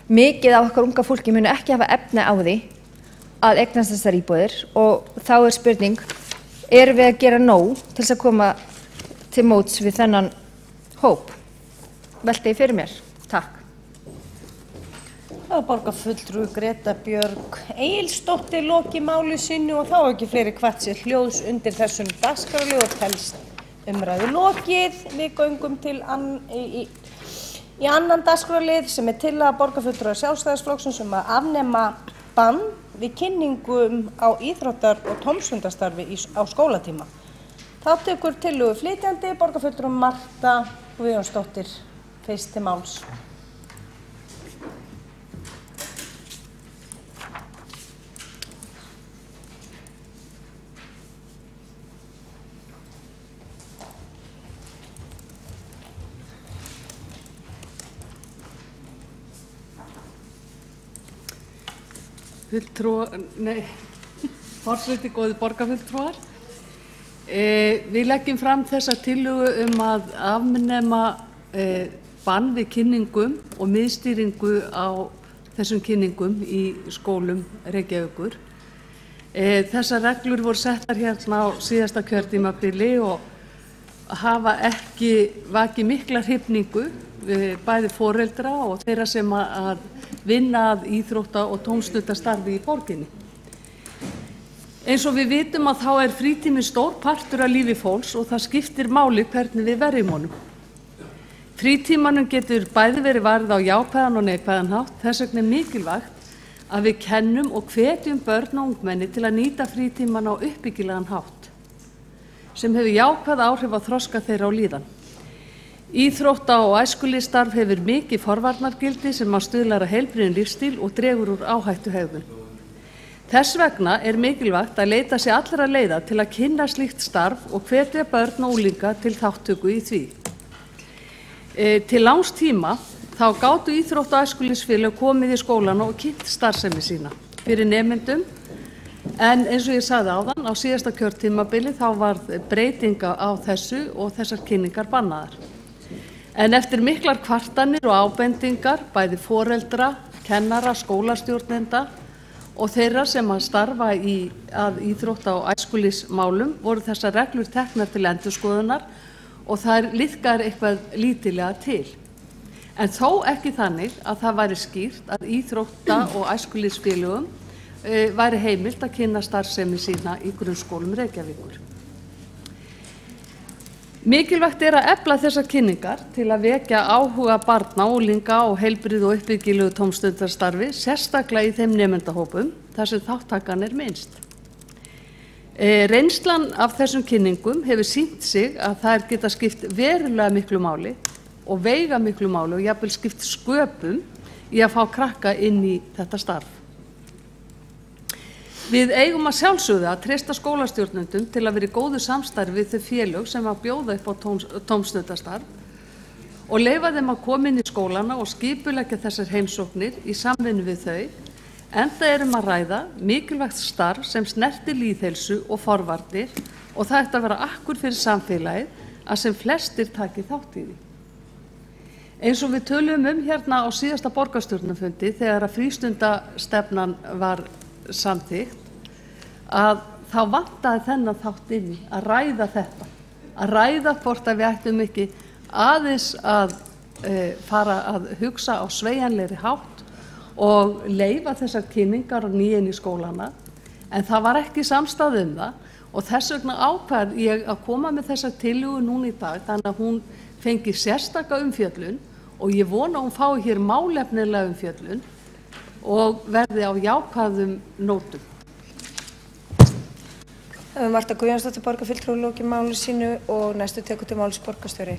mikið af okkar unga fólki muni ekki hafa efni á því að eignast þessar íbúðir og þá er spurning, erum við að gera nóg til þess að koma til móts við þennan hóp? Velti fyrir mér. Takk. Það var borgarfulltrúi Greta Björg Egilsdóttir loki máli sínu og þá ekki fleiri hvatt sér hljóðs undir þessum dagskrárlið og telst umræðu lokið. Við göngum til í annan dagskrárlið sem er tillaga borgarfulltrúa Sjálfstæðisflokksins um að afnema bann við kynningum á íþróttar- og tómstundastarfi á skólatíma. Þá tekur tillögu flytjandi borgarfulltrúi Marta Guðjónsdóttir fyrst til máls. Forseti, góðir borgarfulltrúar. Við leggjum fram þessa tillögu að afnema bann við kynningum og miðstýringu á þessum kynningum í skólum Reykjavíkur. Þessar reglur voru settar á síðasta kjörtímabili og hafa ekki vakið mikla hrifningu bæði foreldra og þeirra sem að vinna að íþrótta- og tómstundastarfi í borginni. Eins og við vitum að þá er frítími stór partur af lífi fólks og það skiptir máli hvernig við verjum honum. Frítímanum getur bæði verið varið á jákvæðan og neikvæðan hátt, þess vegna er mikilvægt að við kennum og hvetjum börn og ungmenni til að nýta frítíman á uppbyggilegan hátt, sem hefur jákvæð áhrif á þroska þeirra og líðan. Íþrótta- og æskulýðsstarf hefur mikið forvarnargildi sem stuðlar að heilbrigðum lífsstíl og dregur úr áhættuhegðun. Þess vegna er mikilvægt að leita sér allra leiða til að kynna slíkt starf og hvetja börn og unglinga til þátttöku í því. Til langs tíma þá gátu íþrótta- og æskulýðsfélög komið í skólana og kynnt starfsemi sína fyrir nemendum En eins og ég sagði áðan, á síðasta kjörtímabili þá var breytinga á þessu og þessar kynningar bannaðar. En eftir miklar kvartanir og ábendingar, bæði foreldra, kennara, skólastjórnenda og þeirra sem að starfa að íþrótta- og æskulýðsmálum, voru þessar reglur teknar til endurskoðunar og þær liðkar eitthvað lítillega til. En þó ekki þannig að það væri skýrt að íþrótta- og æskulýðsfélögum væri heimilt að kynna starfsemi sína í grunnskólum Reykjavíkur. Mikilvægt er að efla þessar kynningar til að vekja áhuga barna, unglinga og heilbrigðu og uppbyggilegu tómstundastarfi, sérstaklega í þeim nemendahópum þar sem þátttakan er minnst. Reynslan af þessum kynningum hefur sýnt sig að þær geta skipt verulega miklu máli og veiga miklu máli og jafnvel skipt sköpum í að fá krakka inn í þetta starf. Við eigum að sjálfsögðu að treysta skólastjórnendum til að vera í góðu samstarfi við þau félög sem að bjóða upp á tómstundastarf og leyfa þeim að koma inn í skólana og skipuleggja þessar heimsóknir í samvinnu við þau, enda að ræða mikilvægt starf sem snertir lýðheilsu og forvarnir og það ætti að vera akkur fyrir samfélagið að sem flestir taki þátt í því. Eins og við töluðum hérna á síðasta borgarstjórnarfundi þegar að frístundastefnan var samþykkt, að þá vantaði þennan þátt inn í að ræða þetta, að ræða hvort að við ættum ekki aðeins að fara að hugsa á sveigjanlegri hátt og leyfa þessar kynningar og nýjinn í skólana, en það var ekki samstaða það og þess vegna ákvað ég að koma með þessa tillögu núna í dag, þannig að hún fengi sérstaka umfjöllun og ég vona að hún fái hér málefnilega umfjöllun og verði á jákvæðum nótum. Marta Guðjónsdóttir borgarfulltrúi lokið máli sínu og næstu tekur til máls borgarstjóri.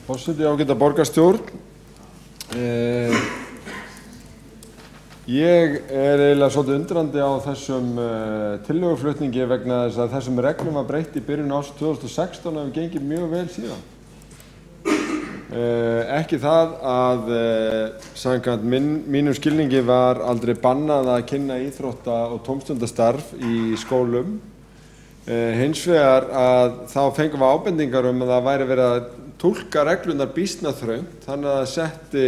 Forseti, ágæta borgarstjórn. Ég eiginlega svolítið undrandi á þessum tillöguflutningi vegna þess að þessum reglum var breytt í byrjun árs 2016 og hefur gengið mjög vel síðan. Ekki það að samkvæmt mínum skilningi var aldrei bannað að kynna íþrótta- og tómstundastarf í skólum. Hins vegar að þá fengum við ábendingar að það væri verið að túlka reglunar býsna þröngt, þannig að það setti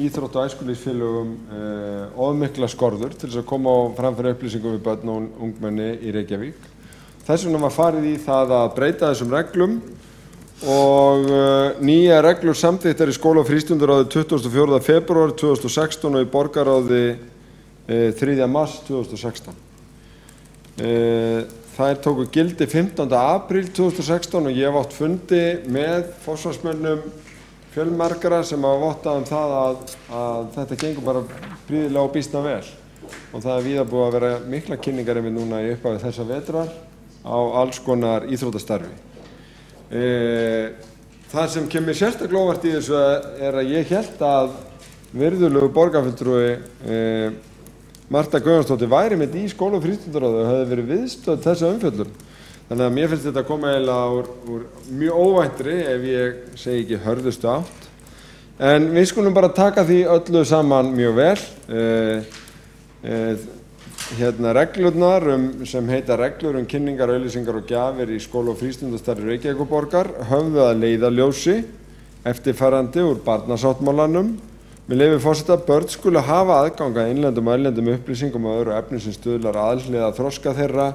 íþrótta- og æskulýðsfélögum of mikla skorður til þess að koma á framfæri upplýsingum við börn og ungmenni í Reykjavík. Þess vegna var farið í það að breyta þessum reglum og nýja reglur samþykktar í skóla- og frístundaráði 24. febrúar 2016 og í borgarráði 3. mars 2016. Þær tóku gildi 15. apríl 2016 og ég hef átt fundi með forsvarsmönnum fjölmargra sem hafa vottað það að þetta gengur bara prýðilega og býsna vel og það víða búið að vera mikla kynningar einmitt núna í upphafi þessa vetrar á alls konar íþróttastarfi. Það sem kemur sérstaklega óvart í þessu að ég hélt að virðulegu borgarfulltrúi Marta Guðjónsdóttir væri með í skóla- og frístundaráði og hefði verið viðstödd þessa umfjöllun. Þannig að mér finnst þetta koma eiginlega úr mjög óvæntri, ef ég segi ekki hörðustu átt. En við skulum bara taka því öllu saman mjög vel. Reglurnar sem heita reglur kynningar, auglýsingar og gjafir í skóla- og frístundastarfi Reykjavíkurborgar höfðu að leiðarljósi eftirfarandi úr barnasáttmálanum. Með leyfi forseta, börn skulu hafa aðgang að innlendum og erlendum upplýsingum og öðru efni sem stuðlar að alhliða þroska þeirra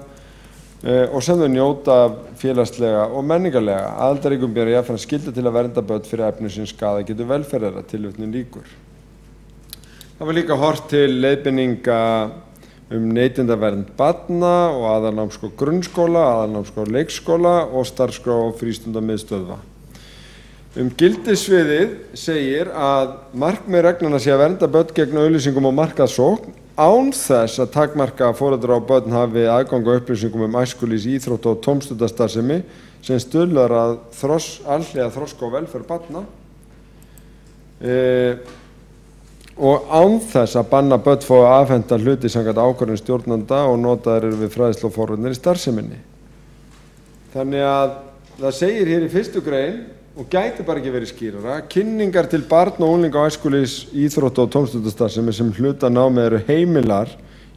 og sem þau njóta félagslega og menningarlega. Aðildarríkjum bera jafnframt skyldu til að vernda börn fyrir efni sem skaða getur velferð þeirra, tilvitnun lýkur. Það var líka horft til leiðbeininga neytendavernd barna og aðalnámskrá grunnskóla, aðalnámskrá leikskóla og starfskrá frístundamiðstöðva. Gildissviðið segir að markmið reglunnar sé að vernda börn gegn auglýsingum og markaðssókn án þess að takmarka að foreldrar og börn hafi aðgang að upplýsingum æskulýðs, íþrótta- og tómstundastarfsemi sem stuðlar að alhliða þroska og velferð barna og án þess að banna börn fá að afhenda hluti samkvæmt ákvörðun stjórnanda og notaðir eru við fræðslu og forvarnir í starfseminni. Þannig að það segir hér í 1. grein og gæti bara ekki verið skýrara: kynningar til barna og unglinga á æskulýðs, íþrótta- og tómstundastarfsemi sem hluta námi eru heimilar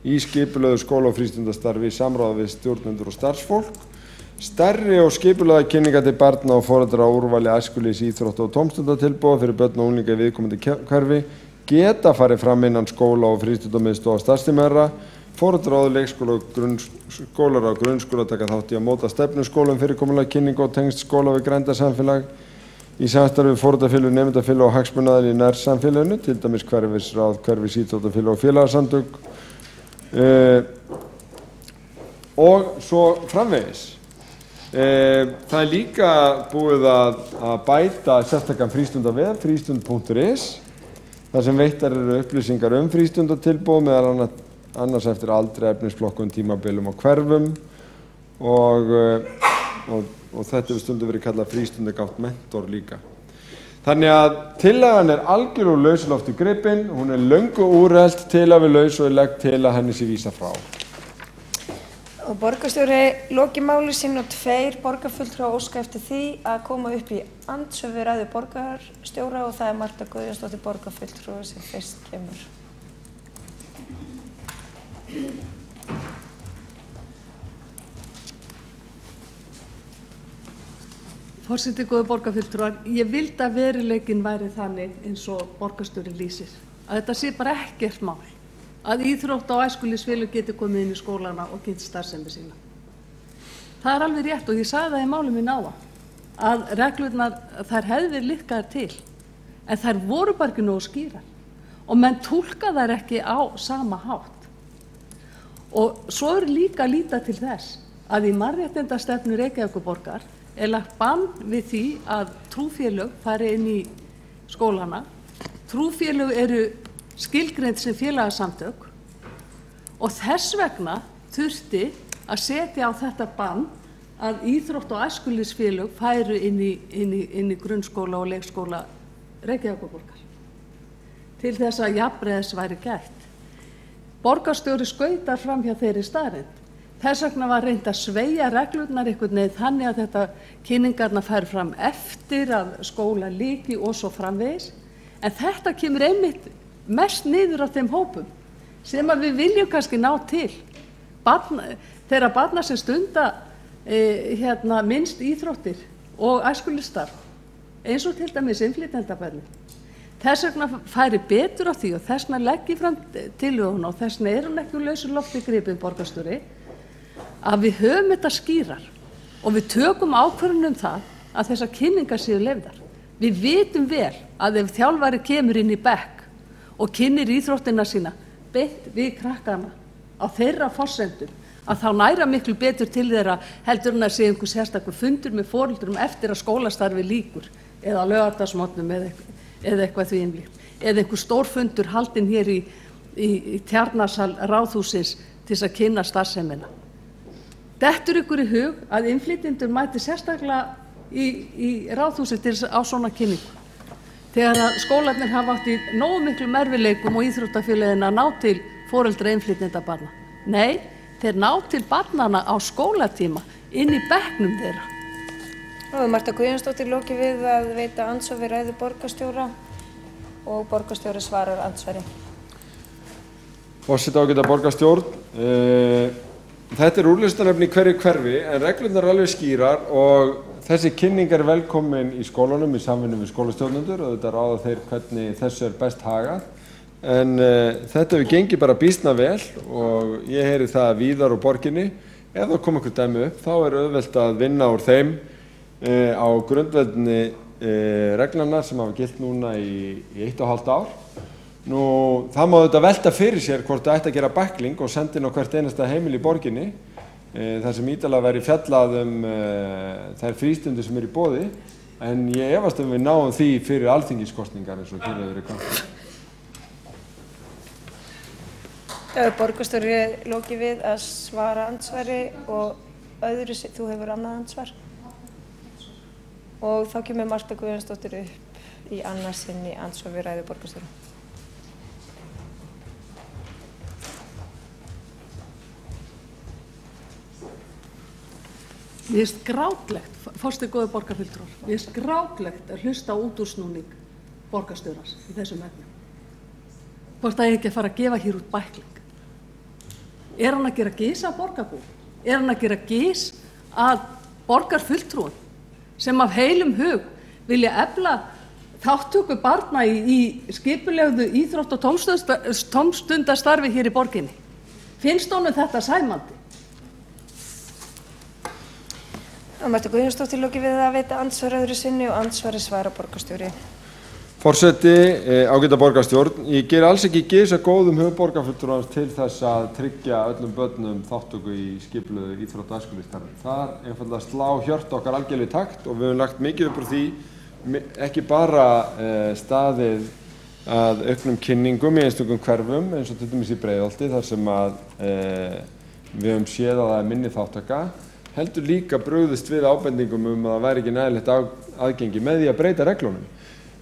í skipulögðu skóla- og frístundastarfi í samráði við stjórnendur og starfsfólk. Stærri og skipulagðar kynningar til barna og foreldra á úrvali æskulýðs, íþrótta og tómstundatilboða fyrir börn og unglinga í viðkomandi hverfi geta farið fram innan skóla- og frístundamiðstöðva starfstíma. Foreldrar leikskóla og grunnskólar á grunnskóla taka þátt í að móta stefnu skólum fyrirkomulag kynningu og tengst skóla við grenndarsamfélag í samstarfi við foreldrafélög, nemendafélög og hagsmunaaðila í nærsamfélaginu, til dæmis hverfisráð, hverfisíþróttafélög og félagasamtök og svo framvegis. Það líka búið að bæta sérstakann frístundavef, frístund.is, þar sem veittar eru upplýsingar frístundatilboð, meðal annars eftir aldri, efnisflokkum, tímabilum og hverfum og þetta hefur stundum verið kallað frístundagátt mentor líka. Þannig að tillagan algjör úr lausu lofti gripin, hún löngu úrelt, tillaga-laus og ég legg til að henni sé vísað frá. Og borgarstjóri loki máli sínu og 2 borgarfulltrúar óska eftir því að koma upp í andsvör við ræðu borgarstjóra og það Marta Guðjónsdóttir borgarfulltrúi sem fyrst kemur. Forseti, góðu borgarfulltrúar, ég vildi að veruleikinn væri þannig eins og borgarstjóri lýsir, að þetta sé bara ekkert mál, að íþrótta- og æskulýðsfélög geti komið inn í skólana og kynnt starfsemi sína. Það alveg rétt og ég sagði það í máli mínu áðan, að reglurnar, þær hefðu verið liðkaðar til, en þær voru bara ekki nógu skýrar og menn túlka þær ekki á sama hátt. Og svo líka að líta til þess að í mannréttindastefnu Reykjavíkurborgar lagt bann við því að trúfélög fari inn í skólana. Trúfélög eru skilgreind sem félagasamtök og þess vegna þurfti að setja á þetta bann að íþrótta- og æskulýðsfélög færu inn í grunnskóla og leikskóla Reykjavíkurborgar til þess að jafnræðis væri gætt. Borgarstjóri skautar fram hjá þeirri staðreynd. Þess vegna var reynt að sveigja reglurnar einhvern veginn þannig að þetta kynningarnar fær fram eftir að skóla lyki og svo framvegis. En þetta kemur einmitt mest niður á þeim hópum sem að við viljum kannski ná til. Þeirra barna sem stunda minnst íþróttir og æskulýðsstarf, eins og til dæmis innflytjendabörnin. Þess vegna færi betur á því og þess vegna legg ég fram tillöguna og þess vegna hún ekki úr lausu lofti gripin borgarstjóri, að við höfum þetta skýrar og við tökum ákvörðun það að þessar kynningar séu leyfðar. Við vitum vel að ef þjálfari kemur inn í bekk og kynnir íþróttina sína beint við krakkana á þeirra forsendum, að þá næra miklu betur til þeirra heldur en að sé einhver sérstakur fundur með foreldrum eftir að skólastarfi lýkur eða laugardagsmorgnum eða eitthvað því innlíkt, eða einhver stór fundur haldinn hér í Tjarnarsal Ráðhússins til þess að kynna starfsemina. Dettur ykkur í hug að innflytjendur mæti sérstaklega í Ráðhúsi til þess á svona kynningu, þegar að skólarnir hafa átt í nógu miklum erfiðleikum og íþróttafélögin að ná til foreldra innflytjendabarna. Nei, þeir ná til barnanna á skólatíma inn í bekknum þeirra. Nú Marta Guðjónsdóttir lokið við að veita andsvar við ræðu borgarstjóra og borgarstjóri svarar andsvari. Forseti, ágæta borgarstjórn, þetta úrlausnarefni í hverju hverfi en reglurnar alveg skýrar og þessi kynning velkomin í skólanum í samvinnu við skólastjórnendur og þetta ráða þeir hvernig þessu best hagað. En þetta hefur gengið bara býsna vel og ég heyri það víðar úr borginni. Ef það kom einhver dæmi upp þá auðvelt að vinna úr þeim á grundvelli reglana sem hafa gilt núna í 1,5 ár. Nú, það má þetta velta fyrir sér hvort það ætti að gera bækling og senda inn á hvert einasta heimil í borginni þar sem ítalega væri fjallað þær frístundir sem eru í boði, en ég efast við náum því fyrir alþingiskosningar eins og hér hefur verið komið. Það er borgarstjóri lokið við að svara andsvari og öðru þú hefur annað andsvar. Og þá kemur Marta Guðjónsdóttir upp í annað sinni andsvar við ræðu borgarstjóra. Mér finnst grátlegt, forseti góðu borgarfulltrúar, mér finnst grátlegt að hlusta á útúrsnúning borgarstjórans í þessum efnum. Hvort það ekki að fara að gefa hér út bækling. Er hann að gera gys að borgarbúum? Er hann að gera gys að borgarfulltrúum sem af heilum hug vilja efla þátttöku barna í skipulegðu íþrótt- og tómstundastarfi hér í borginni? Finnst honum þetta sæmandi? Marta Guðjónsdóttir lokið við að veita andsvar öðru sinni og andsvari svara borgarstjóri. Forseti, ágæta borgarstjórn, ég ger alls ekki gys að góðum höfuðborgarfulltrúans til þess að tryggja öllum börnum þátttöku í skipulögðu íþrótt- og æskulýðsstarfi. Þar einfaldlega slá hjört okkar algjörlega í takt og við höfum lagt mikið upp úr því, ekki bara staðið að auknum kynningum í einstökum hverfum eins og til dæmis í Breiðholti þar sem að við höfum séð að það er minni þáttaka, heldur líka brugðist við ábendingum að það væri ekki nægilegt aðgengi með því að breyta reglunum.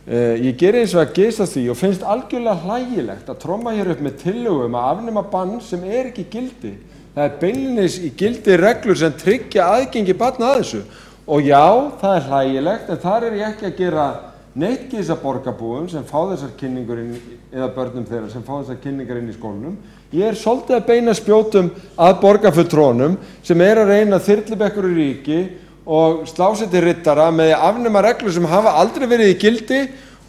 Ég geri eins og að gys að því og finnst algjörlega hlægilegt að tromma hér upp með tillögum að afnema bann sem er ekki í gildi. Það er beinlínis í gildi reglur sem tryggja aðgengi barna að þessu. Og já, það er hlægilegt, en þar er ég ekki að gera neitt gys að borgarbúum sem fá þessar kynningar inn, eða börnum þeirra sem fá þessar kynningar inn í skólanum. Ég er svolítið að beina spjótum að borgarfulltrúnum sem er að reyna þyrlubekkur í ríki og sláseti rittara með að afnema reglur sem hafa aldrei verið í gildi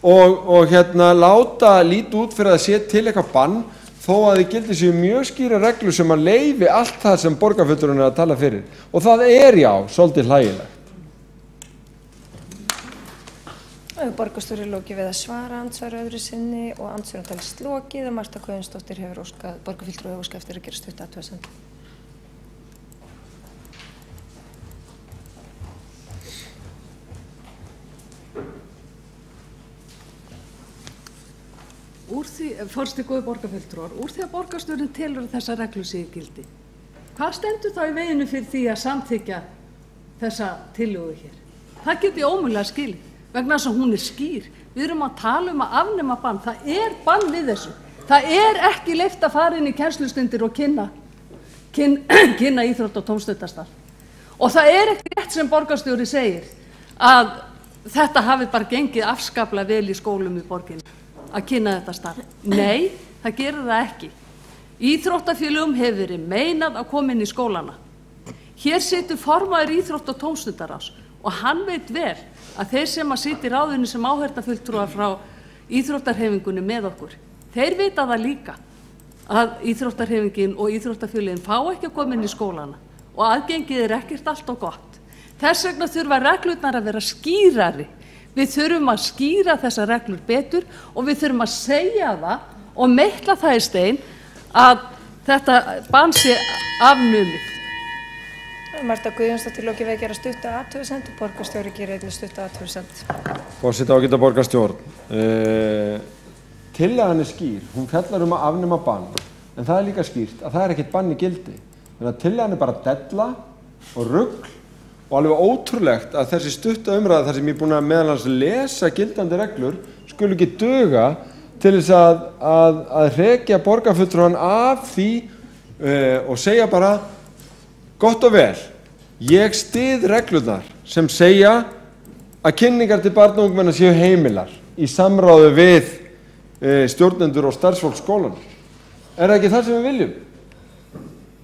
og láta lítið út fyrir að sé til eitthvað bann þó að í gildi séu mjög skýra reglur sem að leyfi allt það sem borgarfulltrúin er að tala fyrir. Og það er já, svolítið hlægilegt. Borgarstjóri lokið við að svara andsvar öðru sinni og andsvarum talist lokið og Marta Guðjónsdóttir borgarfulltrúi hefur óskað eftir að gera stutt athugasemd. Forseti góði borgarfulltrúar, úr því að borgarstjórinn telur að þessa reglu sé í gildi. Hvað stendur þá í veginu fyrir því að samþykkja þessa tillögu hér? Það get ég ómögulega skilið, vegna þess að hún er skýr. Við erum að tala um að afnema bann. Það er bann við þessu. Það er ekki leyft að fara inn í kennslustundir og kynna íþrótt- og tómstundastarf. Og það er ekki rétt sem borgarstjóri segir að þetta hafi bara gengið afskaplega vel í skólum í borginni að kynna þetta starf. Nei, það gerir það ekki. Íþróttafélögum hefur verið meinað að koma inn í skólana. Hér situr formaður íþrótt- og tómstundaráðs og hann veit vel að þeir sem að sitja í ráðinu sem áheyrnarfulltrúar frá íþróttarhefingunni með okkur, þeir vita það líka að íþróttarhefingin og íþróttafélögin fá ekki að koma inn í skólana og aðgengið er ekkert allt og gott. Þess vegna þurfa reglurnar að vera skýrari. Við þurfum að skýra þessar reglur betur og við þurfum að segja það og meitla það í stein að þetta bann sé afnumið. Marta Guðjónsdóttir lokið við að gera stutta athugasemd og borgarstjóri gerir einnig stutta athugasemd. Forseti ágæta borgarstjórn. Tillagan er skýr, hún fjallar um að afnema bann, en það er líka skýrt að það er ekkert bann í gildi. Þannig að tillagan er bara della og rugl og alveg ótrúlegt að þessi stutta umræða þar sem ég er búin að meðal annars lesa gildandi reglur skulu ekki duga til þess að hrekja borgarfulltrúan af því og segja bara gott og vel, ég styð reglurnar sem segja að kynningar til barna og ungmenna séu heimilar í samráði við stjórnendur og starfsfólk skólanna. Er það ekki það sem við viljum?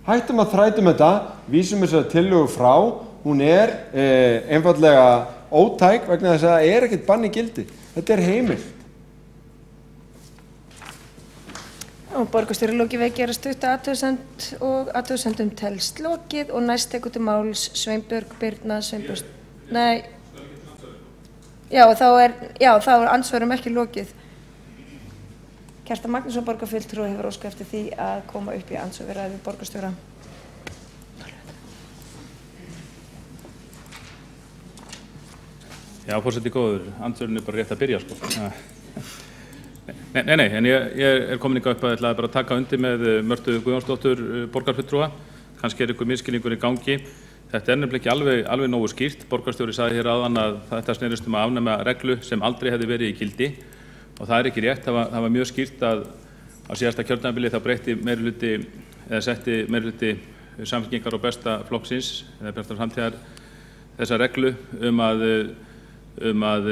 Hættum að þrætum þetta, vísum þess tillögu frá, hún er einfallega ótæk vegna þess að það er ekkert bann í gildi. Þetta er heimilt. Borgarstjóri lokið við að gera stutta athugasemd og athugasemdum telst lokið og næst tekur til máls Sveinbjörg Birna Sveinbjörns. Nei. Þá er andsvörum ekki lokið. Kjartan Magnússon borgarfulltrúi hefur óskað eftir því að koma upp í andsvörum við borgarstjóra. Já, forseti góður, andsvörin er bara rétt að byrja, sko. Nei, en ég er komin upp að ætla bara að taka undir með Mörtu Guðjónsdóttur borgarfulltrúa. Kannski er ykkur misskilningur í gangi. Þetta er nefnilega ekki alveg nógu skýrt. Borgarstjóri sagði hér áðan að þetta snerist að afnema reglu sem aldrei hefði verið í gildi. Og það er ekki rétt. Það var mjög skýrt að á síðasta kjörtímabili þá breytti meirihluti eða setti meirihluti Samfylkingar og Besta flokksins eða Besta framtíðar þessa reglu um að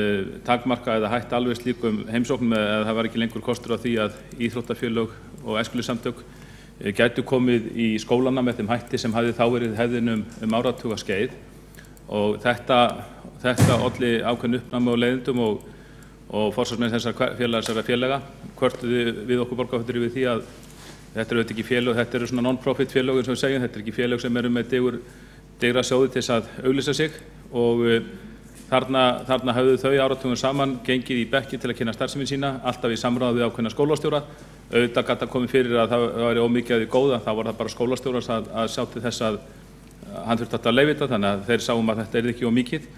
takmarka eða hætta alveg slíkum heimsóknum eða það var ekki lengur kostur á því að íþróttafélög og æskulýðssamtök gætu komið í skólana með þeim hætti sem hafði þá verið hefðin áratugaskeið og þetta olli ákveðnu uppnámi og leiðindum og forsvarsmenn þessara félaga kvörtuðu við okkur borgarfulltrúa við því að þetta eru ekki félög, þetta eru svona non-profit félög eins og við segjum, þetta eru ekki félög sem eru með digra sjóði til þess að auglýsa sig og þarna höfðu þau áratugum saman gengið í bekki til að kynna starfsemi sína, alltaf í samráði við ákveðna skólastjóra. Auðvitað gat það komið fyrir að það væri ómikið af því góða, þá var það bara skólastjórans að sjá til þess að hann þurfti að leyfa þetta, þannig að þeir sáum að þetta ekki ómikið,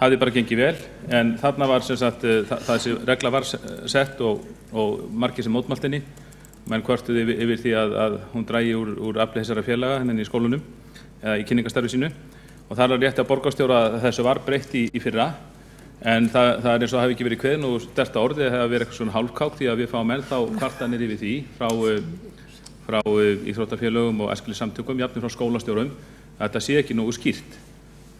hafði bara gengið vel, en þarna var sem sagt, þessi regla var sett og margir sem mótmæltinni, menn kvörtuðu yfir því að hún drægi úr afli þessara félaga henni í skólunum, eða í kynningarstarfi sínu, og það er rétt að borgarstjóra að þessu var breytt í fyrra, en það er eins og hafi ekki verið kveðin og sterta orðið að hafa verið eitthvað svona hálfkátt því að við fáum ennþá kvartanir yfir því frá íþróttafélögum og æskulýðssamtökum, jafnvel frá skólastjórum, að þetta sé ekki nógu skýrt.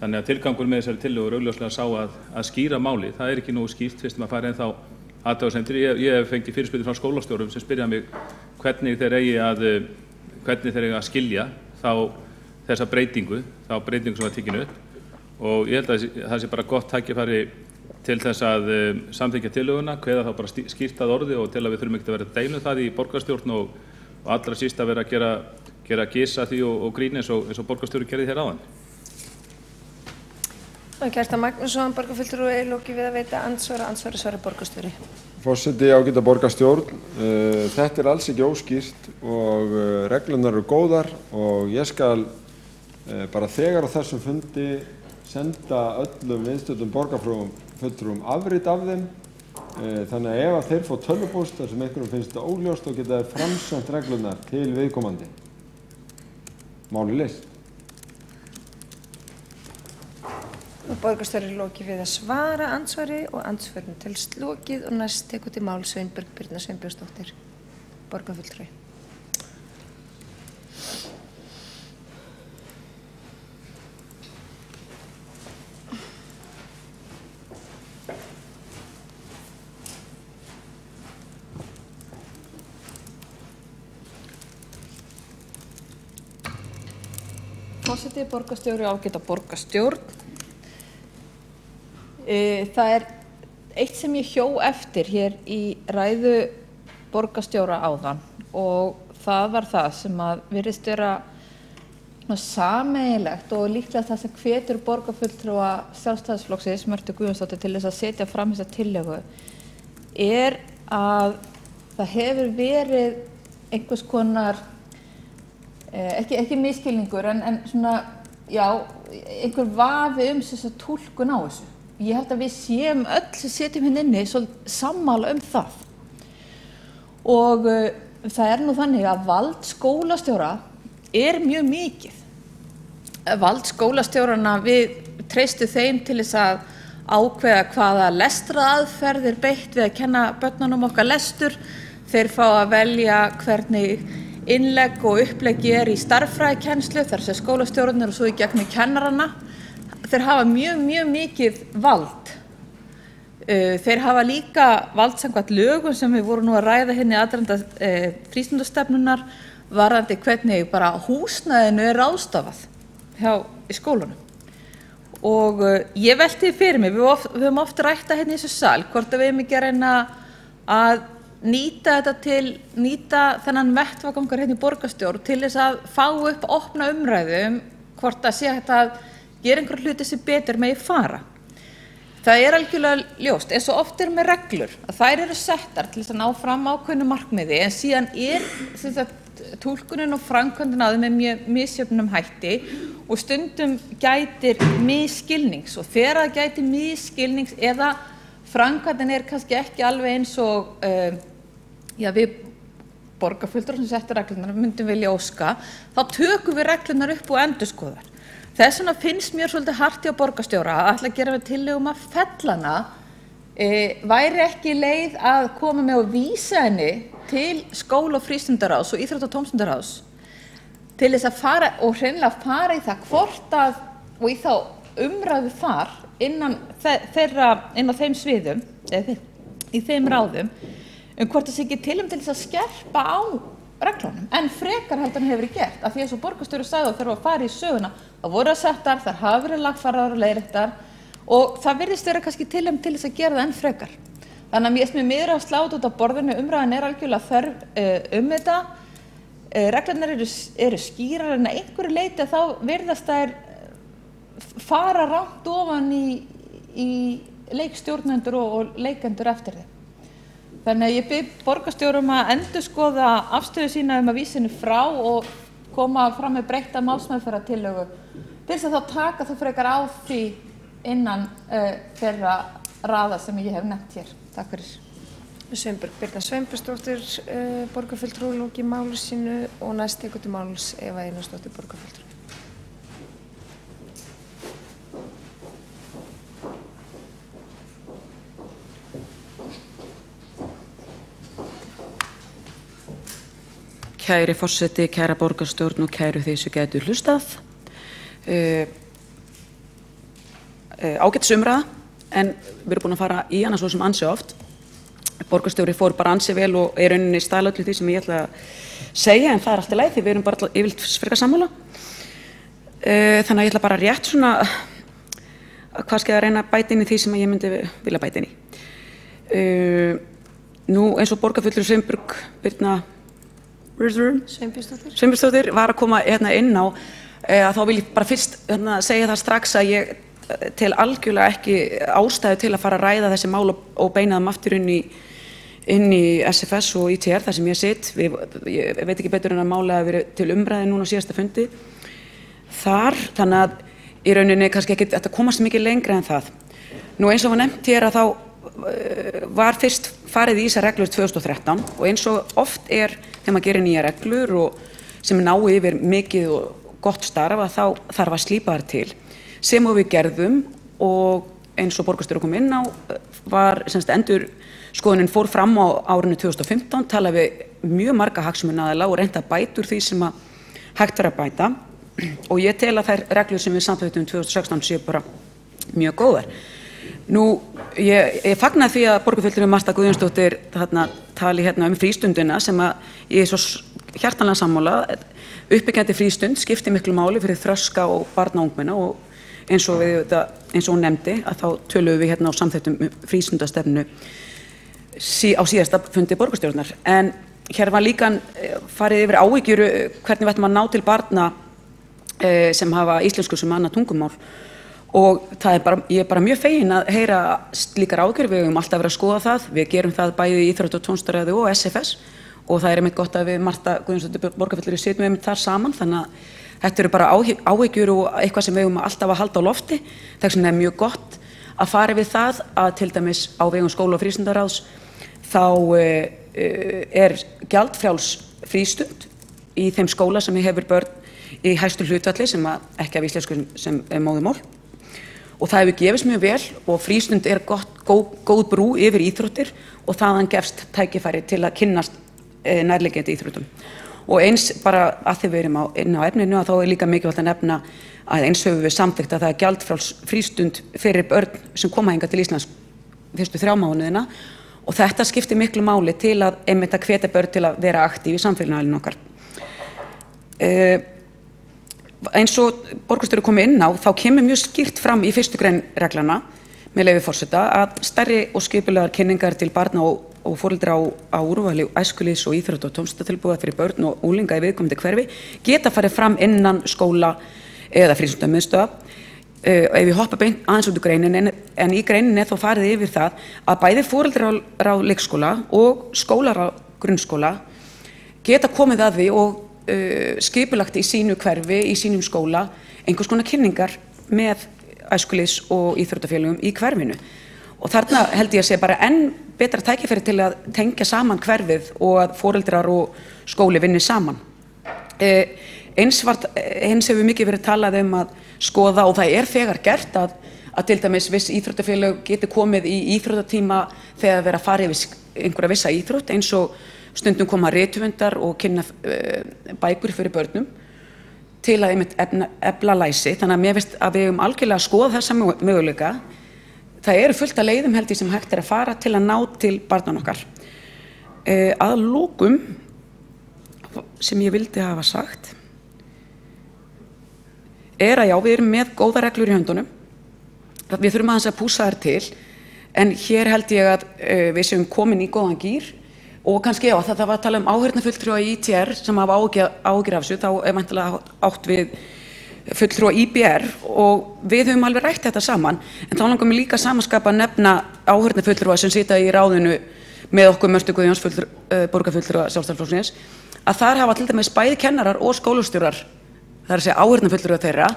Þannig að tilgangur með þessari tillögu er augljóslega sá að skýra máli. Það er ekki nógu skýrt fyrst maður fari ennþá athugasemdir. Ég hef fengið fyrirspurnir frá skólastjórum sem spyrja mig hvernig þeir eigi að skilja þessa breytingu sem var tekin upp. Og ég held að það sé bara gott tækifæri til þess að samþykkja tillöguna, kveða þá bara skýrt að orði og til að við þurfum ekki að vera að deila það í borgarstjórn og allra síst að vera að gera gys að því og grín eins og borgarstjóri gerði hér áðan. Kjartan Magnússon, borgarfulltrúi, lokið við að veita andsvari borgarstjóri. Forseti, ágæta borgarstjórn, þetta er alls ekki óskýrt og reglunar eru góðar og ég skal bara þegar á þessum fundi senda öllum viðstöddum borgarfulltrúum afrit af þeim, þannig að ef að þeir fá tölvupóst þar sem einhverjum finnst þetta óljóst og geta framsent reglunar til viðkomandi. Máli leyst. Borgarstjóri lokið við að svara andsvari og andsvörin til slokið og næst tekur til máls Sveinbjörg Birna Sveinbjörnsdóttir, borgarfulltrúi. Forseti, borgarstjóri og ágæta borgarstjórn. Það er eitt sem ég hjó eftir hér í ræðu borgarstjóra áðan og það var það sem að virðist vera sameiginlegt og líklega það sem hvetur borgarfulltrúa Sjálfstæðisflokksins Mörtu Guðjónsdóttur til þess að setja fram þessa tillögu er að það hefur verið einhvers konar ekki misskilningur en svona, já, einhver vafi þessa túlkun á þessu. Ég held að við séum öll sem setjum hérna inni sammála það. Og það er nú þannig að vald skólastjóra er mjög mikið. Vald skólastjórana, við treystum þeim til þess að ákveða hvaða lestraraðferð er beitt við að kenna börnunum okkar lestur. Þeir fá að velja hvernig innlegg og uppleggi er í stærðfræðikennslu, þar sem skólastjórarnir og svo í gegnum kennarana. Þeir hafa mjög mikið vald. Þeir hafa líka vald samkvæmt lögum sem við vorum nú að ræða hérna í aðdraganda frístundastefnunnar varðandi hvernig bara húsnæðinu er ráðstafað í skólunum. Og ég velti fyrir mig, við höfum oft rætt það hérna í þessu sal, hvort að við höfum ekki að reyna að nýta þennan vettvang okkar hérna í borgarstjórn til þess að fá upp opna umræðu hvort að sé hægt að gera einhverja hluti sem betur megi fara. Það er algjörlega ljóst, eins og oft með reglur, að þær eru settar til þess að ná fram ákveðnu markmiði, en síðan er túlkunin og framkvæmdin á þeim með mjög misjöfnum hætti og stundum gætir misskilnings og þegar það gætir misskilnings eða framkvæmdin er kannski ekki alveg eins og við borgarfulltrúar sem setja reglunar myndum vilja óska, þá tökum við reglunar upp og endurskoðar. Þess vegna finnst mér svolítið hart hjá borgarstjóra að ætla að gera við tillögum að fellana væri ekki leið að koma með og vísa henni til skóla- og frístundaráðs og íþrótta- og tómstundaráðs til þess að fara og hreinlega fara í það hvort að og í þá umræðu þar innan þeim sviðum eða í þeim ráðum hvort það sé ekki til þess að skerpa á reglunum, en frekar heldur en hefur verið gert, af því eins og borgarstjóri sagði og þurfa að fara í söguna, það voru settar, þar hafa verið lagfærðar og leiðréttar og það virðist vera kannski tilefni til þess að gera það enn frekar. Þannig að mér miður að sláta út á borðinu, umræðan algjörlega þörf þetta, reglurnar eru skýrar en að einhverju leyti að þá virðast þær fara rangt ofan í leikstjórnendur og leikendur eftir þeim. Þannig að ég bið borgarstjórum að endurskoða afstöðu sína að vísinu frá og koma fram með breytta málsmeðferðartillögu til þess að þá taka það frekar á því innan þeirra raða sem ég hef nefnt hér. Takk fyrir. Sveinbjörg Birna Sveinbjörnsdóttir, borgarfulltrúi lóki máli sínu og næst tekur til máls Eva Einarsdóttir, borgarfulltrúi. Kæri forseti, kæra borgarstjórn og kæru þeir sem gætu hlustað. Ágætis umræða, en við erum búin að fara í hana svo sem ansi oft. Borgarstjóri fór bara ansi vel og er rauninni stæla öllu því sem ég ætla að segja, en það er allt í lagi því við erum bara yfirleitt frekar sammála. Þannig að ég ætla bara rétt svona hvað skal ég að reyna að bæta inn í því sem ég myndi vilja bæta inn í. Nú eins og borgarfulltrúi Sveinbjörg Birna Sveinbjörnsdóttir var að koma inn á að þá vil ég bara fyrst segja það strax að ég tel algjörlega ekki ástæðu til að fara að ræða þessi mál og beina þeim aftur inn í SFS og ITR þar sem ég sitt. Ég veit ekki betur en að máli hafi verið til umræðu núna á síðasta fundi þar, þannig að í rauninni kannski ekki þetta komast mikið lengra en það. Nú eins og var nefnt hér að þá var fyrst farið í þessar reglur 2013 og eins og oft er þegar maður gerir nýja reglur og sem ná yfir mikið og gott starf að þá þarf að slípa þær til sem við gerðum og eins og borgarstjóri kom inn á var endurskoðunin fór fram á árinu 2015, talaði við mjög marga hagsmunaaðila og reynda að bæta úr því sem að hægt var að bæta og ég tel að þær reglur sem við samþykktum 2016 séu bara mjög góðar. Nú, ég fagnaði því að borgarfulltrúi Marta Guðjónsdóttir tali frístundina sem að ég svo hjartanlega sammála. Uppbyggjandi frístund skiptir miklu máli fyrir þroska og barna og ungmenna og eins og hún nefndi að þá töluðum við á samþykktum frístundastefnu á síðasta fundi borgarstjórnar. En hér var líka farið yfir áhyggjur hvernig við ættum að ná til barna sem hafa íslensku sem annað tungumál. Og ég er bara mjög fegin að heyra slíkar áhyggjur, við höfum alltaf verið að skoða það, við gerum það bæði í Íþrótta- og tónlistarráði og SFS og það er einmitt gott að við Marta Guðjónsdóttir borgarfulltrúi sitjum einmitt þar saman, þannig að þetta eru bara áhyggjur og eitthvað sem við höfum alltaf að halda á lofti, þess vegna er mjög gott að fara við það að til dæmis á vegum skóla- og frístundaráðs þá er gjaldfrjáls frístund í þeim skóla sem hefur börn í hæstu hlutfalli sem ekki af íslensku sem móðurmál. Og það hefur gefist mjög vel og frístund er góð brú yfir íþróttir og þaðan gefst tækifæri til að kynnast nærliggjandi íþróttum. Og eins bara að þið verum inn á efninu að þá er líka mikilvægt að nefna að eins höfum við samþykkt að það er gjaldfrjáls frístund fyrir börn sem koma hingað til Íslands fyrstu 3 mánuðina og þetta skiptir miklu máli til að einmitt að hvetja börn til að vera aktív í samfélaginu okkar. Eins og borgarstjóri kom inn á þá kemur mjög skýrt fram í 1. grein reglana með leyfi forseta að stærri og skipulegar kynningar til barna og foreldra á úrvali æskulýðs og íþrótta- og tómstundtilboða fyrir börn og unglinga í viðkomandi hverfi geta farið fram innan skóla eða frístundamiðstöðva. Ef ég hoppa beint aðeins út úr greinin en í greininni þá farið yfir það að bæði foreldrar á leikskóla og skólar á grunnskóla geta komið að því og skipulagt í sínu hverfi, í sínum skóla, einhvers konar kynningar með æskulýðs- og íþróttafélögum í hverfinu. Og þarna held ég að sé bara enn betra tækifæri til að tengja saman hverfið og að foreldrar og skóli vinni saman. Eins hefur mikið verið talað að skoða og það er þegar gert að til dæmis viss íþróttafélög geti komið í íþróttatíma þegar verið að fara yfir einhverja vissa íþrótt eins og stundum koma rithöfundar og kynna bækur fyrir börnum til að efla læsi. Þannig að mér finnst að við höfum algjörlega að skoða þessa möguleika. Það eru fullt af leiðum held ég sem hægt að fara til að ná til barnan okkar. Að lokum sem ég vildi hafa sagt að já, við erum með góða reglur í höndunum. Við þurfum aðeins að pússa þær til, en hér held ég að við séum komin í góðan gír og kannski já, það var að tala áheyrnarfulltrúa í ITR sem hafa áhyggjur af þessu, þá væntanlega átt við fulltrúa IBR og við höfum alveg rætt þetta saman, en þá langar mér líka samanskapa að nefna áheyrnarfulltrúa sem sita í ráðinu með okkur Mörtu Guðjóns borgarfulltrúa Sjálfstæðisflokksins, að þar hafa til dæmis bæði kennarar og skólastjórar, það er að segja áheyrnarfulltrúa þeirra,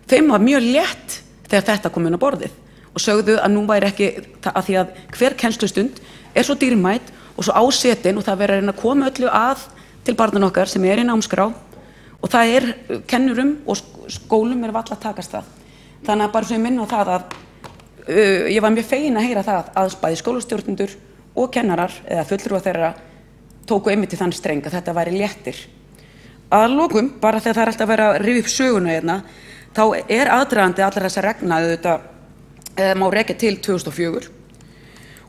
þeim var mjög létt þegar þetta kom inn á borðið og sögðu að nú væri ekki, að því að hver kennslustund er svo dýrmæt og svo ásetin og það verður að reyna að koma öllu að til barnan okkar sem er í námskrá og það er kennurum og skólum er valla að takast það. Þannig að bara svo ég minna á það að ég var mjög fegin að heyra það að bæði skólastjórnendur og kennarar eða fulltrúar þeirra tóku einmitt í þann streng að þetta væri léttir. Að lokum, bara þegar það er alltaf að vera að rifja upp söguna hérna, þá er aðdragandi allar þessar reglna auðvitað má rekja til 2004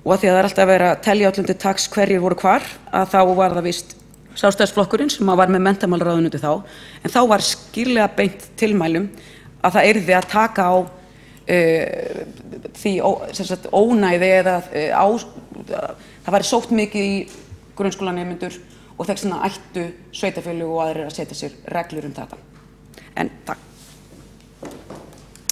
og að því að það er alltaf að vera að telja öllum til taks hverjir voru hvar, að þá var það víst Sjálfstæðisflokkurinn sem var með menntamálaráðuneytið þá, en þá var skýrlega beint tilmælum að það yrði að taka á því ónæði eða það væri sótt mikið í grunnskólanemendur og þess vegna ættu sveitarfélög og aðrir að setja sér reglur þetta. En takk.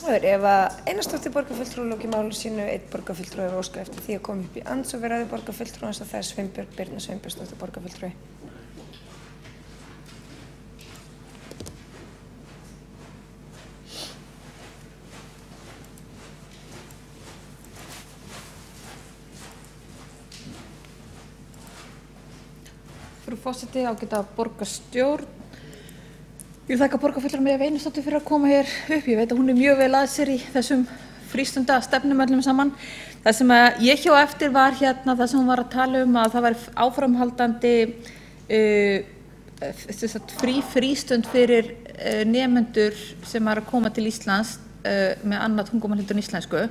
Eva Einarsdóttir borgarfulltrúi loki máli sínu, einn borgarfulltrúi hefur óskað eftir því að koma upp í andsvar við ræðu borgarfulltrúans og það er Sveinbjörg Birna Sveinbjörnsdóttir borgarfulltrúi. Frú forseti, ágæta borgarstjórn. Ég vil þakka borgarfulltrúa Eva Einarsdóttur fyrir að koma hér upp. Ég veit að hún er mjög vel að sér í þessum frístundastefnum öllum saman. Það sem ég hjá eftir var hérna það sem hún var að tala að það væri áframhaldandi frístund fyrir nemendur sem er að koma til Íslands með annað tungumál heldur en íslensku.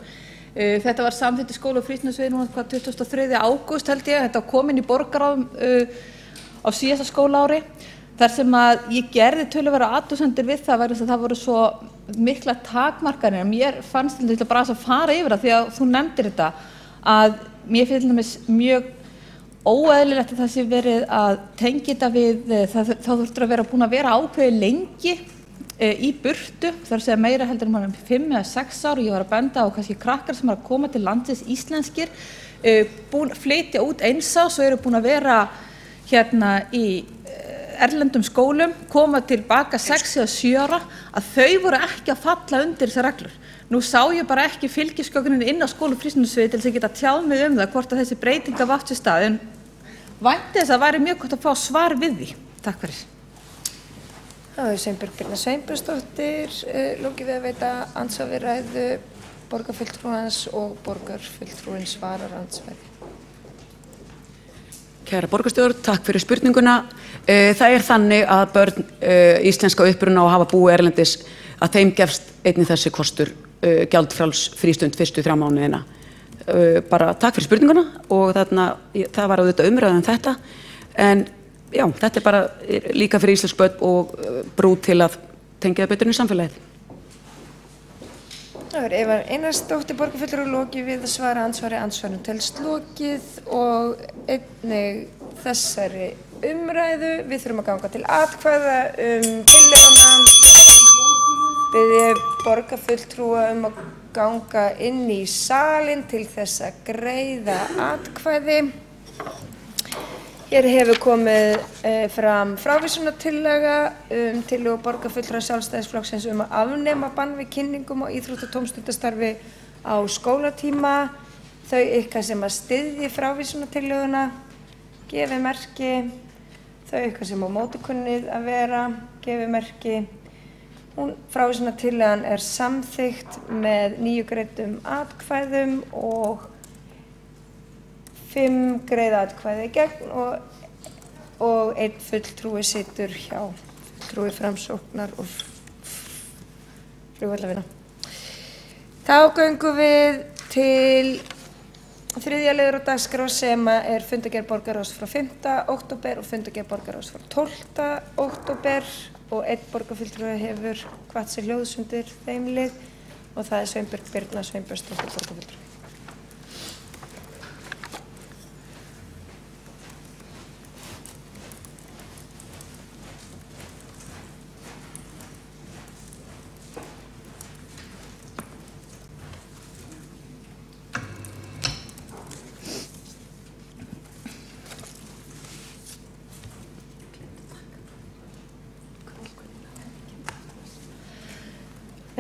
Þetta var samþykkt í skóla- og frístundasviði núna 23. ágúst held ég. Þetta var komin í borgarráð á síðasta skólaári. Þar sem að ég gerði töluverðar athugasemdir við það vegna þess að það voru svo mikla takmarkanir. Mér fannst þetta bara að fara yfir það því að þú nefndir þetta að mér finnst til dæmis mjög óeðlilegt að það sé verið að tengja þetta við þá þurftur að vera búin að vera ákveðið lengi í burtu, þar að segja meira heldur en 5 eða 6 ár. Ég var að benda á kannski krakkar sem er að koma til landsins íslenskir, flytja út eins ás og eru búin að vera hérna í erlendum skólum, koma tilbaka 6 eða 7 ára, að þau voru ekki að falla undir þessar reglur. Nú sá ég bara ekki fylgisgögnin inn á skóla- og frístundasviði til þess að geta tjáð mig það hvort að þessi breyting hafi átt sér stað, en vænti þess að væri mjög gott að fá svar við því. Takk fyrir. Það er Sveinbjörg Birna Sveinbjörnsdóttir, lokið við að veita andsvar við ræðu borgarfulltrúans og borgarfulltrúinn svarar andsvari. Kæra borgarstjóri, takk fyrir spurninguna. Það er þannig að börn íslenska uppruna og hafa búið erlendis að þeim gefst einnig þessi kostur gjaldfrjáls frístund fyrstu 3 mánuðina. Bara takk fyrir spurninguna og það var auðvitað umræða þetta, en já, þetta er bara líka fyrir íslensk börn og brú til að tengja það betur í samfélagið. Það er Eva Einarsdóttir borgarfulltrúi lokið við að svara andsvarinu telst lokið og einnig þessari umræðu. Við þurfum að ganga til atkvæða tillöguna. Biðja borgarfulltrúa að ganga inn í salinn til þess að greiða atkvæði. Hér hefur komið fram frávísunartillaga tillögu borgarfulltrúa Sjálfstæðisflokksins að afnema bann við kynningum og íþrótta- og tómstundastarfi á skólatíma. Þau ykkar sem að styðji frávísunartillöguna gefi merki. Þau ykkar sem á móti kunnið að vera gefi merki. Frávísunartillagan er samþykkt með 9 greiddum atkvæðum og 5 greiða atkvæði gegn og 1 fulltrúi situr hjá fulltrúi Framsóknar og Flugvallarvinna. Þá göngum við til Þriðja liður á dagskrá sem er fundargerð borgarráðs frá 5. október og fundargerð borgarráðs frá 12. október og einn borgarfulltrúi hefur hvatt sér hljóðs undir þeim lið og það er Sveinbjörg Birna Sveinbjörnsdóttir borgarfulltrúi.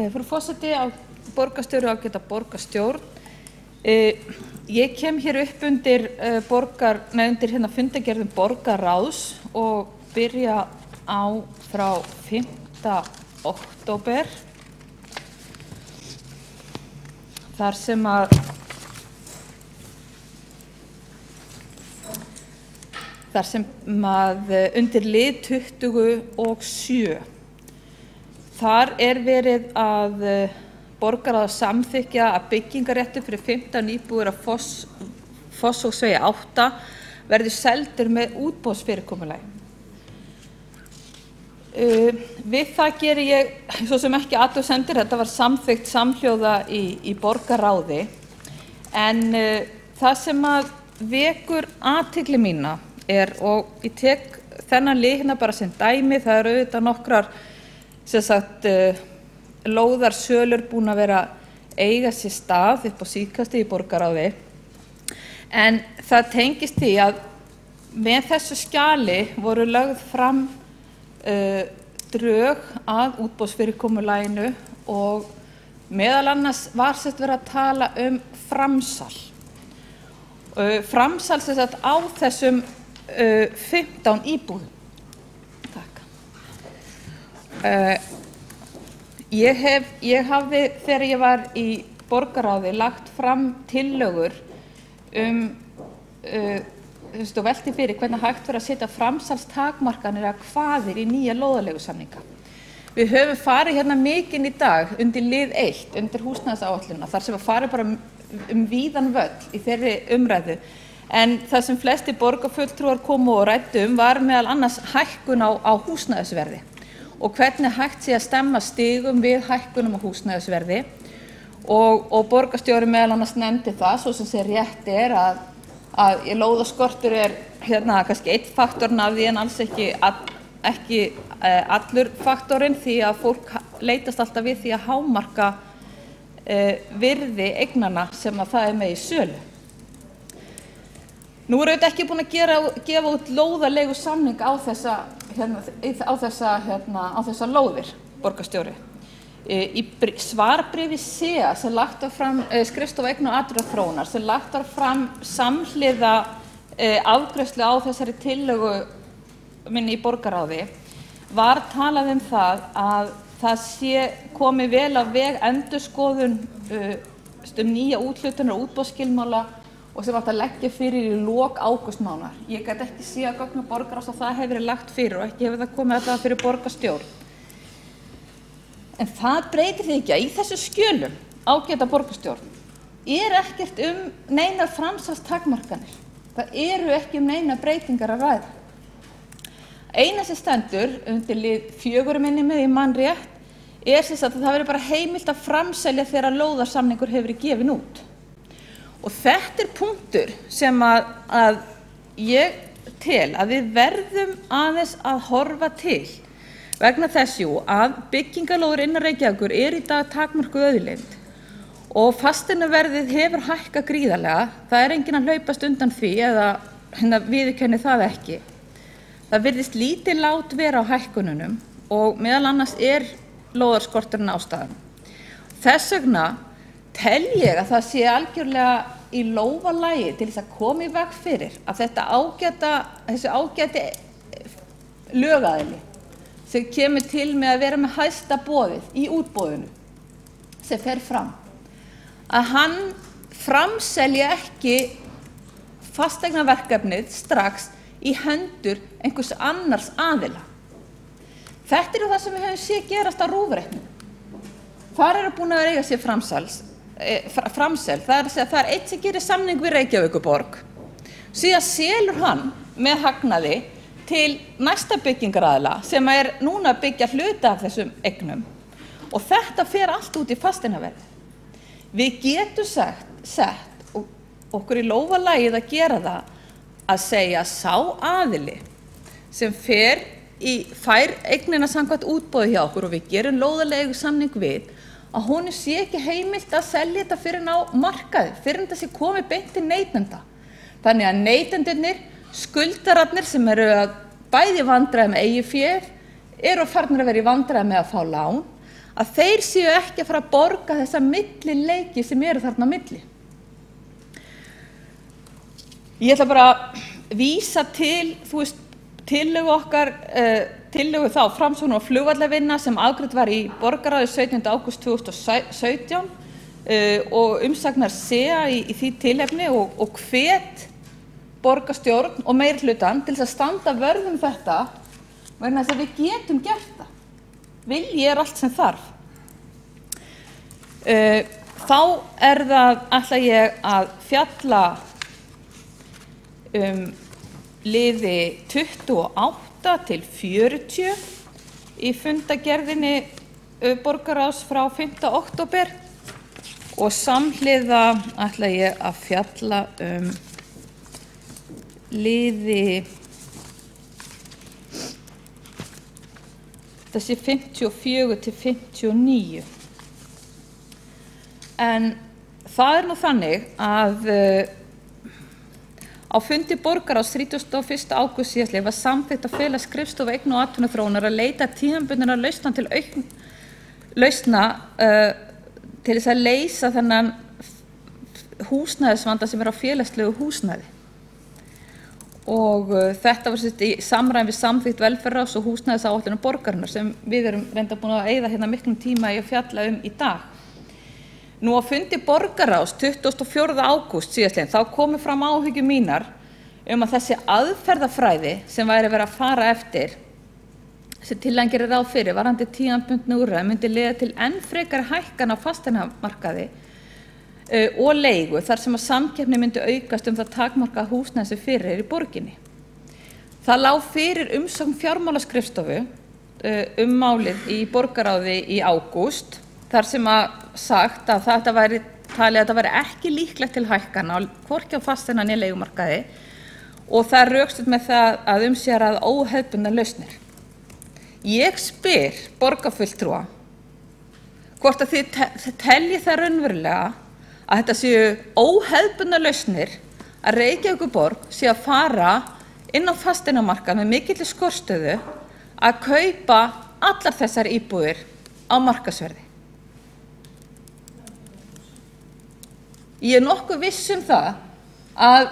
Frú forseti, borgarstjóri og ágæta borgarstjórn. Ég kem hér upp undir hérna fundargerðum borgarráðs og byrja á frá 5. október. Þar sem undir lið 27. Þar er verið að borgarráð samþykkja að byggingaréttur fyrir 15 íbúðir á Fossvogsvegi 8 verði seldur með útboðsfyrirkomulagi. Við það geri ég svo sem ekki athugasemdir, þetta var samþykkt samhljóða í borgarráði, en það sem að vekur athygli mína og ég tek þennan lið hérna bara sem dæmi, það eru auðvitað nokkrar lóðarsölur búin að vera eiga sér stað upp á síðkastið í borgarráði, en það tengist því að með þessu skjali voru lögð fram drög að útboðsfyrirkomulaginu og meðal annars var verið að tala framsal. Framsal á þessum 15 íbúðum. Ég hafði, þegar ég var í borgarráði, lagt fram tillögur og velti fyrir hvernig hægt verið að setja framsalstakmarkanir eða kvaðir í nýja lóðarleigusamninga. Við höfum farið hérna mikinn í dag undir lið 1, undir húsnæðisáætlunina, þar sem að farið bara víðan völl í þeirri umræðu. En það sem flesti borgarfulltrúar komu og ræddu var meðal annars hækkun á húsnæðisverði og hvernig hægt sé að stemma stigum við hækkunum á húsnæðisverði og borgarstjóri meðal annars nefndi það, svo sem sé rétt að lóðaskortur hérna kannski einn faktorinn af því en alls ekki allur faktorinn, því að fólk leitast alltaf við því að hámarka virði eignanna sem að það með í sölu. Nú er auðvitað ekki búin að gefa út lóðarleigusamning á þessa lóðir, borgarstjóri. Í svarbréfi SEA sem lagt var fram skrifstofa eigna- og atvinnuþróunar, sem lagt var fram samhliða afgreiðslu á þessari tillögu minni í borgarráði, var talað það að það sé komið vel á veg endurskoðun nýja úthlutunar og útboðsskilmála og sem átti að leggja fyrir í lok ágústmánaðar. Ég gat ekki séð að gögnum borgarráðs að það hefur verið lagt fyrir og ekki hefur það komið allavega fyrir borgarstjórn. En það breytir því ekki að í þessu skjölum, ágæta borgarstjórn, ekkert neinar framsalstakmarkanir. Það eru ekki neinar breytingar að ræða. Eina sem stendur undir lið 4 minni með í mann rétt að það verður bara heimilt að framselja þegar lóðarsamningur hefur verið gefinn út. Og þetta punktur sem að ég tel að við verðum aðeins að horfa til vegna þess að byggingarlóðir innan Reykjavíkur í dag takmörkuð auðlind og fasteignaverðið hefur hækkað gríðarlega. Það enginn að hlaupast undan því eða viðurkenni það ekki. Það virðist lítið lát vera á hækkununum og meðal annars lóðarskorturinn ástæðan. Þess vegna tel ég að það sé algjörlega í lófa lagi til þess að koma í veg fyrir að þessi ágæti lögaðili sem kemur til með að vera með hæsta boðið í útboðinu sem fer fram, að hann framselja ekki fasteignaverkefnið strax í hendur einhvers annars aðila. Þetta það sem við höfum séð gerast á RÚV-reiknum. Þar búin að eiga sér framsel. Það er eitt sem gerir samning við Reykjavíkurborg, síðan selur hann með hagnaði til næsta byggingaraðila sem er núna að byggja hluta af þessum eignum og þetta fer allt út í fasteignaverðið. Við getum sett okkur í lófalagið að gera það að segja sá aðili sem fær eignina samkvæmt útboði hjá okkur og við gerum lóðarleigu samning við að honum sé ekki heimilt að selja þetta fyrir ná markaði, fyrir þetta sé komið beint til neytenda. Þannig að neytendurnir, skuldararnir sem eru að bæði vandræði með eigið fé, eru farnir að vera í vandræði með að fá lán, að þeir séu ekki að fara að borga þessa millileiki sem eru þarna á milli. Ég ætla bara að vísa til, tillögu okkar, tillögu þá Framsóknar og flugvallavinna sem afgreidd var í borgarráði 17. ágúst 2017 og umsagnar SEA í því tilefni og hvet borgarstjórn og meirihlutann til þess að standa vörð um þetta vegna þess að við getum gert það. Vilji er allt sem þarf. Þá ætla ég að fjalla liði 28 til 40 í fundagerðinni borgarráðs frá 5. október og samhliða ætla ég að fjalla liði þessi 54 til 59. En það nú þannig að á fundi borgarráðs 31. ágúst síðastliðinn var samþykkt að fela skrifstofu eigna- og atvinnuþróunar að leita tímabundinna lausna til lausna til þess að leysa þennan húsnæðisvanda sem á félagslegu húsnæði. Og þetta var í samræmi við samþykkt velferðarráðs og húsnæðisáætlunar borgarinnar sem við erum reyndar búin að eyða hérna miklum tíma í að fjalla í dag. Nú á fundi borgarráðs 24. ágúst síðastliðinn þá komu fram áhyggjur mínar að þessi aðferðafræði sem væri verið að fara eftir sem tillagan gerir ráð fyrir varðandi tímabundnu úrræði myndi leiða til enn frekari hækkana á fasteignamarkaði og leigu þar sem að samkeppni myndi aukast það takmarkað húsnæði sem fyrir í borginni. Það lá fyrir umsókn fjármálaskrifstofu málið í borgarráði í ágúst þar sem að sagt að þetta væri talið að þetta væri ekki líklegt til hækkana hvorki á fasteigna né leigumarkaði og það rökstudd með það að sé að ræða óhefðbundnar lausnir. Ég spyr borgarfulltrúa hvort að þið teljið það raunverulega að þetta séu óhefðbundnar lausnir að Reykjavíkurborg sé að fara inn á fasteignamarkað með mikilli skortstöðu að kaupa allar þessar íbúðir á markaðsverði. Ég nokkuð viss það að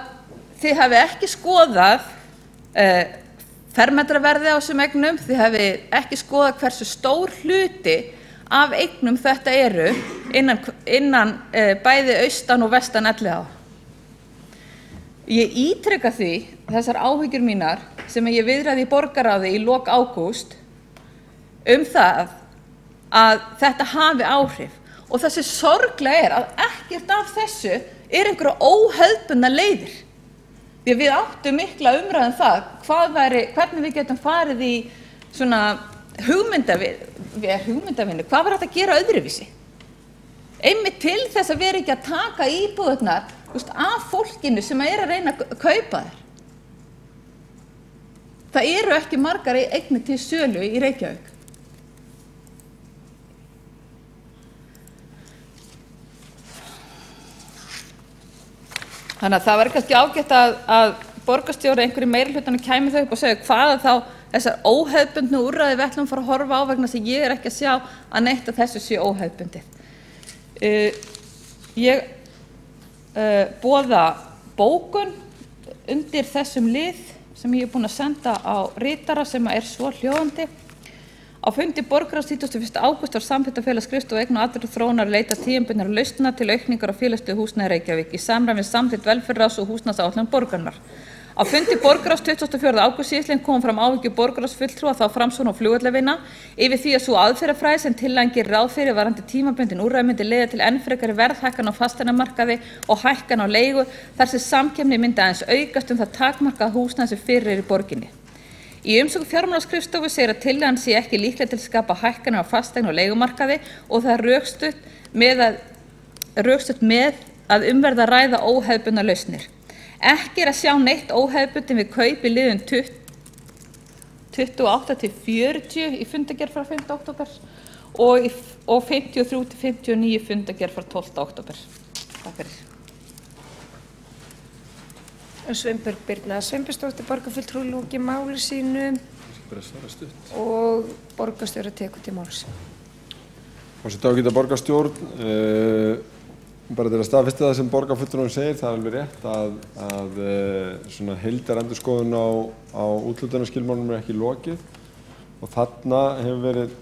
þið hafi ekki skoðað fermetraverði á þessum eignum, þið hafi ekki skoðað hversu stór hluti af eignum þetta eru innan bæði austan og vestan Elliðaár. Ég ítreka því þessar áhyggjur mínar sem ég viðraði í borgarráði í lok ágúst það að þetta hafi áhrif. Og þessi sorglega að ekkert af þessu einhverja óhefðbundnar leiðir. Því við áttum mikla umræðu það hvernig við getum farið í svona hugmyndavinnu, hvað var þetta að gera öðruvísi? Einmitt til þess að vera ekki að taka íbúðirnar af fólkinu sem að reyna að kaupa þær. Það eru ekki margar eignir til sölu í Reykjavík. Þannig að það var kannski ágætt að borgarstjóri einhverju meirihlutanum kæmi þau upp og segja hvaða þá þessar óhefðbundnu úrræði við ætlum að fara að horfa á vegna þess að ég ekki að sjá að neitt af þessu sé óhefðbundið. Ég boða bókun undir þessum lið sem ég búin að senda á ritara sem svo hljóðandi. Á fundi borgarráðs 21. ágúst var samþykkt að fela skrifstofu eigna- og atvinnuþróunar að leita tímabundinna lausna til aukningar á félagslegu húsnæði í Reykjavík í samræmi við samþykkt velferðarráðs og húsnæðisáætlun borgarinnar. Á fundi borgarráðs 24. ágúst síðastliðinn kom fram áhyggjur borgarráðsfulltrúa þá Framsóknar og Flugvallarvina yfir því að sú aðferðafræði sem tillagan gerir ráð fyrir varðandi tímabundin úrræði myndi leiða til enn frekari verðhækkana á fasteignamarkaði og hækkana á leigu þar sem samkeppni myndi aðeins aukast það takmarkaða húsnæði sem fyrir í borginni. Í umsögn fjármálaskrifstofu segir að tillagan sé ekki líkleg til að skapa hækkanir á fasteigna- og leigumarkaði og það er rökstutt með að verði að ræða óhefðbundnar lausnir. Ekki er að sjá neitt óhefðbundið við kaup í liðum 28 til 40 í fundargerð frá 5. október og 53 til 59 fundargerð frá 12. október. Takk fyrir. Sveinbjörg Birna Sveinbjörnsdóttir, borgarfulltrúi, lúki máli sínu og borgarstjóri tekur til máls. Forseti ágæta borgarstjórn, bara til að staðfesta það sem borgarfulltrúinn segir, það er alveg rétt að svona heildarendurskoðun á úthlutunarskilmálum er ekki lokið og þarna hefur verið,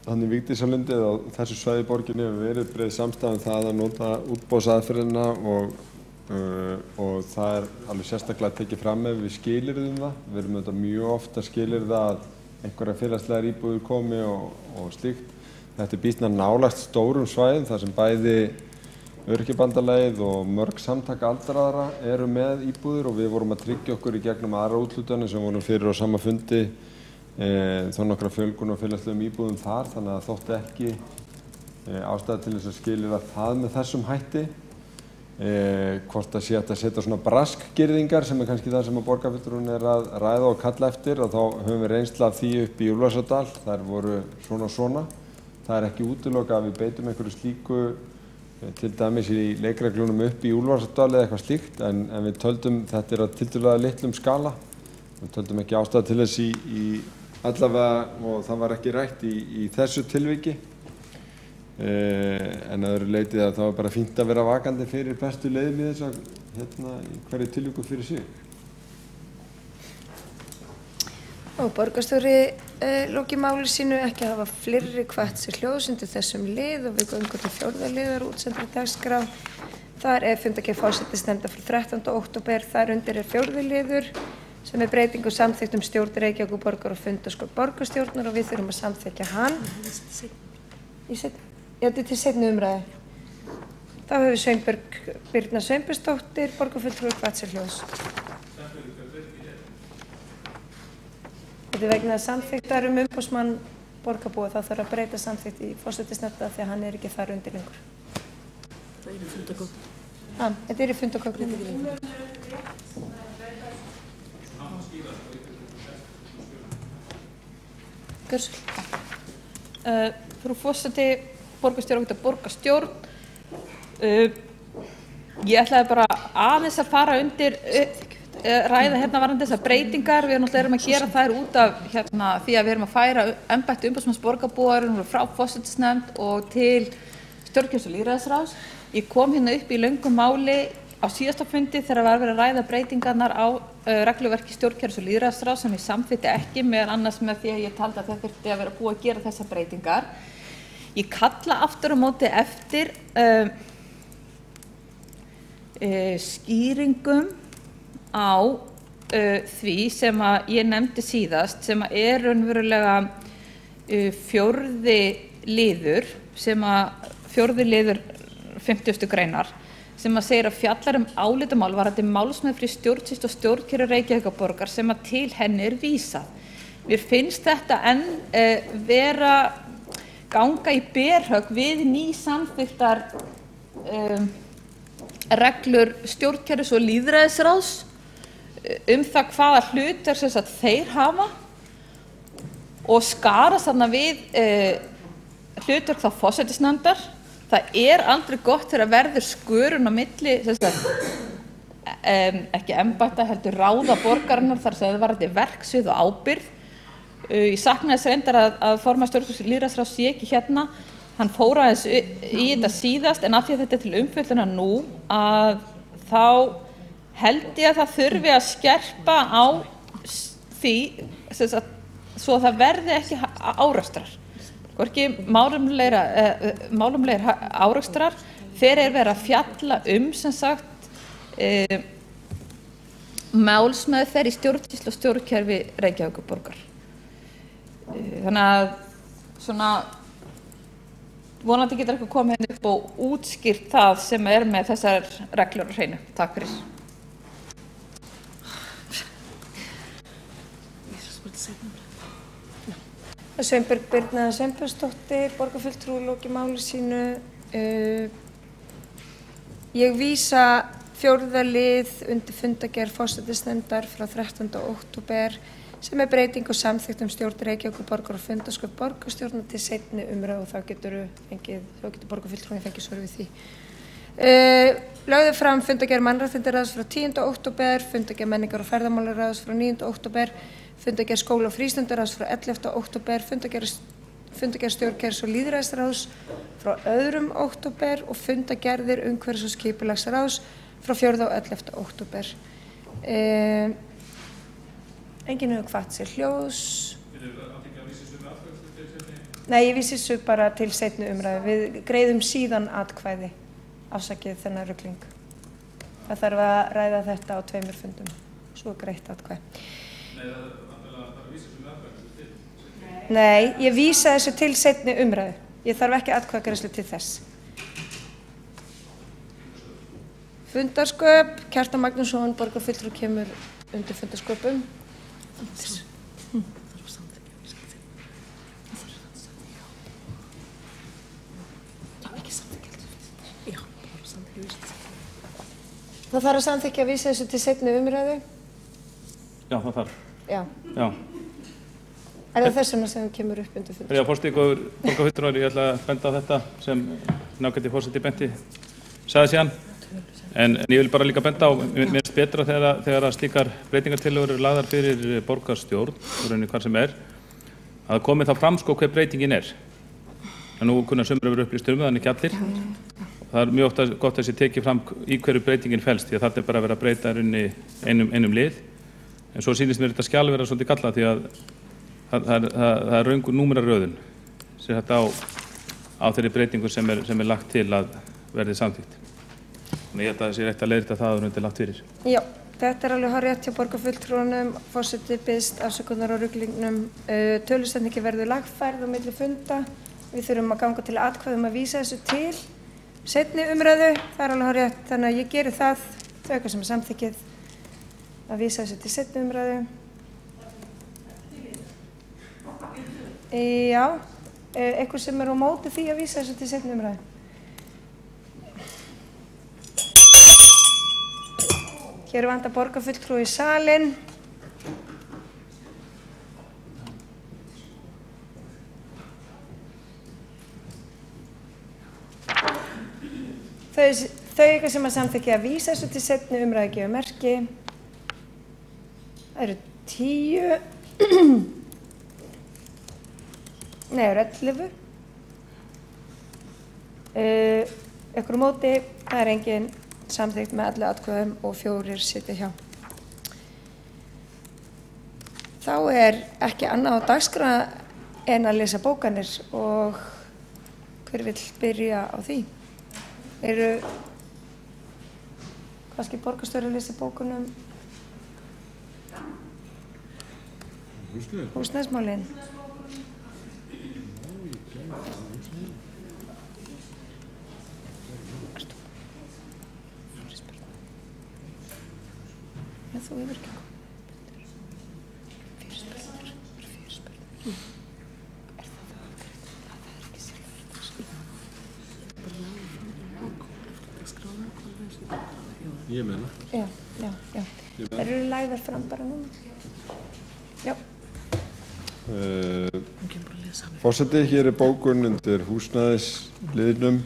þannig Vigdísarlundi eða þessu svæði í borginni hefur verið breið samstaða um það að nota útboðsaðferðina og það er alveg sérstaklega tekið fram ef við skilyrðum það. Við erum auðvitað mjög ofta skilyrða að einhverja félagslegar íbúðir komi og slíkt. Þetta er býsna nálægt stórum svæðum þar sem bæði Öryrkjabandalagið og mörg samtök aldraðra eru með íbúðir og við vorum að tryggja okkur í gegnum aðra úthlutanir sem vorum fyrir á sama fundi þó nokkra fjölgun og félagslegum íbúðum þar, þannig að þótti ekki ástæða til þess að skilja það með þessum hætti. Hvort að sé hægt að setja svona braskgirðingar sem er kannski það sem að borgarfulltrúinn er að ræða og kalla eftir og þá höfum við reynsla af því upp í Úlfarsárdal, þær voru svona og svona. Það er ekki útilokað að við beitum einhverju slíku til dæmis í leikreglunum upp í Úlfarsárdal eða eitthvað slíkt en við töldum þetta er að tiltölulega litlum skala. Við töldum ekki ástæða til þess í allavega og það var ekki rætt í þessu tilviki. En að öðru leyti að það var bara fínt að vera vakandi fyrir bestu leiðum í þess að í hverju tilvíku fyrir sig. Og borgarstjóri loki máli sínu ekki að hafa fleiri hvatt sér hljóðs þessum lið og við göngum til 4. liðar útsendra dagskrá. Þar er fundargerð forsætisnefndar frá 13. október, þar undir er 4. liður sem er breyting og samþykkt stjórn Reykjavíkurborgar og fundarskráa borgarstjórnar og við þurfum að samþykkja hann. Þetta er til seinni umræðu. Þá hefur Sveinbjörg Birna Sveinbjörnsdóttir, borgarfulltrúi, hvatt sér hljóðs. Þetta er vegna samþykktar umboðsmann borgarbúa, þá þarf að breyta samþykkt í forsætisnefndar því að hann er ekki þar undir lengur. Það er í fundargögn. Þetta er í fundargögnum. Frú forseti, borgarstjóri og borgarstjórn. Ég ætlaði bara aðeins að fara undir ræða varðandi þessar breytingar. Við náttúrulega erum að gera þær út af því að við erum að færa embætti umboðsmanns borgarbúa frá forsætisnefnd og til stjórnskipunar- og lýðræðisráðs. Ég kom upp í löngu máli á síðasta fundi þegar var verið að ræða breytingarnar á regluverki stjórnskipunar- og lýðræðisráðs sem ég samþykkti ekki, meðal annars með því að ég taldi að þetta þyrfti að vera búið að gera þessar breytingar. Ég kalla aftur á móti eftir skýringum á því sem að ég nefndi síðast sem að er raunverulega 4. liður sem að 4. liður 50. greinar sem að segir að fjallar álitamál varðandi málsmeðferð stjórnsýslu og stjórnkerfi Reykjavíkurborgar sem að til henni er vísað. Mér finnst þetta enn vera ganga í berhögg við nýsamþykktar reglur stjórnkerfis og lýðræðisráðs það hvaða hlutverk sem sagt þeir hafa og skarast þarna við hlutverk þá forsætisnefndar. Það er aldrei gott þegar verður skörun á milli ekki embætta heldur ráða borgarinnar þar sem það varðandi verksvið og ábyrgð. Ég sakna þess reyndar að formaður stjórnskipunar- og lýðræðisráðs sé ekki hérna. Hann fór aðeins í þetta síðast en af því að þetta er til umfjöllunar nú að þá held ég að það þurfi að skerpa á því svo að það verði ekki árekstrar. Hvorki málefnalegir árekstrar þegar er verið að fjalla sem sagt málsmeðferð í stjórnsýslu og stjórnkerfi Reykjavíkurborgar. Þannig að svona vonandi getur eitthvað komið hérna upp og útskýrt það sem með þessar reglur á hreinu. Takk fyrir. Sveinbjörg Birna Sveinbjörnsdóttir, borgarfulltrúi, loki máli sínu. Ég vísa 4. lið undir fundargerð forsætisnefndar frá 13. október sem breyting og samþykkt stjórn Reykjavíkurborgar og fundarsköp borgarstjórnar til seinni umræðu og þá getur borgarfulltrúin fengið svör við því. Lögðu fram fundargerð mannréttindaráðs frá 10. október, fundargerð menningar- og ferðamálaráðs frá 9. október, fundargerð skóla- og frístundaráðs frá 11. október, fundargerð stjórnkerfis- og lýðræðisráðs frá 2. október og fundargerðir umhverfis- og skipulagsráðs frá 4. og 11. október. Enginn hefur hvatt sér hljóðs. Nei, ég vísi þessu bara til seinni umræðu. Við greiðum síðan atkvæði, afsakið þennan rugling. Það þarf að ræða þetta á 2 fundum, svo greitt atkvæði. Nei, ég vísa þessu til seinni umræðu. Ég þarf ekki atkvæðagreiðslu til þess. Fundarsköp, Kjartan Magnússon, borgarfulltrúi kemur undir fundarsköpum. Það þarf að samþykkja að vísa þessu til seinni umræðu? Já, það þarf. Já. Já. Er það þess vegna sem kemur upp undir fundarsköpum? Já, forseti, góður borgarfulltrúar, ég ætla að benda á þetta sem nákvæmdi forseti Benti sagði síðan. En ég vil bara líka benda á, mér finnst betra þegar að slíkar breytingartillögur eru lagðar fyrir borgarstjórn, hvar sem að komi þá fram hver breytingin er. En nú kunna sumir vera upplýstur það, en ekki allir. Það er mjög gott að þessi tekið fram í hverju breytingin felst, því að þarna bara að vera að breyta einum lið. En svo sýnist mér þetta skjal vera svolítið gallað, því að það er röngur númeraröðun sem þetta á þeirri breytingu sem er lagt til að verði samþykkt. Þannig ég held að það sé rétt að leiðrétta það undir lagt fyrir. Já, þetta er alveg hárrétt hjá borgarfulltrúanum. Forseti biðst afsökunar á ruglingnum. Tölusetningi verður lagfærð á milli funda. Við þurfum að ganga til atkvæðum að vísa þessu til seinni umræðu. Það er alveg hárrétt, þannig að ég geri það. Það er eitthvað sem samþykkið að vísa þessu til seinni umræðu. Já, eitthvað sem er á móti því að vísa þessu til seinni umræðu. Hér vantar borgarfulltrúi í salinn. Þau eitthvað sem að samþykkja að vísa þessu til seinni umræðu gefa merki. Það eru 10. Nei, það eru 11. Ekkur á móti, það er engin samþykkt með allir atkvæðum og 4 sitja hjá. Þá er ekki annað á dagskrá en að lesa bókanir og hver vill byrja á því? Eru kannski borgarstjóri að lesa bókunum húsnæðismálin? Þú hefur ekki komið. Fyrirspurnir. Er það afgreitt? Það er ekki sjálfur. Ég meina. Já. Það eru lagðar fram bara núna. Já. Forseti, hér er bókun undir húsnæðisliðnum.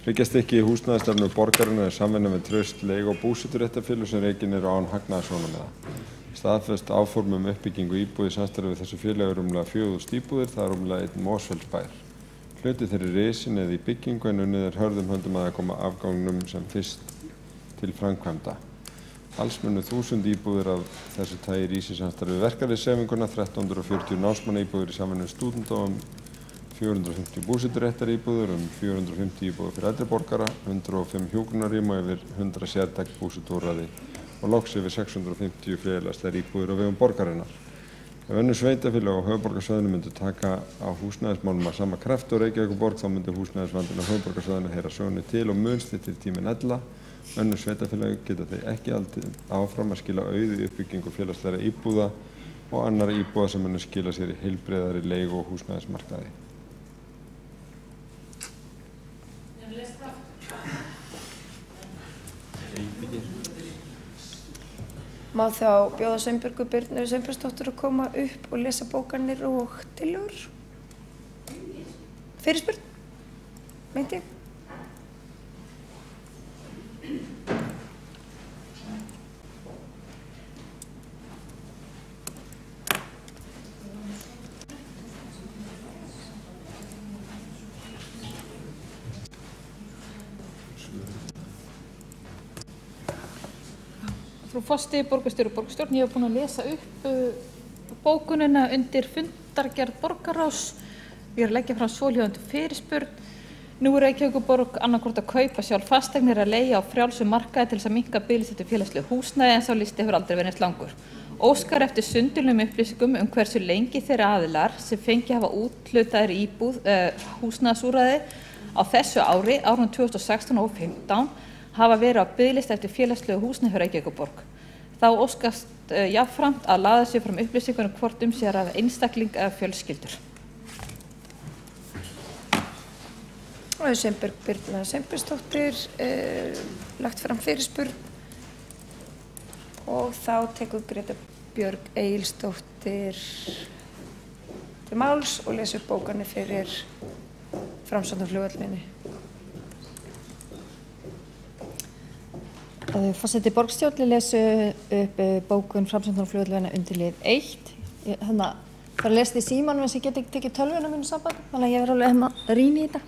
Hryggjarstykki í húsnæðisstefnu borgarinnar er samvinna með traust leig- og búseturéttarfélög sem rekin eru án hagnaðarsjónarmiða. Staðfest áform uppbyggingu íbúða í samstarfi við þessu félagi er rúmlega 4.000 íbúðir, það er rúmlega 1 Mosfellsbær. Hluti þeirri risin eða í byggingu en unnið er hörðum höndum að koma afgangnum sem fyrst til framkvæmda. Alls munu 1000 íbúðir af þessu tagi rísi samstarfi við verkalýðshreyfinguna, 1340 námsmannaíbúðir í samvinnu við stúdenta, 450 búseturéttaríbúðir, 450 íbúðir fyrir eldri borgara, 105 hjúkrunarrými og yfir 100 sértæk búsetuúrræði og loks yfir 650 félagslegar íbúðir á vegum borgarinnar. Ef önnur sveitarfélög á höfuðborgarsvæðinu myndu taka á húsnæðismálum af sama krafti og Reykjavíkurborg, þá myndi húsnæðisvandinn á höfuðborgarsvæðinu heyra sögunni til og mun styttri tími en ella. Önnur sveitarfélög geta þeir ekki haldið áfram að skila auðu í uppbyggingu félagslegra íbúða og annarra íbúða sem munu skila sér í heilbrigðari leigu- og húsnæðismarkaði. Má þá bjóða Sveinbjörgu Birnu Sveinbjörnsdóttur að koma upp og lesa bókanir og tillögur? Fyrirspurn, meinti ég. Frú forseti, borgarstjóri og borgarstjórn, ég hef búin að lesa upp bókunina undir fundargerð borgarráðs. Ég er að leggja fram svohljóðandi fyrirspurn. Nú er Reykjavíkurborg annaðhvort að kaupa sjálf fasteignir að leigja á frjálsum markaði til þess að minnka biðlista eftir félagslegu húsnæði, en sá listi hefur aldrei verið eins langur. Óskar eftir sundurlegum upplýsingum hversu lengi þeirra aðilar sem fengi hafa úthlutaðir íbúð húsnæðisúrræði á þessu ári, árunum 2016 og 2015, hafa verið á biðlista eftir félagslegu húsnæði hjá Reykjavíkurborg. Þá óskast jafnframt að laða sér fram upplýsingar hvort sé að ræða einstakling eða fjölskyldur. Og Sveinbjörg Birna Sveinbjörnsdóttir lagt fram fyrirspurn og þá tekur Greta Björg Egilsdóttir til máls og lesur bókanir fyrir Framsóknarflugvellinni. Forseti borgarstjórn lesu upp bókun Framsóknarflugvellinna undir lið 1. Þannig að bara lest í símanum eins og ég get ekki tekið tölvuna mínu samband, þannig að ég verð alveg að rýna í þetta.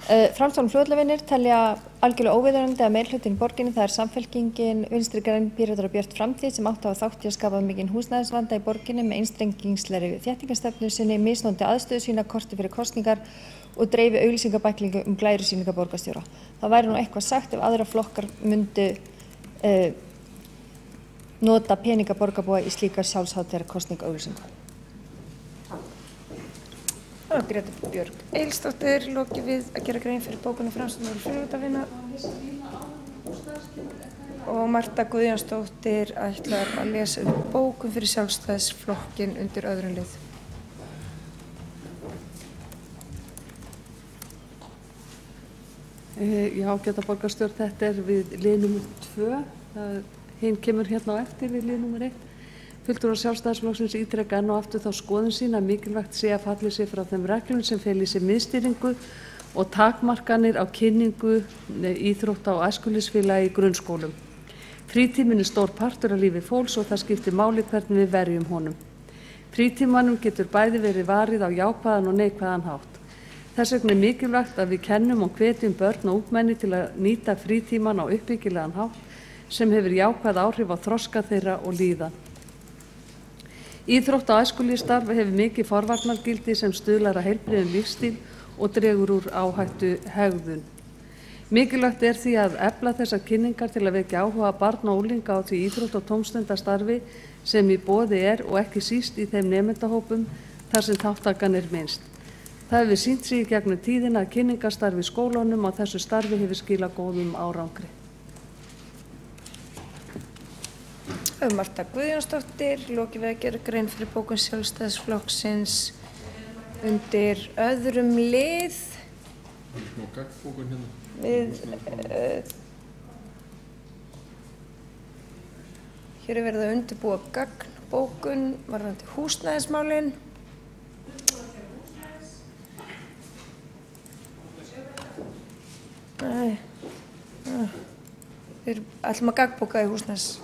Framsóknarflugvellinir telja algjörlega óviðunandi að meirihlutin í borginni, það er Samfylkingin, Vinstri græn, Píratar og Björt framtíð sem áttu að þátt í að skapa mikinn húsnæðisvanda í borginni með einstrengingslegri þéttingarstefnu sinni, misnóandi aðstöðu sína, korti fyrir kosningar og dreifi auglýsingabæklingu glærusýninga borgarstjóra. Það væri nú eitthvað sagt ef aðra flokkar myndu nota peninga borgarbúa í slíkar sjálfsháttera kosningaauglýsingar. Það var Greta Björg Egilsdóttir, lokið við að gera grein fyrir bókunum Framsóknarflugvellinna og Marta Guðjónsdóttir ætlar að lesa bókun fyrir Sjálfstæðisflokkinn undir öðrum lið. Já, Geta borgarstjórn, þetta er við lið nr. 2. Hinn kemur hérna á eftir við lið nr. 1. Fulltrúar Sjálfstæðisflokksins ítreka enn og aftur þá skoðun sína að mikilvægt sé að falli sig frá þeim reglum sem feli í sér miðstýringu og takmarkanir á kynningu íþrótta- og æskulýðsfélaga í grunnskólum. Frítíminn er stór partur af lífi fólks og það skiptir máli hvernig við verjum honum. Frítímanum getur bæði verið varið á jákvæðan og neikvæðan hátt. Þess vegna er mikilvægt að við kennum og hvetjum börn og ungmenni til að nýta frítíman á uppbyggilegan hátt sem hefur jákvæð áhrif á þroska þeirra og líðan. Íþrótta- og æskulýðsstarf hefur mikið forvarnargildi sem stuðlar að heilbrigðum lífsstíl og dregur úr áhættu hegðun. Mikilvægt er því að efla þessar kynningar til að vekja áhuga barna og unglinga á því íþrótta- og tómstundastarfi sem í boði er og ekki síst í þeim nemendahópum þar sem þátttakan er minnst. Það hefur sýnt sig í gegnum tíðina að kynningarstarfi í skólunum og þessu starfi hefur skilað góðum árangri. Marta Guðjónsdóttir, lokið við að gera grein fyrir bókun Sjálfstæðisflokksins undir öðrum lið. Smá gagnbókun hérna. Hér er verið að undirbúa gagnbókun varðandi húsnæðismálin. Við ætlum að gagnbóka í húsnæðis.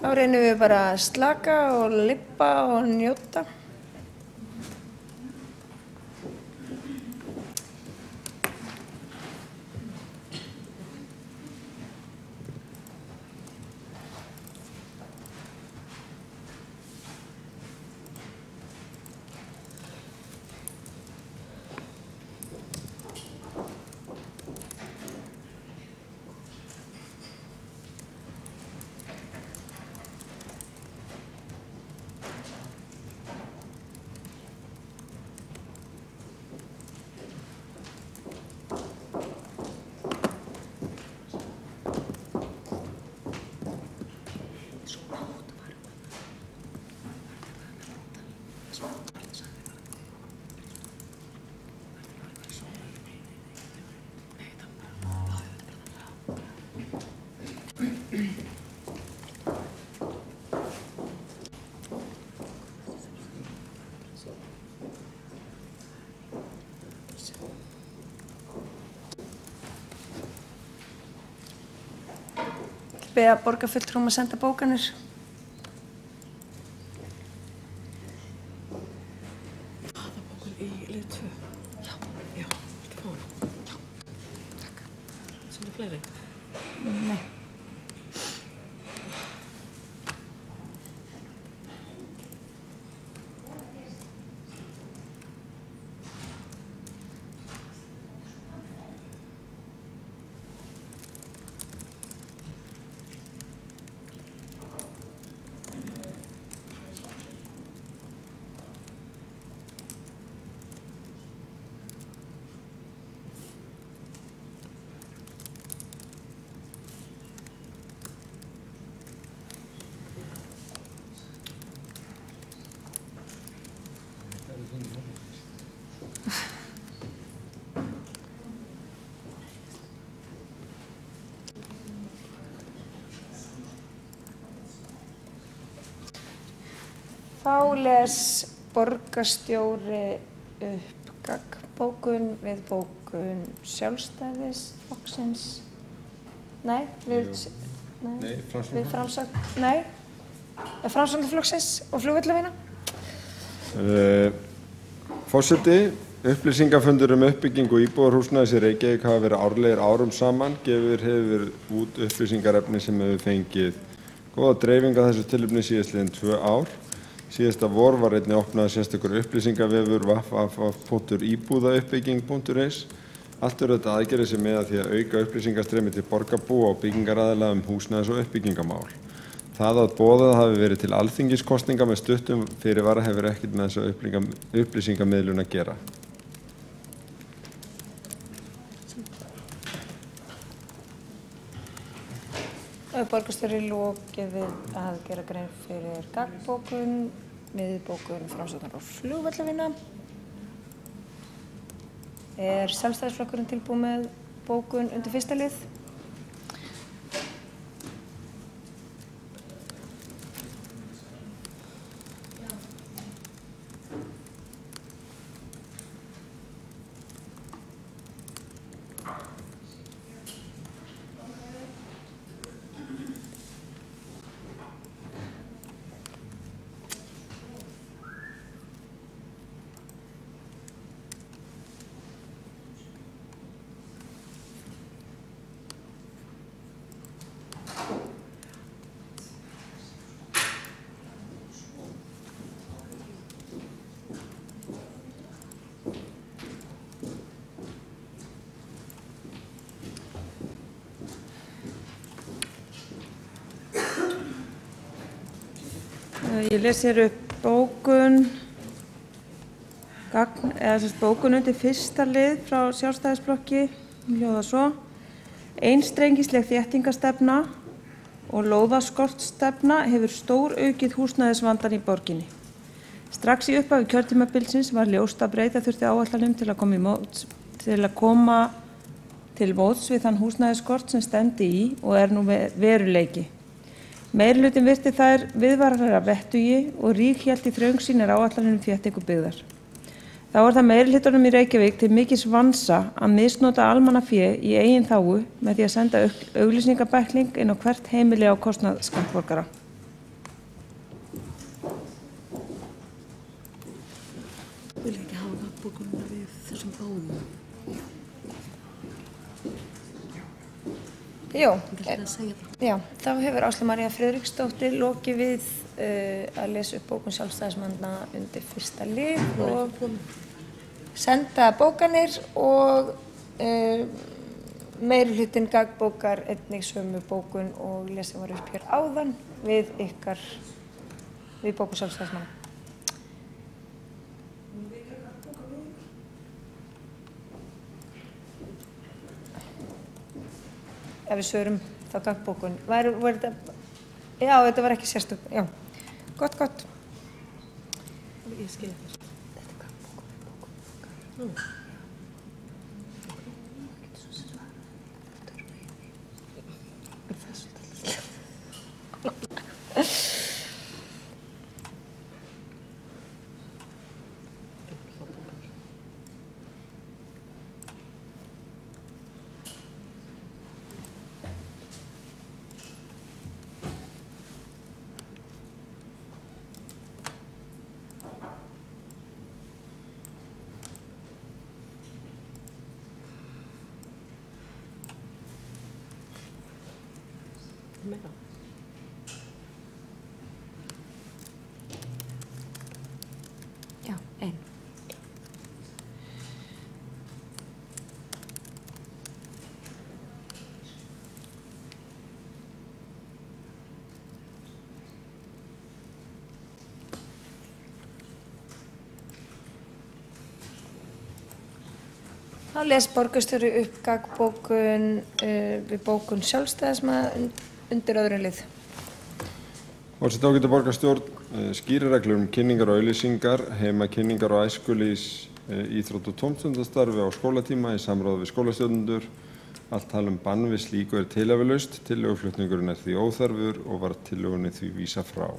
Þá reynum við bara að slaka og lippa og njóta. beða borgarfulltrúum að senda bókanir. Nei. Þá les borgarstjóri upp gagnkbókun við bókun Sjálfstæðisflokksins. Nei, við Framsókn. Nei, Framsóknarflokksins og flugvallavinna. Forseti, upplýsingafundur uppbyggingu íbúðarhúsnæðis í Reykjavík hafa verið árlegir árum saman. Gefur hefur út upplýsingarefni sem hefur fengið góða dreifingu að þessu tilefni síðastliðin 2 ár. Síðasta vor var einnig opnað sérstakur upplýsingavefur www.ibúðauppbygging.is. Allt þetta aðgerðir sem miða að því að auka upplýsingastreymi til borgarbúa og byggingaraðila húsnæðis- og uppbyggingamál. Það að boðað hafi verið til alþingiskosninga með stuttum fyrirvara hefur ekkert með þessa upplýsingamiðlun að gera. Borgarstjóri lokið við að gera grein fyrir gagnkbókun við bókun Framsóknar og flugvallavinna. Er Sjálfstæðisflokkurinn tilbúinn með bókun undir fyrsta lið? Ég les hér upp bókun undir fyrsta lið frá Sjálfstæðisflokki, hljóða svo. Einstrengisleg þéttingastefna og lóðaskortstefna hefur stóraukið húsnæðisvandann í borginni. Strax í upphafi kjörtímabilsins var ljóst að breyta þurfti áætlunum til að koma til móts við þann húsnæðisskort sem stefndi í og er nú veruleiki. Meirihlutin virti þær viðvaranir að vettugi og ríkhélt í þröngsýnar áætlanir þéttingu byggðar. Þá er það meirihlutunum í Reykjavík til mikils vansa að misnota almannafé í eigin þágu með því að senda auglýsingabækling inn á hvert heimili á kostnað skattborgara. Vil ekki hafa gagnkbókunina við þessum báðum? Já, þá hefur Áslaug María Friðriksdóttir lokið við að lesa upp bókun sjálfstæðismanna undir fyrsta lið og senda bókanir og meirihlutinn gagnkbókar einnig sömu bókun og lesið var upp hér áðan við bókun sjálfstæðismanna. Ef við svörum þá gagnkbókun. Já, þetta var ekki sérstök. Já, gott. Ég skil þetta. Þetta er gagnkbókun við bókun. meira. Já, ein. Þá les borgarstjóri upp gagnbókun við bókun sjálfstæðismanna undir öðrum lið. Forseti ágæta borgarstjórn, skýrar reglur kynningar og auglýsingar, heima kynningar og æskulýðs íþrótt- og tómstundastarfi á skólatíma í samráði við skólastjórnendur. Allt tal bann við slíku tilhæfulaust, tillöguflutningurinn því óþarfur og var tillögunni því vísað frá.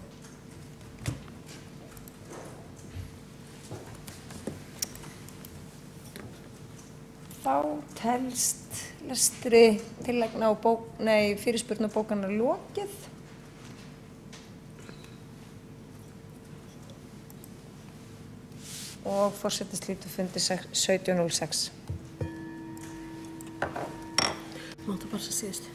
Þá telst lestri tillagna og fyrirspurn og bókana lokið. Og forseti slítur fundi 17:06. Máttu bara síðustu.